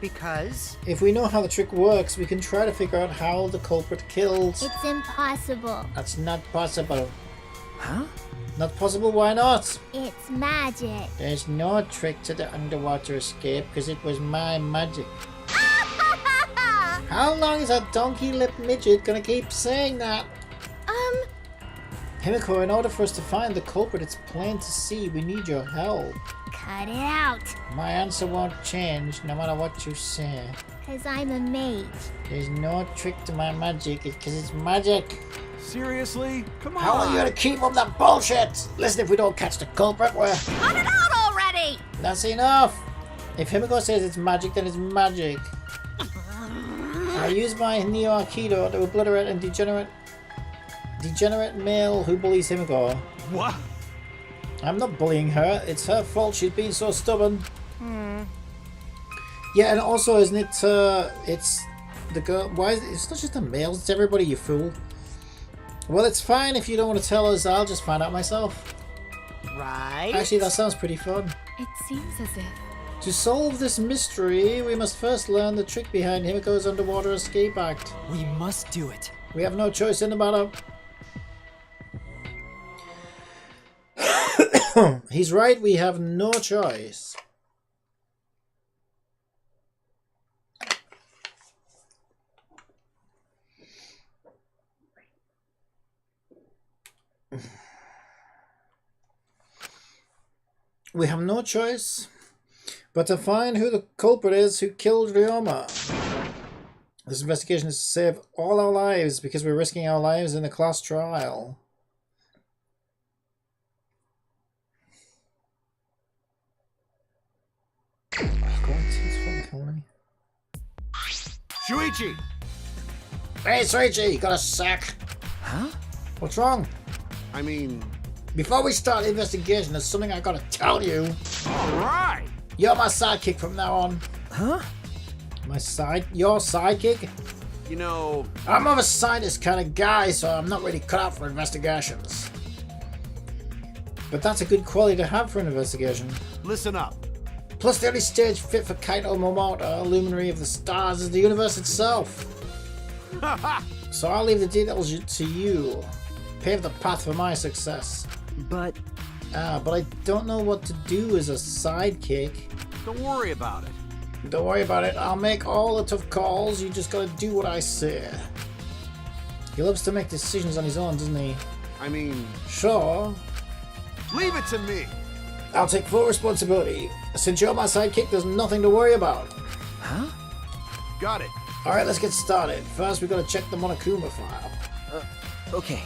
Speaker 11: Because?
Speaker 9: If we know how the trick works, we can try to figure out how the culprit killed.
Speaker 5: It's impossible.
Speaker 9: That's not possible.
Speaker 6: Huh?
Speaker 9: Not possible, why not?
Speaker 5: It's magic.
Speaker 9: There's no trick to the underwater escape because it was my magic. How long is that donkey-lipped midget gonna keep saying that? Himiko, in order for us to find the culprit, it's plain to see we need your help.
Speaker 5: Cut it out.
Speaker 9: My answer won't change no matter what you say.
Speaker 5: Cause I'm a mage.
Speaker 9: There's no trick to my magic, it's because it's magic.
Speaker 10: Seriously? Come on.
Speaker 9: How are you gonna keep up that bullshit? Listen, if we don't catch the culprit, we're...
Speaker 14: Cut it out already!
Speaker 9: That's enough! If Himiko says it's magic, then it's magic. I use my Neo Aikido to obliterate and degenerate male who bullies Himiko.
Speaker 10: What?
Speaker 9: I'm not bullying her. It's her fault she's being so stubborn. Yeah, and also, isn't it, it's the girl... Why is it... It's not just the males, it's everybody, you fool. Well, it's fine if you don't want to tell us. I'll just find out myself.
Speaker 11: Right?
Speaker 9: Actually, that sounds pretty fun.
Speaker 1: It seems as if...
Speaker 9: To solve this mystery, we must first learn the trick behind Himiko's underwater escape act.
Speaker 13: We must do it.
Speaker 9: We have no choice in the matter. He's right, we have no choice. We have no choice but to find who the culprit is who killed Ryoma. This investigation is to save all our lives because we're risking our lives in a class trial.
Speaker 4: Shuichi!
Speaker 9: Hey, Shuichi, you got a sack?
Speaker 6: Huh?
Speaker 9: What's wrong?
Speaker 8: I mean...
Speaker 9: Before we start the investigation, there's something I gotta tell you.
Speaker 4: Alright!
Speaker 9: You're my sidekick from now on.
Speaker 6: Huh?
Speaker 9: Your sidekick?
Speaker 4: You know...
Speaker 9: I'm more of a scientist kind of guy, so I'm not really cut out for investigations. But that's a good quality to have for an investigation.
Speaker 4: Listen up.
Speaker 9: Plus, the only stage fit for Kaito Momoto, luminary of the stars, is the universe itself. So I'll leave the details to you. Pave the path for my success.
Speaker 6: But
Speaker 9: I don't know what to do as a sidekick.
Speaker 4: Don't worry about it.
Speaker 9: Don't worry about it. I'll make all the tough calls. You just gotta do what I say. He loves to make decisions on his own, doesn't he?
Speaker 8: I mean...
Speaker 9: Sure.
Speaker 4: Leave it to me.
Speaker 9: I'll take full responsibility. Since you're my sidekick, there's nothing to worry about.
Speaker 6: Huh?
Speaker 4: Got it.
Speaker 9: Alright, let's get started. First, we gotta check the Monokuma file.
Speaker 6: Okay.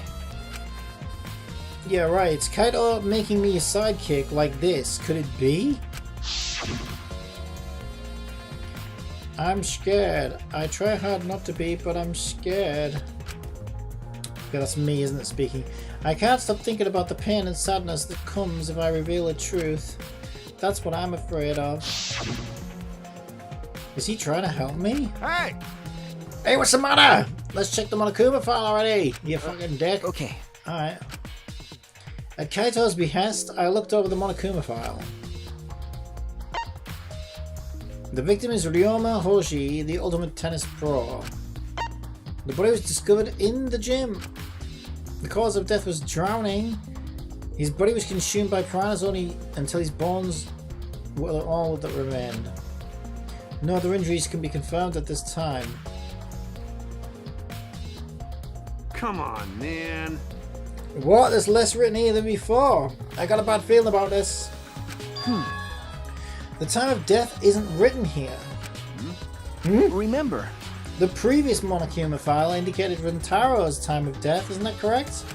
Speaker 9: Yeah, right. It's Kaito making me a sidekick like this. Could it be? I'm scared. I try hard not to be, but I'm scared. Okay, that's me, isn't it, speaking? I can't stop thinking about the pain and sadness that comes if I reveal the truth. That's what I'm afraid of. Is he trying to help me?
Speaker 4: Hey!
Speaker 9: Hey, what's the matter? Let's check the Monokuma file already, you fucking dick.
Speaker 6: Okay.
Speaker 9: Alright. At Kaito's behest, I looked over the Monokuma file. The victim is Ryoma Hoshi, the ultimate tennis pro. The body was discovered in the gym. The cause of death was drowning. His body was consumed by piranhas only until his bones were all that remained. No other injuries can be confirmed at this time.
Speaker 4: Come on, man.
Speaker 9: What? There's less written here than before. I got a bad feeling about this. The time of death isn't written here.
Speaker 6: Remember,
Speaker 9: the previous Monokuma file indicated Rintaro's time of death, isn't that correct?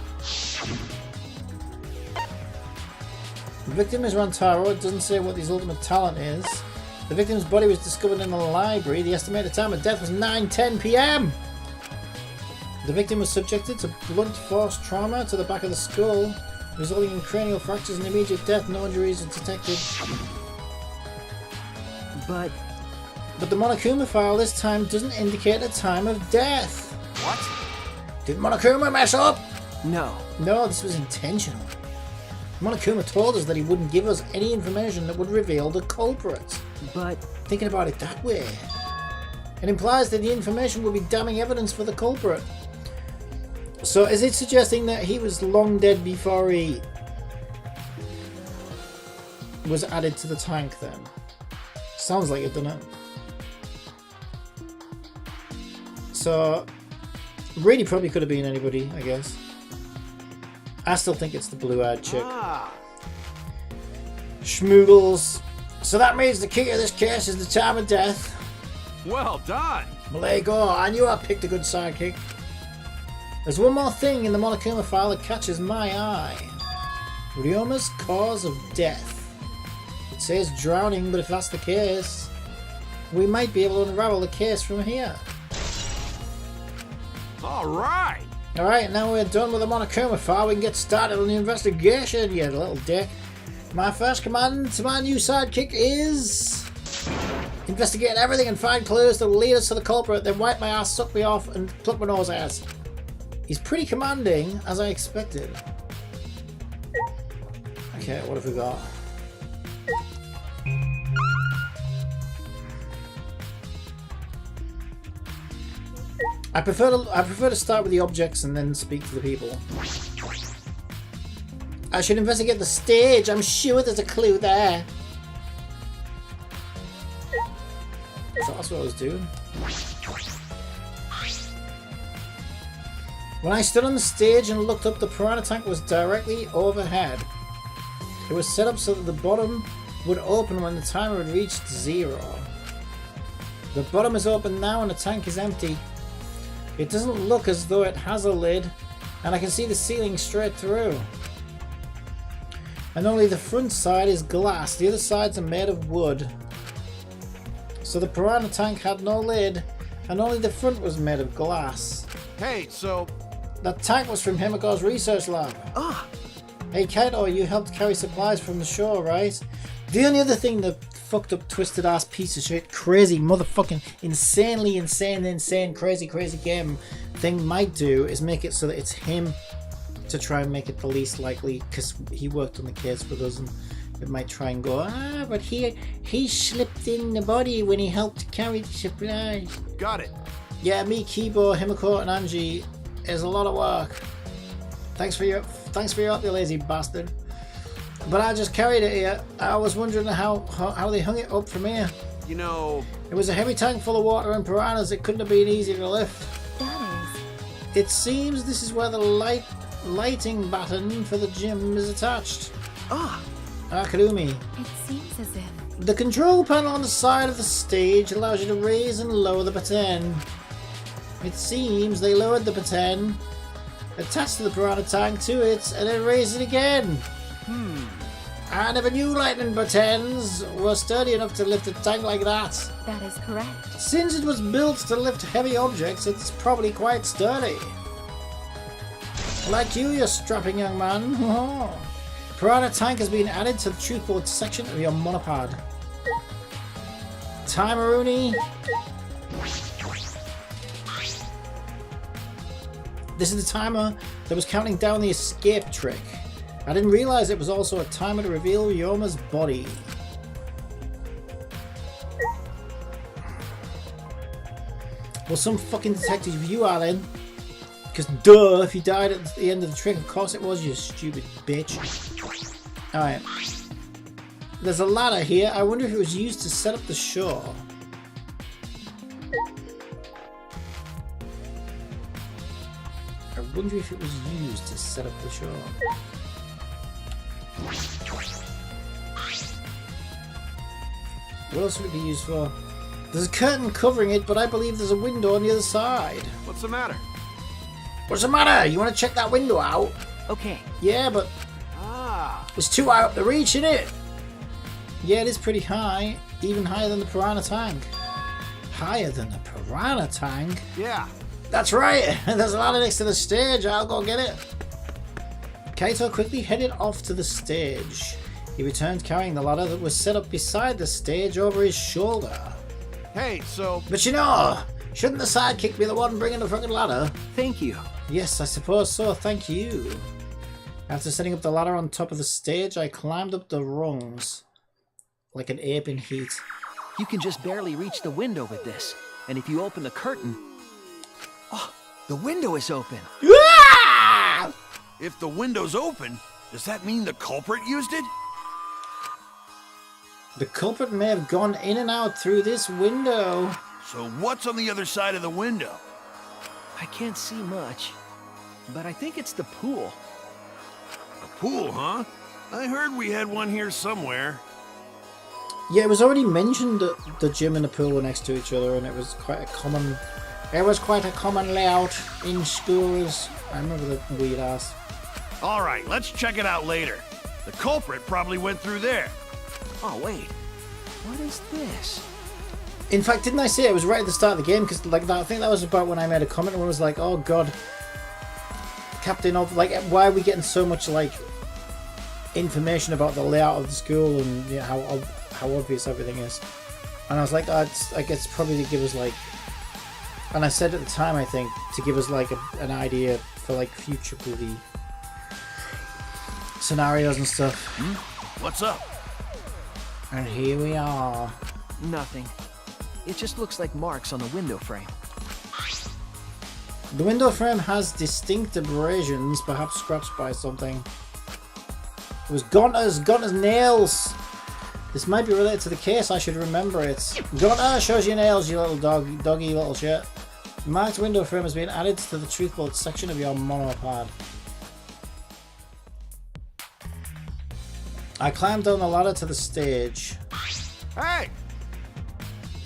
Speaker 9: The victim is Rantaro. It doesn't say what his ultimate talent is. The victim's body was discovered in the library. The estimated time of death was 9:10 p.m. The victim was subjected to blunt force trauma to the back of the skull, resulting in cranial fractures and immediate death. No injuries are detected. But the Monokuma file this time doesn't indicate a time of death.
Speaker 4: What?
Speaker 9: Did Monokuma mess up?
Speaker 6: No.
Speaker 9: No, this was intentional. Monokuma told us that he wouldn't give us any information that would reveal the culprit.
Speaker 6: But
Speaker 9: thinking about it that way, it implies that the information will be damning evidence for the culprit. So is it suggesting that he was long dead before he was added to the tank then? Sounds like it, doesn't it? So really probably could have been anybody, I guess. I still think it's the blue-eyed chick. Schmoogles. So that means the key to this case is the time of death.
Speaker 4: Well done.
Speaker 9: Lego, I knew I picked a good sidekick. There's one more thing in the Monokuma file that catches my eye. Ryoma's cause of death. It says drowning, but if that's the case, we might be able to unravel the case from here.
Speaker 4: Alright!
Speaker 9: Alright, now we're done with the Monokuma file, we can get started on the investigation, you little dick. My first command to my new sidekick is... investigate everything and find clues that will lead us to the culprit, then wipe my ass, suck me off, and pluck my nose ass. He's pretty commanding, as I expected. Okay, what have we got? I prefer to start with the objects and then speak to the people. I should investigate the stage. I'm sure there's a clue there. So that's what I was doing. When I stood on the stage and looked up, the piranha tank was directly overhead. It was set up so that the bottom would open when the timer had reached 0. The bottom is open now and the tank is empty. It doesn't look as though it has a lid, and I can see the ceiling straight through. And only the front side is glass, the other sides are made of wood. So the piranha tank had no lid, and only the front was made of glass.
Speaker 4: Hey, so
Speaker 9: That tank was from Himiko's research lab.
Speaker 12: Ah!
Speaker 9: Hey Kaito, you helped carry supplies from the shore, right? The only other thing the fucked up, twisted ass piece of shit, crazy, motherfucking, insane, crazy game thing might do is make it so that it's him to try and make it the least likely, because he worked on the case with us, and it might try and go, but he slipped in the body when he helped carry the supplies.
Speaker 4: Got it.
Speaker 9: Yeah, me, Kibo, Himiko, and Angie is a lot of work. Thanks for your help, you lazy bastard. But I just carried it here. I was wondering how they hung it up from here.
Speaker 4: You know...
Speaker 9: It was a heavy tank full of water and piranhas. It couldn't have been easy to lift.
Speaker 5: That is.
Speaker 9: It seems this is where the lighting button for the gym is attached.
Speaker 12: Ah!
Speaker 9: Akadumi.
Speaker 5: It seems as if.
Speaker 9: The control panel on the side of the stage allows you to raise and lower the baton. It seems they lowered the baton, attached to the piranha tank to it, and then raised it again. I never knew lightning batons were sturdy enough to lift a tank like that.
Speaker 5: That is correct.
Speaker 9: Since it was built to lift heavy objects, it's probably quite sturdy. Like you strapping young man. Piranha tank has been added to the truth board section of your monopod. Timeroonie. This is the timer that was counting down the escape trick. I didn't realize it was also a timer to reveal Yoma's body. Well, some fucking detective you are then. Because duh, if you died at the end of the trick, of course it was, you stupid bitch. Alright. There's a ladder here. I wonder if it was used to set up the shore. I wonder if it was used to set up the shore. What else would it be used for? There's a curtain covering it, but I believe there's a window on the other side.
Speaker 4: What's the matter?
Speaker 9: What's the matter? You want to check that window out?
Speaker 12: Okay.
Speaker 9: Yeah, but it's too high up the reach, isn't it? Yeah, it is pretty high. Even higher than the piranha tank. Higher than the piranha tank?
Speaker 4: Yeah.
Speaker 9: That's right. There's a ladder next to the stage. I'll go get it. Kaito quickly headed off to the stage. He returned carrying the ladder that was set up beside the stage over his shoulder.
Speaker 4: Hey, so...
Speaker 9: But you know, shouldn't the sidekick be the one bringing the fucking ladder?
Speaker 12: Thank you.
Speaker 9: Yes, I suppose so. Thank you. After setting up the ladder on top of the stage, I climbed up the rungs like an ape in heat.
Speaker 12: You can just barely reach the window with this. And if you open the curtain... Oh, the window is open.
Speaker 4: If the window's open, does that mean the culprit used it?
Speaker 9: The culprit may have gone in and out through this window.
Speaker 4: So what's on the other side of the window?
Speaker 12: I can't see much, but I think it's the pool.
Speaker 4: A pool, huh? I heard we had one here somewhere.
Speaker 9: Yeah, it was already mentioned that the gym and the pool were next to each other, and it was quite a common... It was quite a common layout in schools. I remember the weird ass.
Speaker 4: All right, let's check it out later. The culprit probably went through there.
Speaker 12: Oh, wait. What is this?
Speaker 9: In fact, didn't I say it was right at the start of the game? Because like that, I think that was about when I made a comment where I was like, "Oh God, Captain of like, why are we getting so much like information about the layout of the school and you know, how obvious everything is?" And I was like, I guess probably to give us like, and I said at the time, I think to give us like an idea for like future bloody scenarios and stuff.
Speaker 4: What's up?
Speaker 9: And here we are.
Speaker 12: Nothing. It just looks like marks on the window frame.
Speaker 9: The window frame has distinct abrasions, perhaps scratched by something. It was Gunter's nails. This might be related to the case, I should remember it. Gunter shows you nails, you little doggy little shit. The marked window frame has been added to the truth board section of your monopod. I climbed down the ladder to the stage.
Speaker 4: Hey!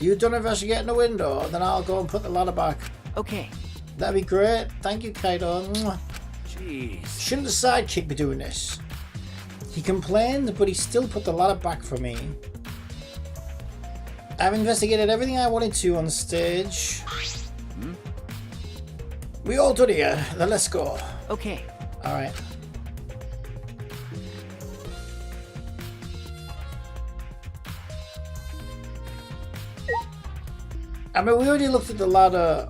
Speaker 9: You done investigating the window, then I'll go and put the ladder back.
Speaker 12: Okay.
Speaker 9: That'd be great. Thank you, Kaito.
Speaker 4: Jeez.
Speaker 9: Shouldn't the sidekick be doing this? He complained, but he still put the ladder back for me. I've investigated everything I wanted to on the stage. We all done here. Then let's go.
Speaker 12: Okay.
Speaker 9: Alright. I mean, we already looked at the ladder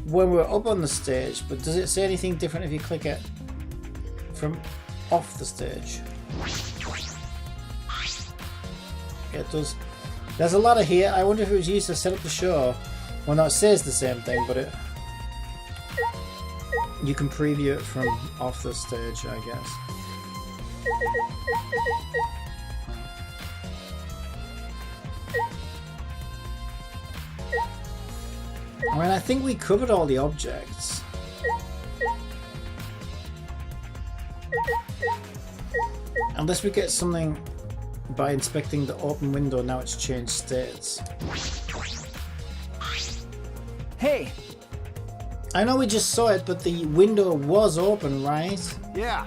Speaker 9: when we were up on the stage, but does it say anything different if you click it from off the stage? Yeah, it does. There's a ladder here. I wonder if it was used to set up the show. Well, no, it says the same thing, but it... You can preview it from off the stage, I guess. I mean, I think we covered all the objects. Unless we get something by inspecting the open window, now it's changed states.
Speaker 12: Hey!
Speaker 9: I know we just saw it, but the window was open, right?
Speaker 4: Yeah.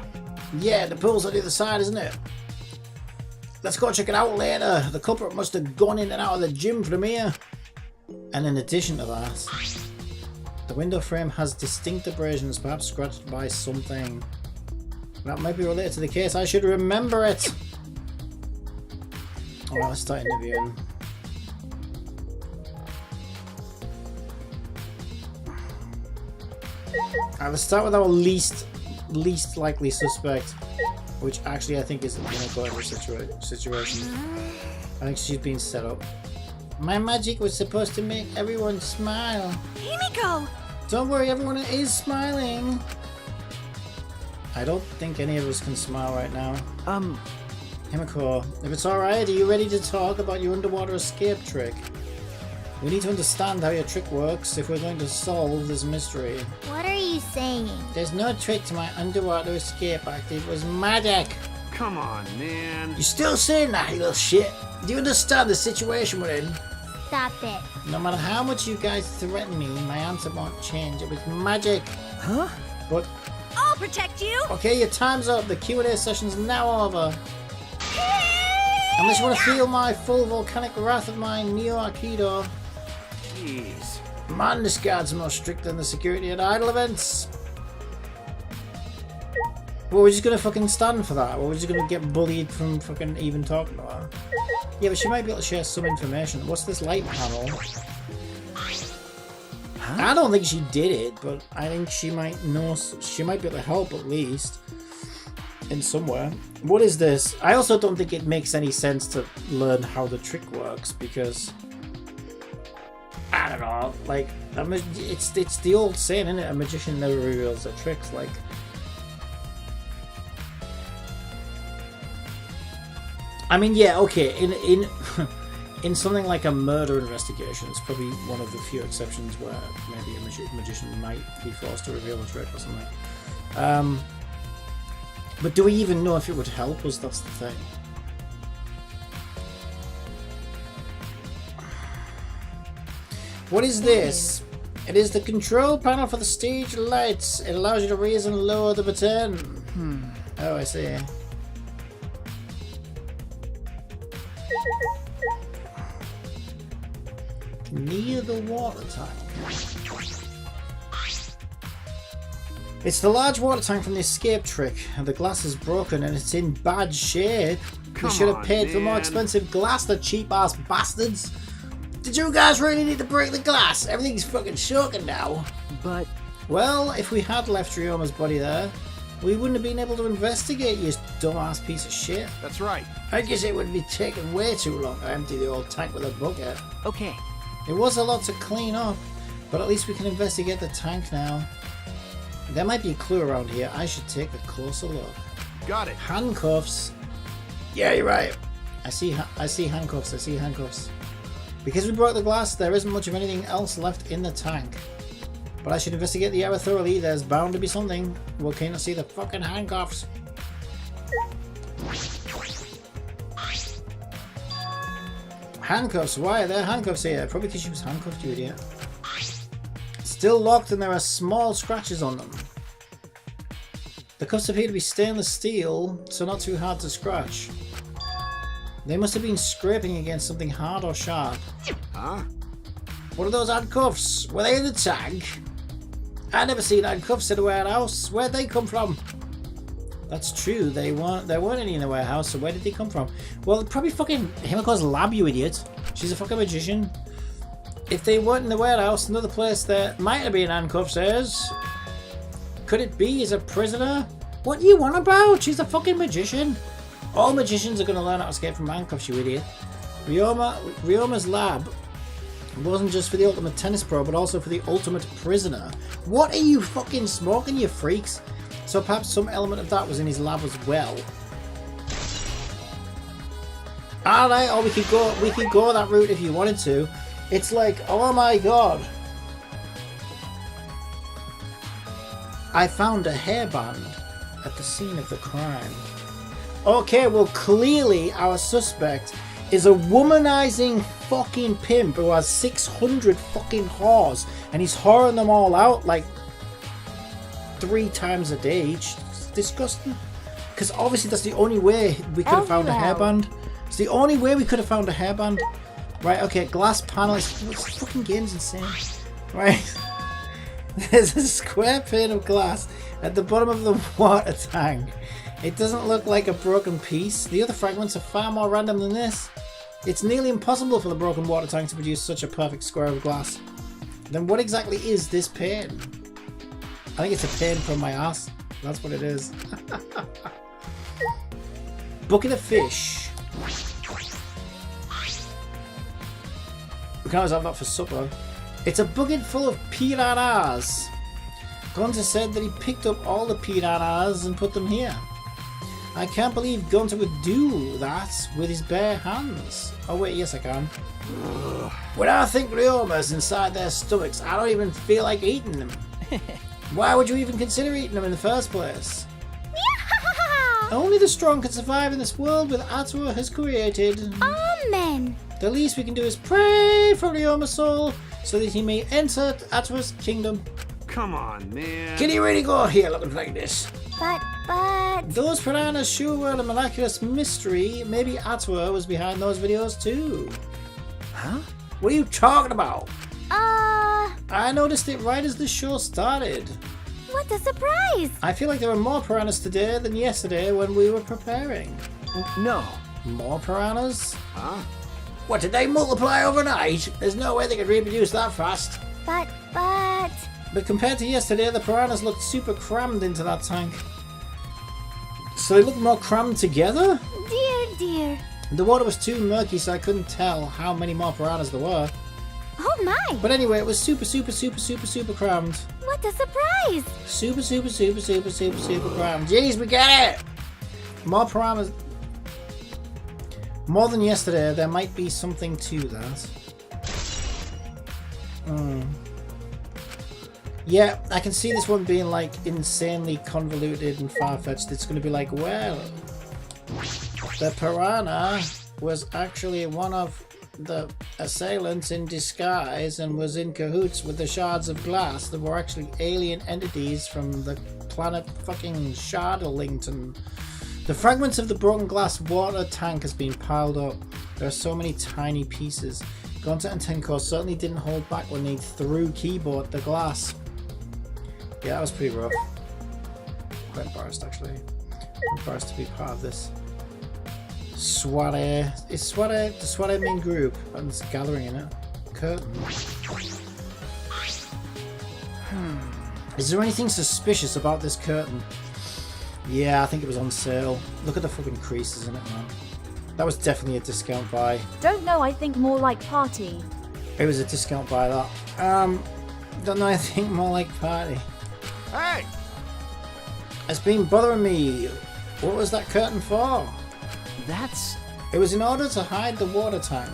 Speaker 9: Yeah, the pool's on the other side, isn't it? Let's go check it out later. The culprit must have gone in and out of the gym from here. And in addition to that, the window frame has distinct abrasions, perhaps scratched by something. That might be related to the case. I should remember it. Alright, let's start interviewing. Alright, let's start with our least likely suspect, which actually I think is going to go over situation. I think she's been set up. My magic was supposed to make everyone smile.
Speaker 7: Himiko!
Speaker 9: Don't worry, everyone is smiling. I don't think any of us can smile right now. Himiko, if it's alright, are you ready to talk about your underwater escape trick? We need to understand how your trick works if we're going to solve this mystery.
Speaker 5: What are you saying?
Speaker 9: There's no trick to my underwater escape act, it was magic.
Speaker 4: Come on, man.
Speaker 9: You still saying that, you little shit? Do you understand the situation we're in?
Speaker 5: Stop it.
Speaker 9: No matter how much you guys threaten me, my answer won't change. It was magic.
Speaker 12: Huh?
Speaker 9: But...
Speaker 7: I'll protect you!
Speaker 9: Okay, your time's up. The Q&A session's now over. Unless you want to feel my full volcanic wrath of my Neo Aikido.
Speaker 4: Jeez.
Speaker 9: Man, this guard's more strict than the security at idle events. Well, we're just gonna fucking stand for that. We're just gonna get bullied from fucking even talking to her. Yeah, but she might be able to share some information. What's this light panel? Huh? I don't think she did it, but I think she might know. She might be able to help at least in somewhere. What is this? I also don't think it makes any sense to learn how the trick works because I don't know. Like, it's the old saying, isn't it? A magician never reveals their tricks. Like. I mean, yeah, okay. In something like a murder investigation, it's probably one of the few exceptions where maybe a magician might be forced to reveal a trick or something. But do we even know if it would help us? That's the thing. What is this? It is the control panel for the stage lights. It allows you to raise and lower the button. Oh, I see. Near the water tank. It's the large water tank from the escape trick, and the glass is broken and it's in bad shape. We should have paid for more expensive glass, the cheap ass bastards. Did you guys really need to break the glass? Everything's fucking shaken now.
Speaker 12: But...
Speaker 9: Well, if we had left Ryoma's body there, we wouldn't have been able to investigate, you dumbass piece of shit.
Speaker 4: That's right.
Speaker 9: I guess it would be taking way too long to empty the old tank with a bucket.
Speaker 12: Okay.
Speaker 9: It was a lot to clean up, but at least we can investigate the tank now. There might be a clue around here. I should take a closer look.
Speaker 4: Got it.
Speaker 9: Handcuffs. Yeah, you're right. I see handcuffs. I see handcuffs. Because we broke the glass, there isn't much of anything else left in the tank. But I should investigate the area thoroughly. There's bound to be something. Well, can you see the fucking handcuffs? Handcuffs? Why are there handcuffs here? Probably because she was handcuffed, you idiot. Still locked and there are small scratches on them. The cuffs appear to be stainless steel, so not too hard to scratch. They must have been scraping against something hard or sharp.
Speaker 4: Huh?
Speaker 9: What are those handcuffs? Were they in the tank?
Speaker 3: I never seen handcuffs in a warehouse. Where'd they come from? That's true. There weren't any in the warehouse, so where did they come from? Well, probably fucking Himiko's lab, you idiot. She's a fucking magician. If they weren't in the warehouse, another place that might have been handcuffs is... Could it be he's a prisoner? What you want about? She's a fucking magician. All magicians are going to learn how to escape from handcuffs, you idiot. Ryoma's lab wasn't just for the ultimate tennis pro, but also for the ultimate prisoner. What are you fucking smoking, you freaks? So perhaps some element of that was in his lab as well. Alright, or we could go that route if you wanted to. It's like, oh my god. I found a hairband at the scene of the crime. Okay, well clearly our suspect is a womanizing fucking pimp who has 600 fucking whores and he's whoring them all out like 3 times a day each. It's disgusting. Because obviously that's the only way we could have found a hairband. It's the only way we could have found a hairband. Right, okay, glass panel. This fucking game's insane. Right. There's a square pane of glass at the bottom of the water tank. It doesn't look like a broken piece. The other fragments are far more random than this. It's nearly impossible for the broken water tank to produce such a perfect square of glass. Then what exactly is this pane? I think it's a pane from my ass. That's what it is. Bucket of fish. We can always have that for supper. It's a bucket full of piranhas. Gunter said that he picked up all the piranhas and put them here. I can't believe Gunter would do that with his bare hands. Oh wait, yes I can. When I think Ryoma's inside their stomachs, I don't even feel like eating them. Why would you even consider eating them in the first place? Only the strong can survive in this world that Atua has created.
Speaker 5: Amen.
Speaker 3: The least we can do is pray for Ryoma's soul so that he may enter Atua's kingdom.
Speaker 4: Come on, man.
Speaker 3: Can he really go here looking like this?
Speaker 5: But...
Speaker 3: Those piranhas sure were a miraculous mystery. Maybe Atua was behind those videos too. Huh? What are you talking about? I noticed it right as the show started.
Speaker 5: What a surprise!
Speaker 3: I feel like there were more piranhas today than yesterday when we were preparing.
Speaker 12: No.
Speaker 3: More piranhas? Huh? What, did they multiply overnight? There's no way they could reproduce that fast. But compared to yesterday, the piranhas looked super crammed into that tank. So they looked more crammed together?
Speaker 5: Dear.
Speaker 3: The water was too murky, so I couldn't tell how many more piranhas there were.
Speaker 5: Oh my!
Speaker 3: But anyway, it was super crammed.
Speaker 5: What a surprise!
Speaker 3: Super crammed. Jeez, we get it! More piranhas. More than yesterday, there might be something to that. Yeah, I can see this one being like insanely convoluted and far-fetched. It's going to be like, well, the piranha was actually one of the assailants in disguise and was in cahoots with the shards of glass that were actually alien entities from the planet fucking Shardlington. The fragments of the broken glass water tank has been piled up. There are so many tiny pieces. Gunter and Tenko certainly didn't hold back when they threw Keyboard at the glass. Yeah, that was pretty rough. Quite embarrassed, actually. I'm embarrassed to be part of this. Soiree. Is Soiree the Soiree main group? And it's gathering in it. Curtain. Is there anything suspicious about this curtain? Yeah, I think it was on sale. Look at the fucking creases in it, man. That was definitely a discount buy.
Speaker 1: Don't know, I think more like party.
Speaker 3: It was a discount buy, that. Don't know, I think more like party.
Speaker 4: Hey!
Speaker 3: It's been bothering me. What was that curtain for? It was in order to hide the water tank.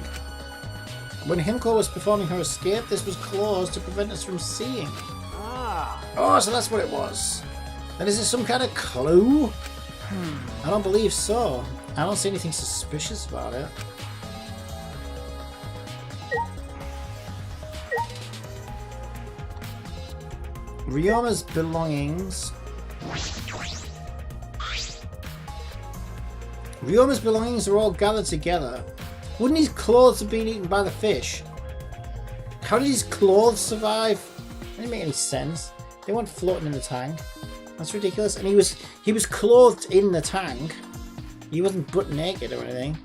Speaker 3: When Himiko was performing her escape, this was closed to prevent us from seeing. Oh, so that's what it was. Then is it some kind of clue? I don't believe so. I don't see anything suspicious about it. Ryoma's belongings. Ryoma's belongings are all gathered together. Wouldn't his clothes have been eaten by the fish? How did his clothes survive? That didn't make any sense. They weren't floating in the tank. That's ridiculous. And he was clothed in the tank. He wasn't butt naked or anything.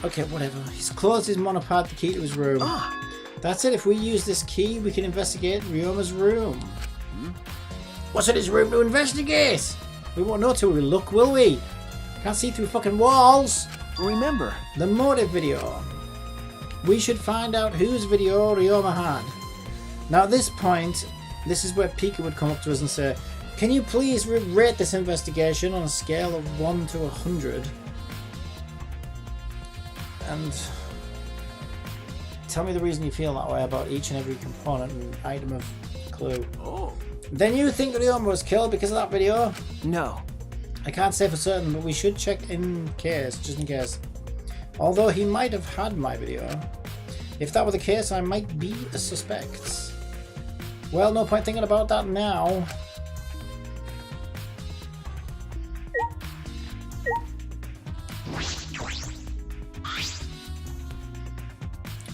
Speaker 3: Okay, whatever. He's closed his monopod, the key to his room. That's it. If we use this key, we can investigate Ryoma's room. What's in his room to investigate? We won't know till we look, will we? Can't see through fucking walls.
Speaker 12: Remember
Speaker 3: the motive video. We should find out whose video Ryoma had. Now at this point, this is where Pika would come up to us and say, can you please rate this investigation on a scale of 1 to 100? And tell me the reason you feel that way about each and every component and item of clue. Then you think Ryoma was killed because of that video?
Speaker 12: No.
Speaker 3: I can't say for certain, but we should check in case, just in case. Although he might have had my video. If that were the case, I might be a suspect. Well, no point thinking about that now.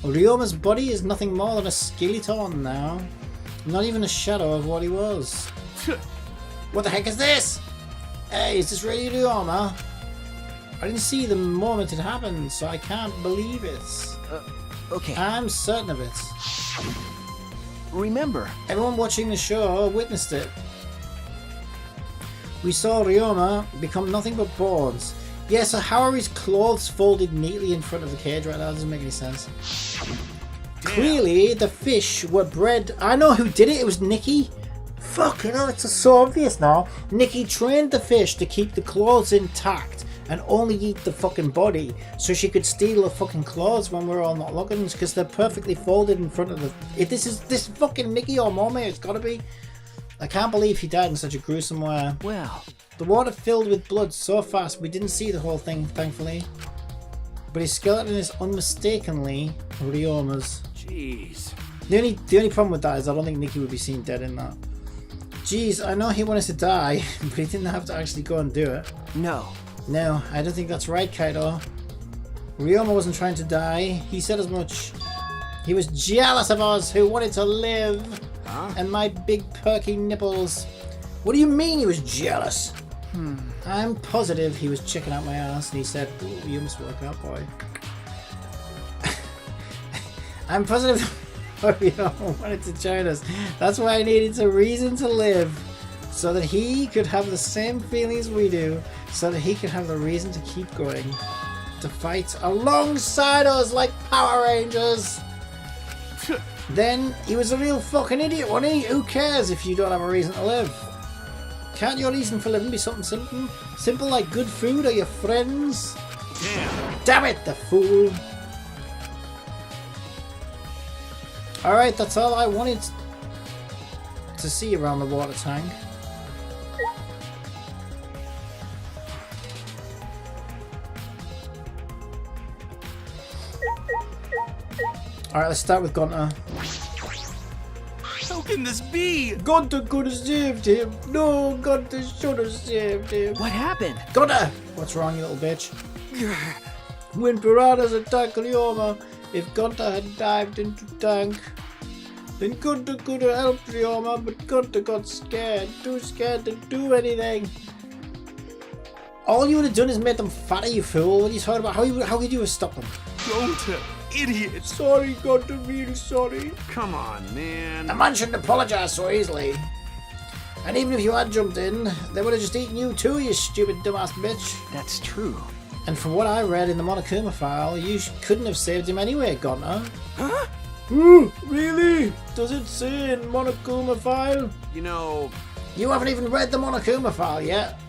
Speaker 3: Ryoma's body is nothing more than a skeleton now. Not even a shadow of what he was. What the heck is this? Hey, is this really Ryoma? I didn't see the moment it happened, so I can't believe it.
Speaker 12: Okay.
Speaker 3: I'm certain of it.
Speaker 12: Remember,
Speaker 3: everyone watching the show witnessed it. We saw Ryoma become nothing but bones. Yeah, so how are his clothes folded neatly in front of the cage right now? That doesn't make any sense. Damn. Clearly, the fish were bred. I know who did it. It was Nikki. Fucking hell, it's so obvious now. Nikki trained the fish to keep the clothes intact and only eat the fucking body, so she could steal the fucking clothes when we're all not looking, because they're perfectly folded in front of the. If this is fucking Nikki or Mommy, it's gotta be. I can't believe he died in such a gruesome way.
Speaker 12: Well,
Speaker 3: the water filled with blood so fast we didn't see the whole thing, thankfully. But his skeleton is unmistakably Ryoma's.
Speaker 10: Jeez.
Speaker 3: The only problem with that is I don't think Nikki would be seen dead in that. Jeez, I know he wanted to die, but he didn't have to actually go and do it.
Speaker 12: No.
Speaker 3: No, I don't think that's right, Kaido. Ryoma wasn't trying to die. He said as much. He was jealous of us who wanted to live. Huh? And my big perky nipples. What do you mean he was jealous? I'm positive he was checking out my ass and he said, ooh, you must work out, boy. I'm positive Ryoma wanted to join us. That's why I needed a reason to live. So that he could have the same feelings we do. So that he could have the reason to keep going. To fight alongside us like Power Rangers. Then he was a real fucking idiot, wasn't he? Who cares if you don't have a reason to live? Can't your reason for living be something simple? Simple like good food or your friends? Damn it, the fool. Alright, that's all I wanted to see around the water tank. Alright, let's start with Gunter.
Speaker 10: How can this be?
Speaker 3: Gunter could have saved him. No, Gunter should have saved him.
Speaker 12: What happened?
Speaker 3: Gunter! What's wrong, you little bitch? When piranhas attacked Ryoma, if Gunter had dived into the tank, then Gunter could have helped Ryoma, but Gunter got scared. Too scared to do anything. All you would have done is made them fatter, you fool. What are you talking about? How could you have stopped them?
Speaker 10: Gunter, idiot.
Speaker 3: Sorry, Gunter, really sorry.
Speaker 10: Come on, man.
Speaker 3: A man shouldn't apologize so easily. And even if you had jumped in, they would have just eaten you too, you stupid dumbass bitch.
Speaker 12: That's true.
Speaker 3: And from what I read in the Monokuma file, you couldn't have saved him anyway, Gunter. Huh? Ooh, really? Does it say in Monokuma file?
Speaker 10: You know...
Speaker 3: You haven't even read the Monokuma file yet.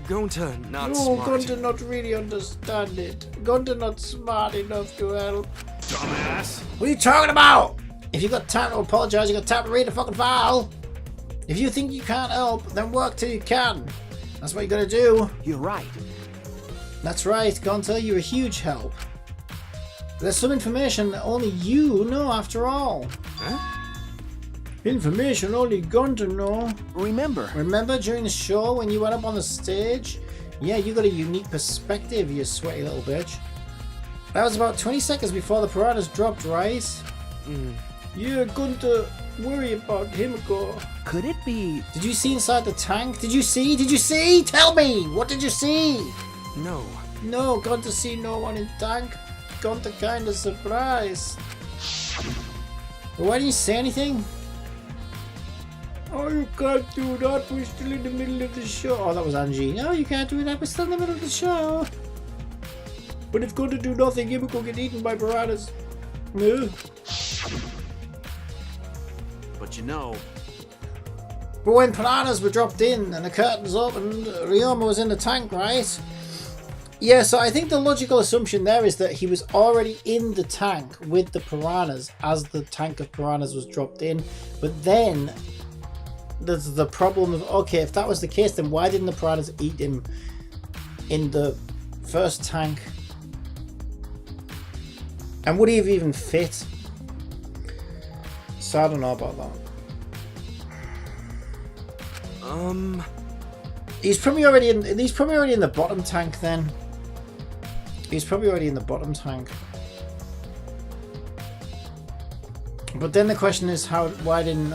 Speaker 10: Gunter not smart.
Speaker 3: No, Gunter not really understand it. Gunter not smart enough to help.
Speaker 10: Dumbass.
Speaker 3: What are you talking about? If you got time to apologize, you got time to read the fucking file. If you think you can't help, then work till you can. That's what you gotta do.
Speaker 12: You're right.
Speaker 3: That's right, Gunter, you're a huge help. There's some information that only you know after all.
Speaker 10: Huh?
Speaker 3: Information only Gunter know.
Speaker 12: Remember
Speaker 3: during the show when you went up on the stage? Yeah, you got a unique perspective, you sweaty little bitch. That was about 20 seconds before the piranhas dropped, right? Yeah, Gunter,
Speaker 9: worry about Himiko.
Speaker 12: Could it be...
Speaker 9: Did you see inside the tank? Did you see? Did you see? Tell me! What did you see?
Speaker 10: No.
Speaker 9: No, gone to see no one in tank. Gone to kind of surprise. Why didn't you say anything? Oh, you can't do that. We're still in the middle of the show. Oh, that was Angie. No, you can't do that. We're still in the middle of the show. But it's going to do nothing. Himiko get eaten by piranhas. No.
Speaker 10: But you know...
Speaker 9: But when piranhas were dropped in and the curtains opened, Ryoma was in the tank, right? Yeah, so I think the logical assumption there is that he was already in the tank with the piranhas as the tank of piranhas was dropped in. But then there's the problem of, okay, if that was the case, then why didn't the piranhas eat him in the first tank? And would he have even fit? So I don't know about that. He's probably already in the bottom tank then. He's probably already in the bottom tank. But then the question is why didn't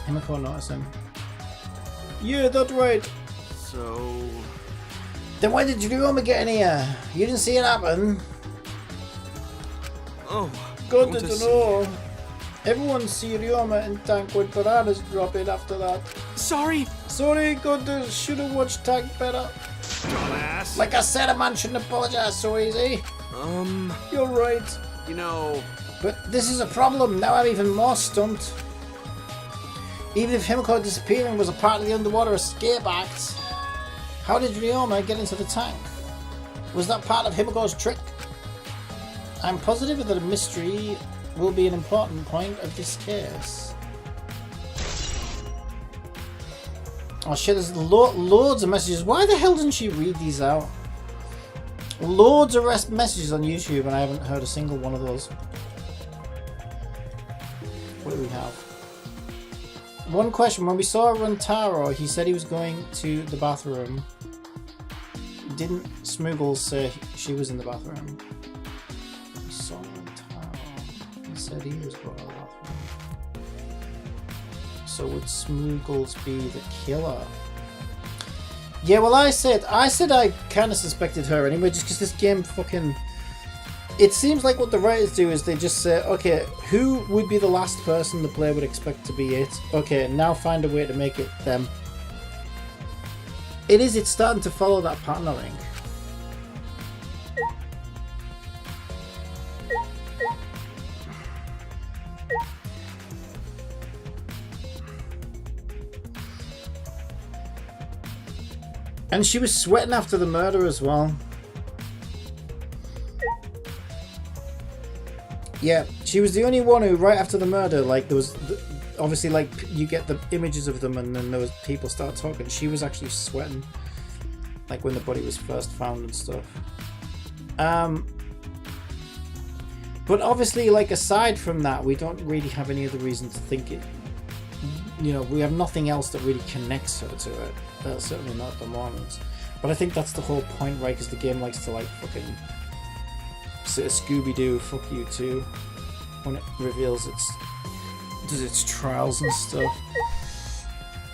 Speaker 9: Himiko notice him? Yeah, that's right.
Speaker 10: So...
Speaker 9: Then why did Ryoma get in here? You didn't see it happen?
Speaker 10: Oh,
Speaker 9: Good to know. Everyone see Ryoma in tank when piranhas drop in after that.
Speaker 10: Sorry,
Speaker 9: good to should have watched tank better.
Speaker 10: dumbass.
Speaker 9: Like I said, a man shouldn't apologize so easy. You're right.
Speaker 10: You know...
Speaker 9: But this is a problem. Now I'm even more stumped. Even if Himiko disappearing was a part of the underwater escape act, how did Ryoma get into the tank? Was that part of Himiko's trick? I'm positive that a mystery will be an important point of this case. Oh shit, there's loads of messages. Why the hell didn't she read these out? Loads of messages on YouTube and I haven't heard a single one of those. What do we have? One question. When we saw Runtaro, he said he was going to the bathroom. Didn't Smoogles say she was in the bathroom? We saw Runtaro. He said he was going to the bathroom. So would Smoogles be the killer? Yeah, well I said I kind of suspected her anyway, just because this game fucking... It seems like what the writers do is they just say, okay, who would be the last person the player would expect to be it? Okay, now find a way to make it them. It's starting to follow that pattern, I think. And she was sweating after the murder as well. Yeah, she was the only one who, right after the murder, like, there was, obviously, like, you get the images of them and then there was people start talking. She was actually sweating, like, when the body was first found and stuff. But obviously, like, aside from that, we don't really have any other reason to think it. You know, we have nothing else that really connects her to it. Certainly not at the moment. But I think that's the whole point, right? Because the game likes to, like, fucking... Scooby-Doo, fuck you too, when it reveals does its trials and stuff.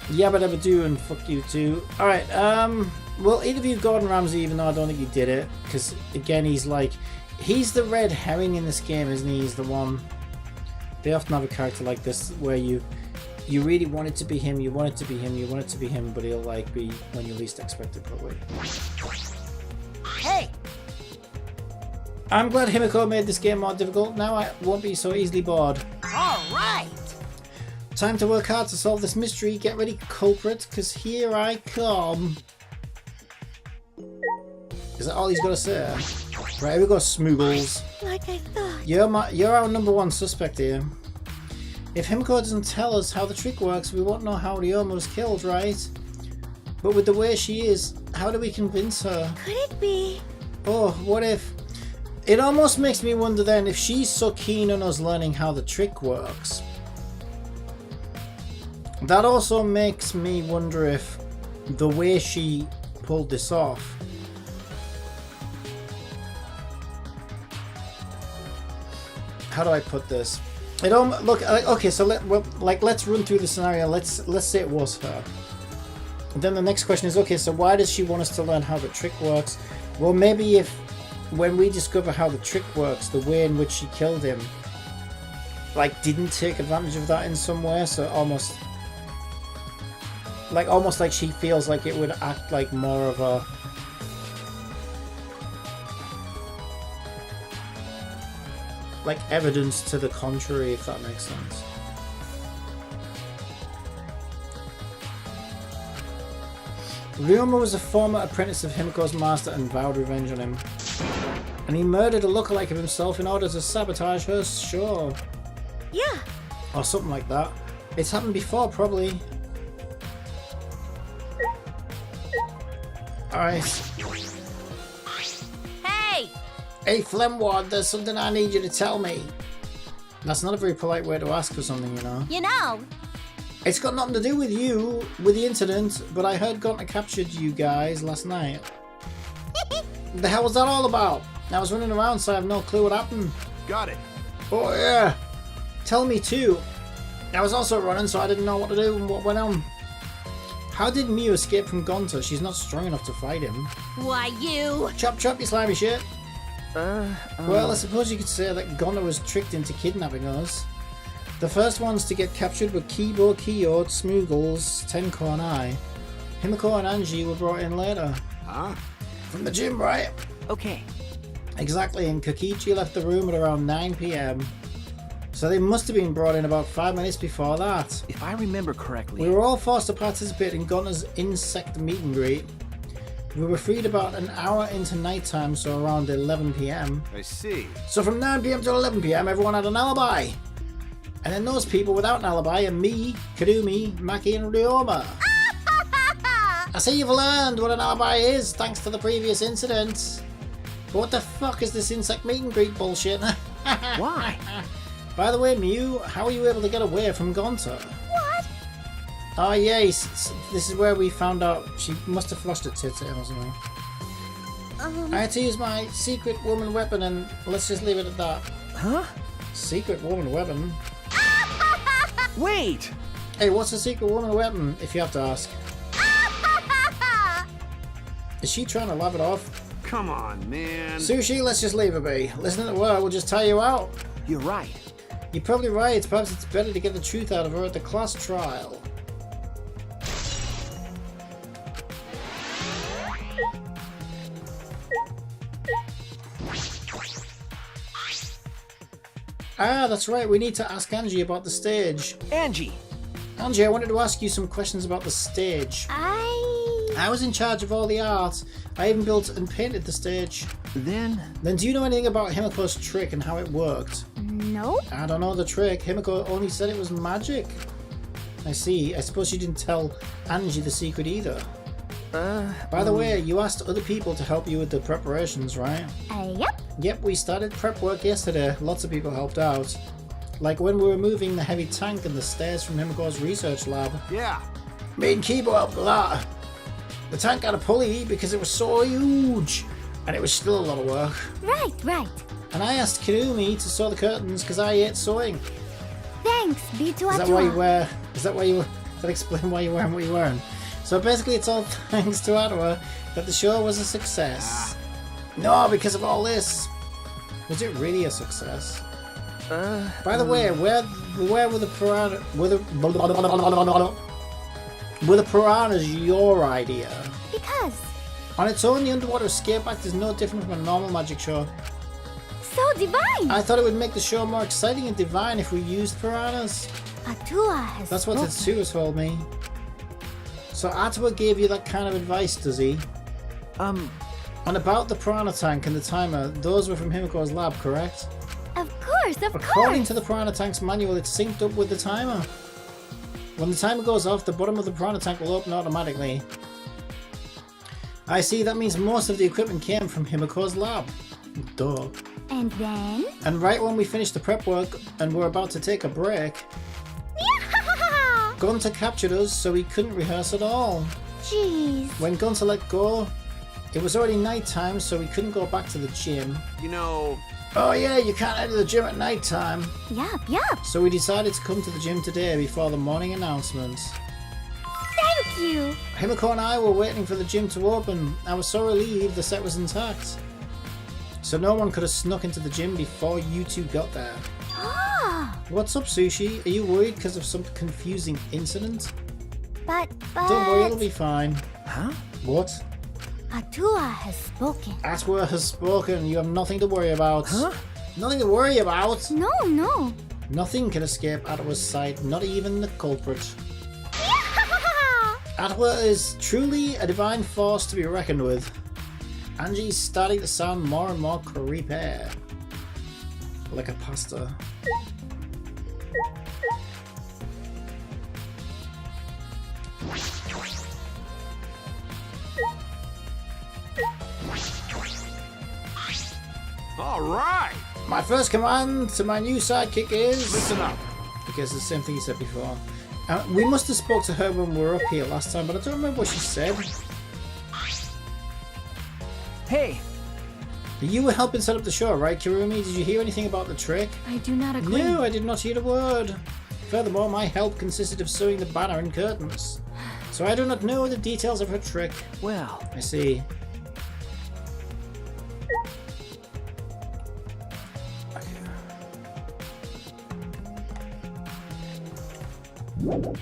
Speaker 9: Yabba dabba do and fuck you too. Alright, well, interview Gordon Ramsay, even though I don't think he did it, because again, he's the red herring in this game, isn't he? He's the one. They often have a character like this where you really want it to be him, you want it to be him, you want it to be him, but he'll like be when you least expect it, probably.
Speaker 14: Hey!
Speaker 9: I'm glad Himiko made this game more difficult. Now I won't be so easily bored.
Speaker 14: Alright!
Speaker 9: Time to work hard to solve this mystery. Get ready, culprit, because here I come. Is that all he's got to say? Right, here we go, Smoogles.
Speaker 7: Like I thought.
Speaker 9: You're our #1 suspect here. If Himiko doesn't tell us how the trick works, we won't know how Ryoma was killed, right? But with the way she is, how do we convince her?
Speaker 7: Could it be?
Speaker 9: Oh, what if... It almost makes me wonder then if she's so keen on us learning how the trick works. That also makes me wonder if the way she pulled this off. How do I put this?
Speaker 3: It look okay. So let's run through the scenario. Let's say it was her. And then the next question is, okay, so why does she want us to learn how the trick works? Well, maybe if when we discover how the trick works, the way in which she killed him, like, didn't take advantage of that in some way, so almost like she feels like it would act like more of a like evidence to the contrary, if that makes sense. Ryoma was a former apprentice of Himiko's master and vowed revenge on him. And he murdered a lookalike of himself in order to sabotage her show.
Speaker 7: Yeah.
Speaker 3: Or something like that. It's happened before, probably. Alright.
Speaker 14: Hey!
Speaker 3: Hey, Flemward, there's something I need you to tell me. That's not a very polite way to ask for something, you know.
Speaker 7: You know.
Speaker 3: It's got nothing to do with you, with the incident, but I heard Gunter captured you guys last night. What the hell was that all about? I was running around, so I have no clue what happened.
Speaker 4: Got it.
Speaker 3: Oh yeah. Tell me too. I was also running, so I didn't know what to do and what went on. How did Miu escape from Gunter? She's not strong enough to fight him.
Speaker 7: Why, you...
Speaker 3: Chop chop, you slimy shit. Well, I suppose you could say that Gunter was tricked into kidnapping us. The first ones to get captured were Kibo, Kyo, Smoogles, Tenko and I. Himiko and Angie were brought in later.
Speaker 4: Huh?
Speaker 3: From the gym, right?
Speaker 12: Okay.
Speaker 3: Exactly, and Kokichi left the room at around 9 PM. So they must have been brought in about 5 minutes before that.
Speaker 12: If I remember correctly...
Speaker 3: We were all forced to participate in Gunter's insect meet and greet. We were freed about an hour into nighttime, so around 11 PM.
Speaker 4: I see.
Speaker 3: So from 9 PM to 11 PM, everyone had an alibi. And then those people without an alibi are me, Kurumi, Maki and Ryoma. I see you've learned what an alibi is, thanks to the previous incident. But what the fuck is this insect meet and greet bullshit?
Speaker 12: Why?
Speaker 3: By the way, Miu, how are you able to get away from Gunter?
Speaker 7: What?
Speaker 3: Oh yes, this is where we found out she must have flushed her tits at him or something. I had to use my secret woman weapon and let's just leave it at that.
Speaker 12: Huh?
Speaker 3: Secret woman weapon?
Speaker 12: Wait!
Speaker 3: Hey, what's a secret woman weapon, if you have to ask? Is she trying to laugh it off?
Speaker 4: Come on, man.
Speaker 3: Sushi, let's just leave it be. Listening to her will just tire you out.
Speaker 12: You're right.
Speaker 3: You're probably right. Perhaps it's better to get the truth out of her at the class trial. Ah, that's right. We need to ask Angie about the stage.
Speaker 12: Angie!
Speaker 3: Angie, I wanted to ask you some questions about the stage. I was in charge of all the art. I even built and painted the stage.
Speaker 12: Then
Speaker 3: do you know anything about Himiko's trick and how it worked?
Speaker 7: Nope.
Speaker 3: I don't know the trick. Himiko only said it was magic. I see. I suppose you didn't tell Angie the secret either. By the way, you asked other people to help you with the preparations, right?
Speaker 7: Yep.
Speaker 3: Yep, we started prep work yesterday. Lots of people helped out. Like when we were moving the heavy tank and the stairs from Himiko's research lab.
Speaker 4: Yeah.
Speaker 3: Me and Kibo helped a lot. The tank had a pulley because it was so huge. And it was still a lot of work.
Speaker 7: Right.
Speaker 3: And I asked Kirumi to sew the curtains because I hate sewing.
Speaker 7: Thanks, B2
Speaker 3: Is that why you wear... Does that explain why you're wearing what you're wearing? So basically it's all thanks to Adwa that the show was a success. No, because of all this. Was it really a success? By the way, where were the piranhas... Were the piranhas your idea?
Speaker 7: Because...
Speaker 3: On its own, the underwater escape act is no different from a normal magic show.
Speaker 7: So divine!
Speaker 3: I thought it would make the show more exciting and divine if we used piranhas.
Speaker 7: Atua has
Speaker 3: That's what
Speaker 7: spoken.
Speaker 3: Tetsuya told me. So Atua gave you that kind of advice, does he? And about the piranha tank and the timer, those were from Himiko's lab, correct?
Speaker 7: Of course,
Speaker 3: According to the piranha tank's manual, it's synced up with the timer. When the timer goes off, the bottom of the piranha tank will open automatically. I see, that means most of the equipment came from Himiko's lab. Duh.
Speaker 7: And then?
Speaker 3: And right when we finished the prep work and were about to take a break, Gunter captured us, so we couldn't rehearse at all.
Speaker 7: Jeez.
Speaker 3: When Gunter let go, it was already night time, so we couldn't go back to the gym.
Speaker 4: You know,
Speaker 9: Oh yeah, you can't enter the gym at night time.
Speaker 5: Yup.
Speaker 9: So we decided to come to the gym today before the morning announcements.
Speaker 5: Thank you.
Speaker 9: Himiko and I were waiting for the gym to open. I was so relieved the set was intact. So no one could have snuck into the gym before you two got there.
Speaker 5: Ah.
Speaker 9: What's up, Sushi? Are you worried because of some confusing incident?
Speaker 5: But...
Speaker 9: Don't worry, it'll be fine.
Speaker 12: Huh?
Speaker 9: What?
Speaker 5: Atua has spoken.
Speaker 9: Atwa has spoken. You have nothing to worry about.
Speaker 12: Huh?
Speaker 9: Nothing to worry about.
Speaker 5: No.
Speaker 9: Nothing can escape Atwa's sight, not even the culprit. Atwa is truly a divine force to be reckoned with. Angie's starting to sound more and more creepy. Like a pasta.
Speaker 4: All right.
Speaker 9: My first command to my new sidekick is...
Speaker 4: Listen up.
Speaker 9: Okay, it's the same thing you said before. We must have spoke to her when we were up here last time, but I don't remember what she said.
Speaker 12: Hey!
Speaker 9: You were helping set up the show, right, Kirumi? Did you hear anything about the trick?
Speaker 1: I do not agree.
Speaker 9: No, I did not hear a word. Furthermore, my help consisted of sewing the banner and curtains. So I do not know the details of her trick.
Speaker 12: Well...
Speaker 9: I see.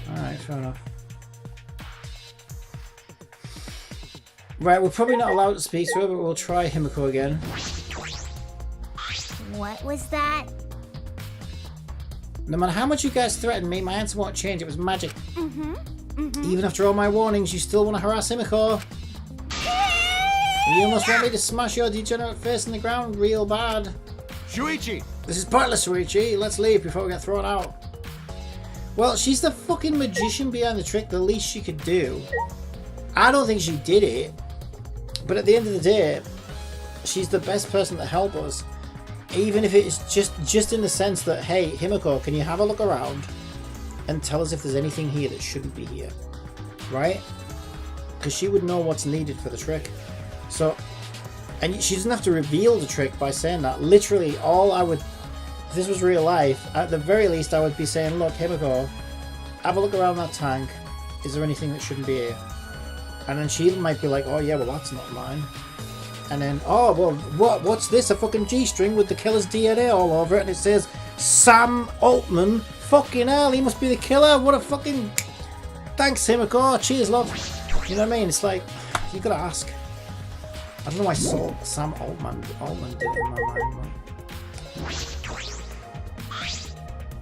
Speaker 9: Alright, fair enough. Right, we're probably not allowed to speak to her, but we'll try Himiko again.
Speaker 5: What was that?
Speaker 9: No matter how much you guys threaten me, my answer won't change. It was magic. Even after all my warnings, you still want to harass Himiko. You almost want me to smash your degenerate face in the ground real bad.
Speaker 4: Shuichi!
Speaker 9: This is pointless, Shuichi. Let's leave before we get thrown out. Well, she's the fucking magician behind the trick. The least she could do. I don't think she did it. But at the end of the day, she's the best person to help us. Even if it's just in the sense that, hey, Himiko, can you have a look around and tell us if there's anything here that shouldn't be here? Right? Because she would know what's needed for the trick. So, and she doesn't have to reveal the trick by saying that. Literally, all I would... If this was real life, at the very least I would be saying, look, Himiko, have a look around that tank. Is there anything that shouldn't be here? And then she might be like, oh yeah, well that's not mine. And then, oh well, what's this? A fucking G-string with the killer's DNA all over it, and it says Sam Altman. Fucking hell, he must be the killer. What a fucking... Thanks, Himiko. Cheers, love. You know what I mean? It's like, you gotta ask. I don't know why Sam Altman did it in my mind.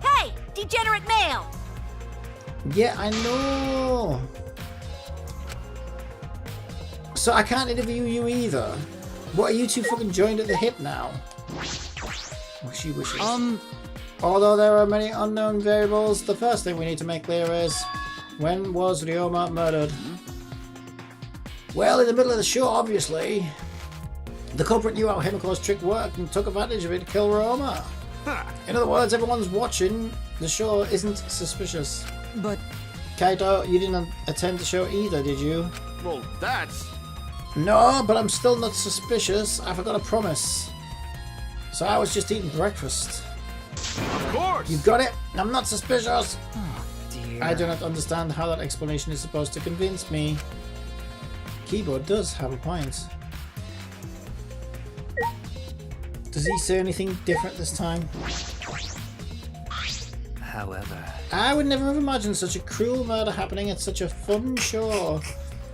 Speaker 14: Hey, degenerate male!
Speaker 9: Yeah, I know. So I can't interview you either. What, are you two fucking joined at the hip now? Oh, she wishes. Although there are many unknown variables, the first thing we need to make clear is, when was Ryoma murdered? Well, in the middle of the show, obviously. The culprit knew how Himiko's trick worked and took advantage of it to kill Ryoma. In other words, everyone's watching. The show isn't suspicious.
Speaker 12: But...
Speaker 9: Kaito, you didn't attend the show either, did you?
Speaker 4: Well, that's...
Speaker 9: No, but I'm still not suspicious. I forgot a promise. So I was just eating breakfast.
Speaker 4: Of course!
Speaker 9: You got it? I'm not suspicious.
Speaker 12: Oh, dear.
Speaker 9: I do not understand how that explanation is supposed to convince me. Keyboard does have a point. Does he say anything different this time?
Speaker 12: However...
Speaker 9: I would never have imagined such a cruel murder happening at such a fun show.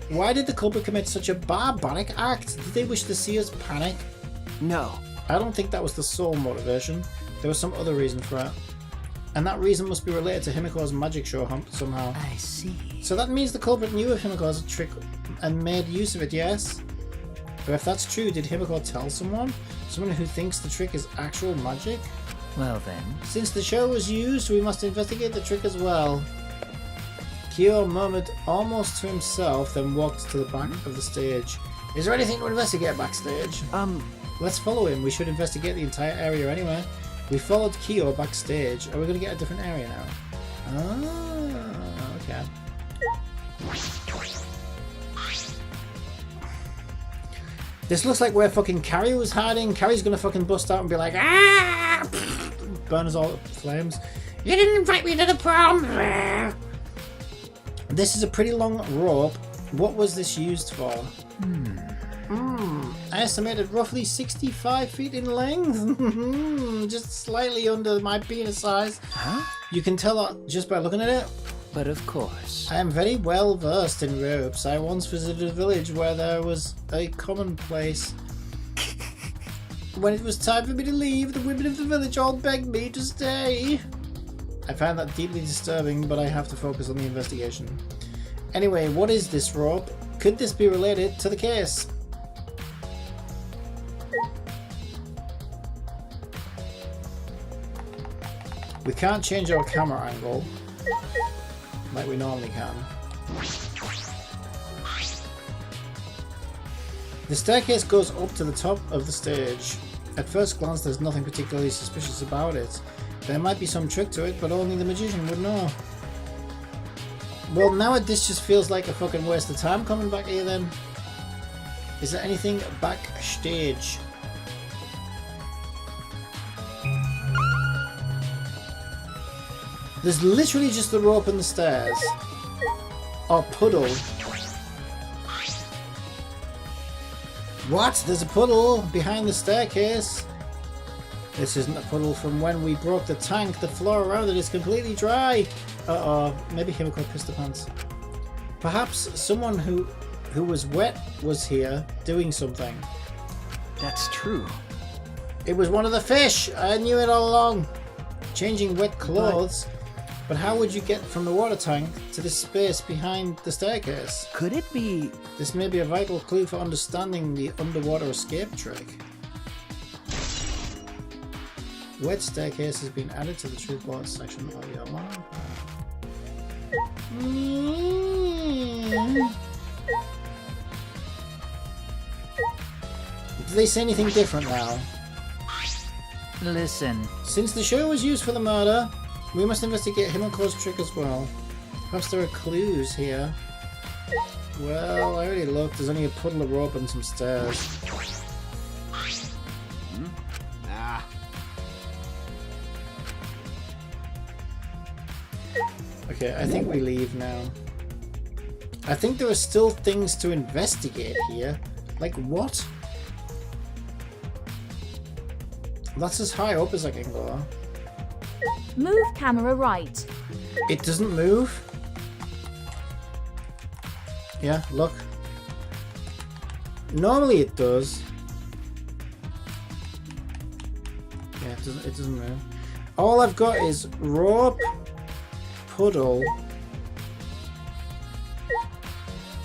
Speaker 9: Why did the culprit commit such a barbaric act? Did they wish to see us panic?
Speaker 12: No.
Speaker 9: I don't think that was the sole motivation. There was some other reason for it. And that reason must be related to Himiko's magic show hump somehow.
Speaker 12: I see.
Speaker 9: So that means the culprit knew of Himiko's trick and made use of it, yes? But if that's true, did Himiko tell someone? Someone who thinks the trick is actual magic?
Speaker 12: Well then.
Speaker 9: Since the show was used, we must investigate the trick as well. Kyo murmured almost to himself, then walked to the back of the stage. Is there anything to investigate backstage? Let's follow him. We should investigate the entire area anyway. We followed Kyo backstage. Are we going to get a different area now? Ah, okay.
Speaker 3: This looks like where fucking Carrie was hiding. Carrie's gonna fucking bust out and be like, ah! Burn us all up with flames. You didn't invite me to the prom! This is a pretty long rope. What was this used for? I estimated roughly 65 feet in length. Just slightly under my penis size.
Speaker 12: Huh?
Speaker 3: You can tell that just by looking at it.
Speaker 12: But of course.
Speaker 3: I am very well versed in ropes. I once visited a village where there was a commonplace. When it was time for me to leave, the women of the village all begged me to stay. I found that deeply disturbing, but I have to focus on the investigation. Anyway, what is this rope? Could this be related to the case? We can't change our camera angle like we normally can. The staircase goes up to the top of the stage. At first glance, there's nothing particularly suspicious about it. There might be some trick to it, but only the magician would know. Well, now this just feels like a fucking waste of time coming back here then. Is there anything backstage? There's literally just the rope and the stairs. Or puddle. What? There's a puddle behind the staircase. This isn't a puddle from when we broke the tank. The floor around it is completely dry. Uh-oh. Maybe Himiko pissed the pants. Perhaps someone who was wet was here doing something.
Speaker 12: That's true.
Speaker 3: It was one of the fish. I knew it all along. Changing wet clothes. But how would you get from the water tank to this space behind the staircase?
Speaker 12: Could it be...
Speaker 3: This may be a vital clue for understanding the underwater escape trick. Wet staircase has been added to the truth plot section of your map. Do they say anything different now?
Speaker 6: Listen.
Speaker 3: Since the show was used for the murder, we must investigate Himiko's trick as well. Perhaps there are clues here. Well, I already looked. There's only a puddle of rope and some stairs.
Speaker 8: Nah.
Speaker 3: Okay, I think we leave now. I think there are still things to investigate here. Like what? That's as high up as I can go.
Speaker 1: Move camera right.
Speaker 3: It doesn't move. Yeah, look. Normally it does. Yeah, it doesn't move. All I've got is rope, puddle.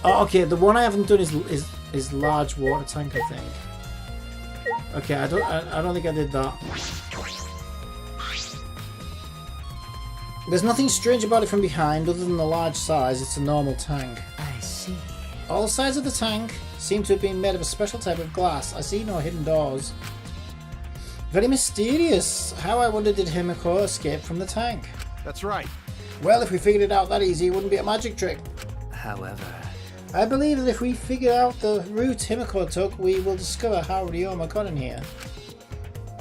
Speaker 3: Oh, okay, the one I haven't done is large water tank, I think. Okay, I don't think I did that. There's nothing strange about it from behind other than the large size. It's a normal tank.
Speaker 6: I see.
Speaker 3: All sides of the tank seem to have been made of a special type of glass. I see no hidden doors. Very mysterious. How, I wonder, did Himiko escape from the tank?
Speaker 4: That's right.
Speaker 3: Well, if we figured it out that easy, it wouldn't be a magic trick.
Speaker 6: However...
Speaker 3: I believe that if we figure out the route Himiko took, we will discover how Ryoma got in here.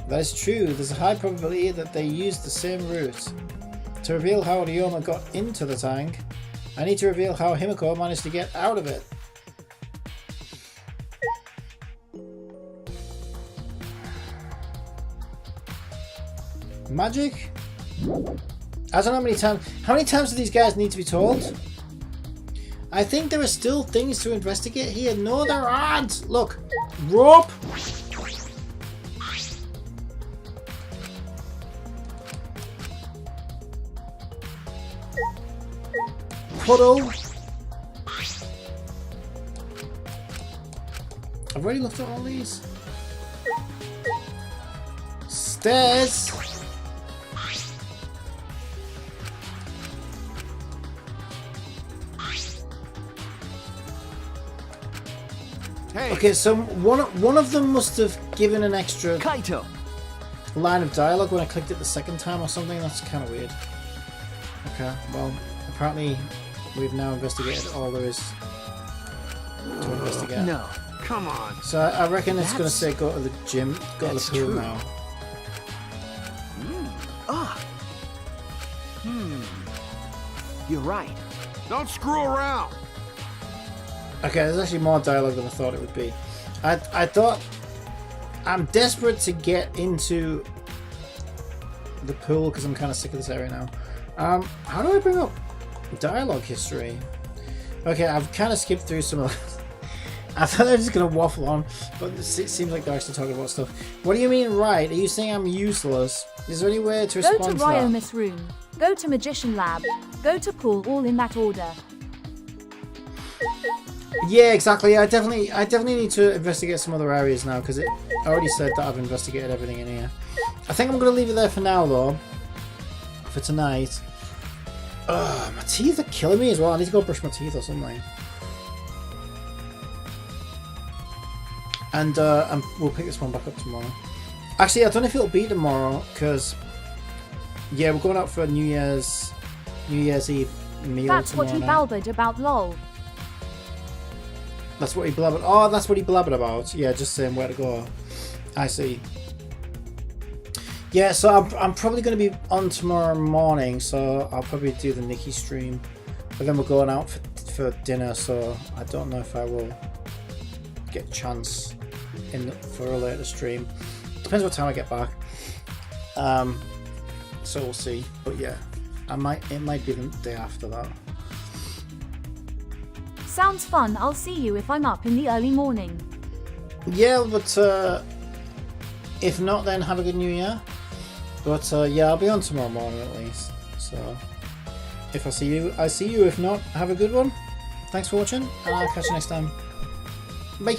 Speaker 3: That is true. There's a high probability that they used the same route. To reveal how Ryoma got into the tank, I need to reveal how Himiko managed to get out of it. Magic? I don't know how many times do these guys need to be told? I think there are still things to investigate here. No, there aren't! Look! Rope! Puddle! I've already looked at all these. Stairs!
Speaker 4: Hey.
Speaker 3: Okay, so one of them must have given an extra
Speaker 12: Kaito.
Speaker 3: line of dialogue when I clicked it the second time or something. That's kind of weird. Okay, well, apparently we've now investigated all there is to investigate.
Speaker 12: No,
Speaker 4: Come on.
Speaker 3: So I reckon it's going to say go to the gym, go to the pool
Speaker 12: true.
Speaker 3: now.
Speaker 12: You're right.
Speaker 4: Don't screw around.
Speaker 3: Okay, there's actually more dialogue than I thought it would be. I thought I'm desperate to get into the pool because I'm kind of sick of this area now. How do I bring up dialogue history? Okay, I've kind of skipped through some of it. I thought I was just going to waffle on, but it seems like they're actually talking about stuff. What do you mean, right? Are you saying I'm useless? Is there any way to respond
Speaker 1: Go to
Speaker 3: to that?
Speaker 1: Ryomis room. Go to Magician Lab. Go to pool, all in that order.
Speaker 3: Yeah, exactly. I definitely need to investigate some other areas now because I already said that I've investigated everything in here. I think I'm going to leave it there for now, though. For tonight. Ugh, my teeth are killing me as well. I need to go brush my teeth or something. And we'll pick this one back up tomorrow. Actually, I don't know if it'll be tomorrow because yeah, we're going out for a New Year's Eve meal.
Speaker 1: That's what he balbered about, lol.
Speaker 3: That's what he blabbered. Oh, that's what he blabbered about. Yeah, just saying where to go. I see. Yeah, so I'm probably going to be on tomorrow morning, so I'll probably do the Nikki stream. But then we're going out for dinner, so I don't know if I will get a chance for a later stream. Depends what time I get back. So we'll see. But yeah, it might be the day after that.
Speaker 1: Sounds fun. I'll see you if I'm up in the early morning.
Speaker 3: Yeah, but if not, then have a good New Year. But yeah, I'll be on tomorrow morning at least. So if I see you, I see you. If not, have a good one. Thanks for watching, and I'll catch you next time. Bye.